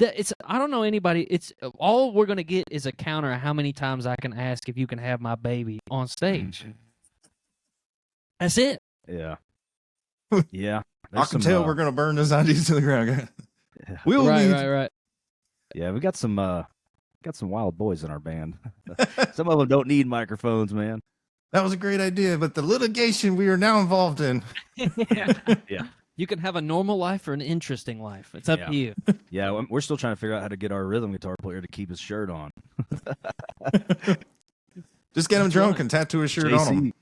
I don't know anybody. It's all we're gonna get is a counter of how many times I can ask if you can have my baby on stage. That's it. yeah, yeah. I can tell we're gonna burn those ideas to the ground. We'll Right, need. right. Yeah, we got some wild boys in our band. Some of them don't need microphones, man. That was a great idea, but the litigation we are now involved in. Yeah. You can have a normal life or an interesting life. It's up Yeah. to you. Yeah, we're still trying to figure out how to get our rhythm guitar player to keep his shirt on. Just get him drunk and tattoo a shirt on him.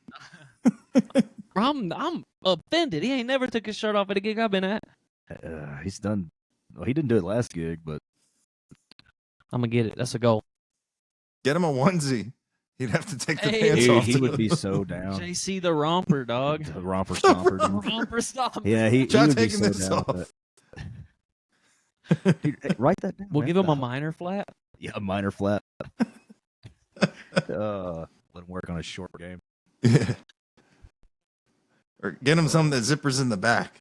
I'm offended. He ain't never took his shirt off at a gig I've been at. He's done. Well, he didn't do it last gig, but I'm gonna get it. That's a goal. Get him a onesie. He'd have to take the Hey. pants dude, off. he would be so down. JC the romper, dog. The romper stomper. dude. Romper stop. Yeah, he Try would be taking so this down off. with that. Dude, hey, write that down. We'll man. give him a minor flat. Yeah, a minor flat. Let him work on his short game. Yeah. Or get him something that zippers in the back.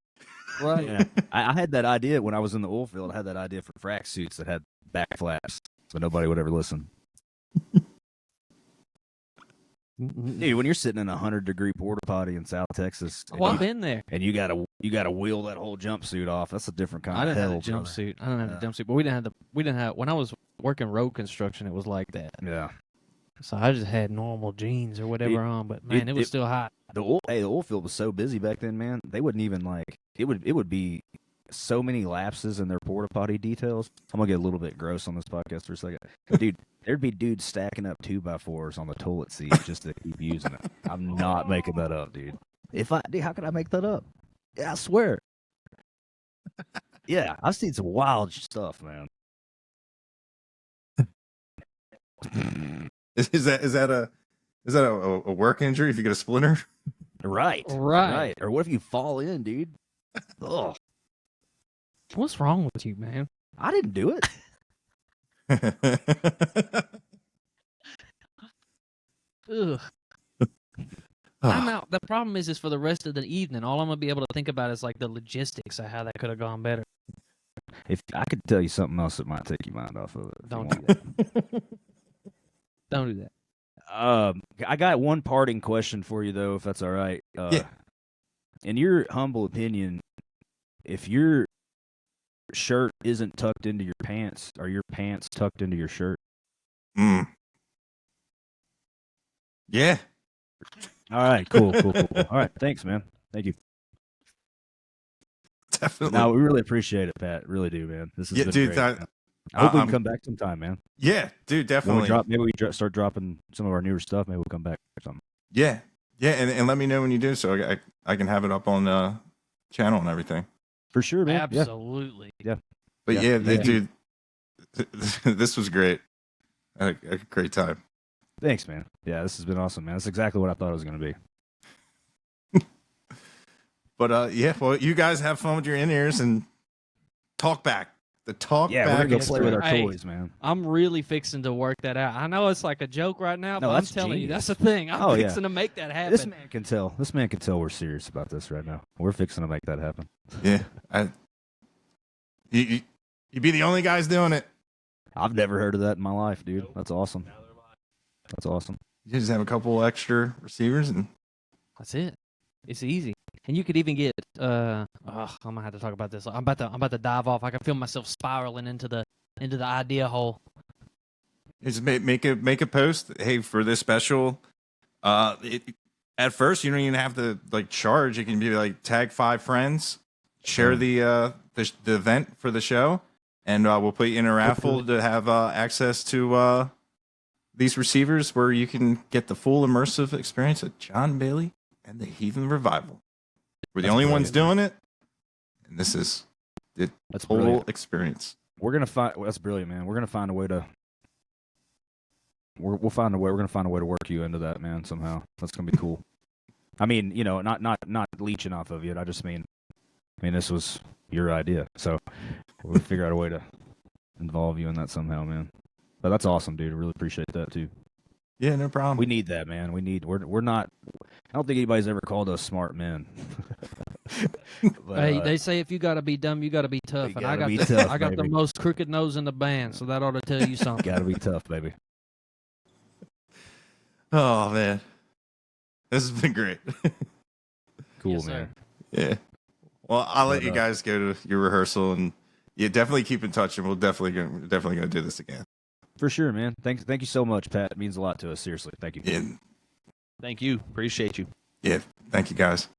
Right. Yeah. I had that idea when I was in the oil field. I had that idea for frac suits that had back flaps, so nobody would ever listen. Dude, when you're sitting in a 100-degree porta potty in South Texas, Oh, I've been there. and you gotta wheel that whole jumpsuit off, that's a different kind I of didn't hell. have a brother. jumpsuit. I didn't have a jumpsuit, but we didn't have when I was working road construction, it was like that. Yeah, So I just had normal jeans or whatever on, but man, it was still hot. the oil field was so busy back then, man. They wouldn't even like it would be so many lapses in their porta potty details. I'm gonna get a little bit gross on this podcast for a second, dude. There'd be dudes stacking up 2x4s on the toilet seat just to keep using it. I'm not making that up, dude. Dude, how could I make that up? Yeah, I swear. Yeah, I've seen some wild stuff, man. Is that a work injury if you get a splinter? Right. Or what if you fall in, dude? Ugh. What's wrong with you, man? I didn't do it. Ugh. I'm out. The problem is for the rest of the evening, all I'm gonna be able to think about is like the logistics of how that could have gone better. If I could tell you something else that might take your mind off of it. if you Don't want. do that. Don't do that. I got one parting question for you though, if that's all right. Yeah. In your humble opinion, if your shirt isn't tucked into your pants, are your pants tucked into your shirt? Yeah. All right, cool. All right, thanks, man. Thank you. Definitely. No, we really appreciate it, Pat. Really do, man. This is dude. great, man. I hope we can come back sometime, man. Yeah, dude. Definitely. Maybe we start dropping some of our newer stuff. Maybe we'll come back or something. Yeah, and let me know when you do, so I can have it up on the channel and everything. For sure, man. Absolutely. Yeah. But Yeah. dude, this was great. I had a great time. Thanks, man. Yeah, this has been awesome, man. That's exactly what I thought it was going to be. But yeah, well, you guys have fun with your in-ears and talk back. The talk Yeah, back. we're going is to play with our Hey. toys, man. I'm really fixing to work that out. I know it's like a joke right now, No, but I'm that's telling you, genius. that's the thing. I'm Oh, yeah. fixing to make that happen. This man can tell. This man can tell we're serious about this right now. We're fixing to make that happen. Yeah, you be the only guys doing it. I've never heard of that in my life, dude. That's awesome. That's awesome. You just have a couple extra receivers, and That's it. It's easy. And you could even get I'm gonna have to talk about this. I'm about to dive off. I can feel myself spiraling into the idea hole. just make a post. Hey, for this special, at first you don't even have to like charge. It can be like tag 5 friends, share the event for the show, and we'll put you in a raffle to have access to these receivers where you can get the full immersive experience of John Bailey and the Heathen Revival. We're the only ones doing it, and this is the That's total brilliant. experience. We're gonna find. That's brilliant, man. We're gonna find a way to. We'll find a way. We're gonna find a way to work you into that, man. Somehow, that's gonna be cool. I mean, you know, not leeching off of you. I just mean, this was your idea, so we'll figure out a way to involve you in that somehow, man. But that's awesome, dude. I really appreciate that too. Yeah, no problem. We need that, man. We're not. I don't think anybody's ever called us smart men. But, Hey, they say if you gotta be dumb, you gotta be tough. you And I gotta got be tough, I got the baby. most crooked nose in the band, so that ought to tell you something. gotta be tough, baby. Oh man, this has been great. Cool, Yes, man. sir. Yeah. Well, I'll let But, you guys go to your rehearsal, and yeah, definitely keep in touch, and we're definitely gonna do this again. For sure, man. Thank you so much, Pat. It means a lot to us. Seriously, thank you. Yeah, Thank you. Appreciate you. yeah. Thank you, guys.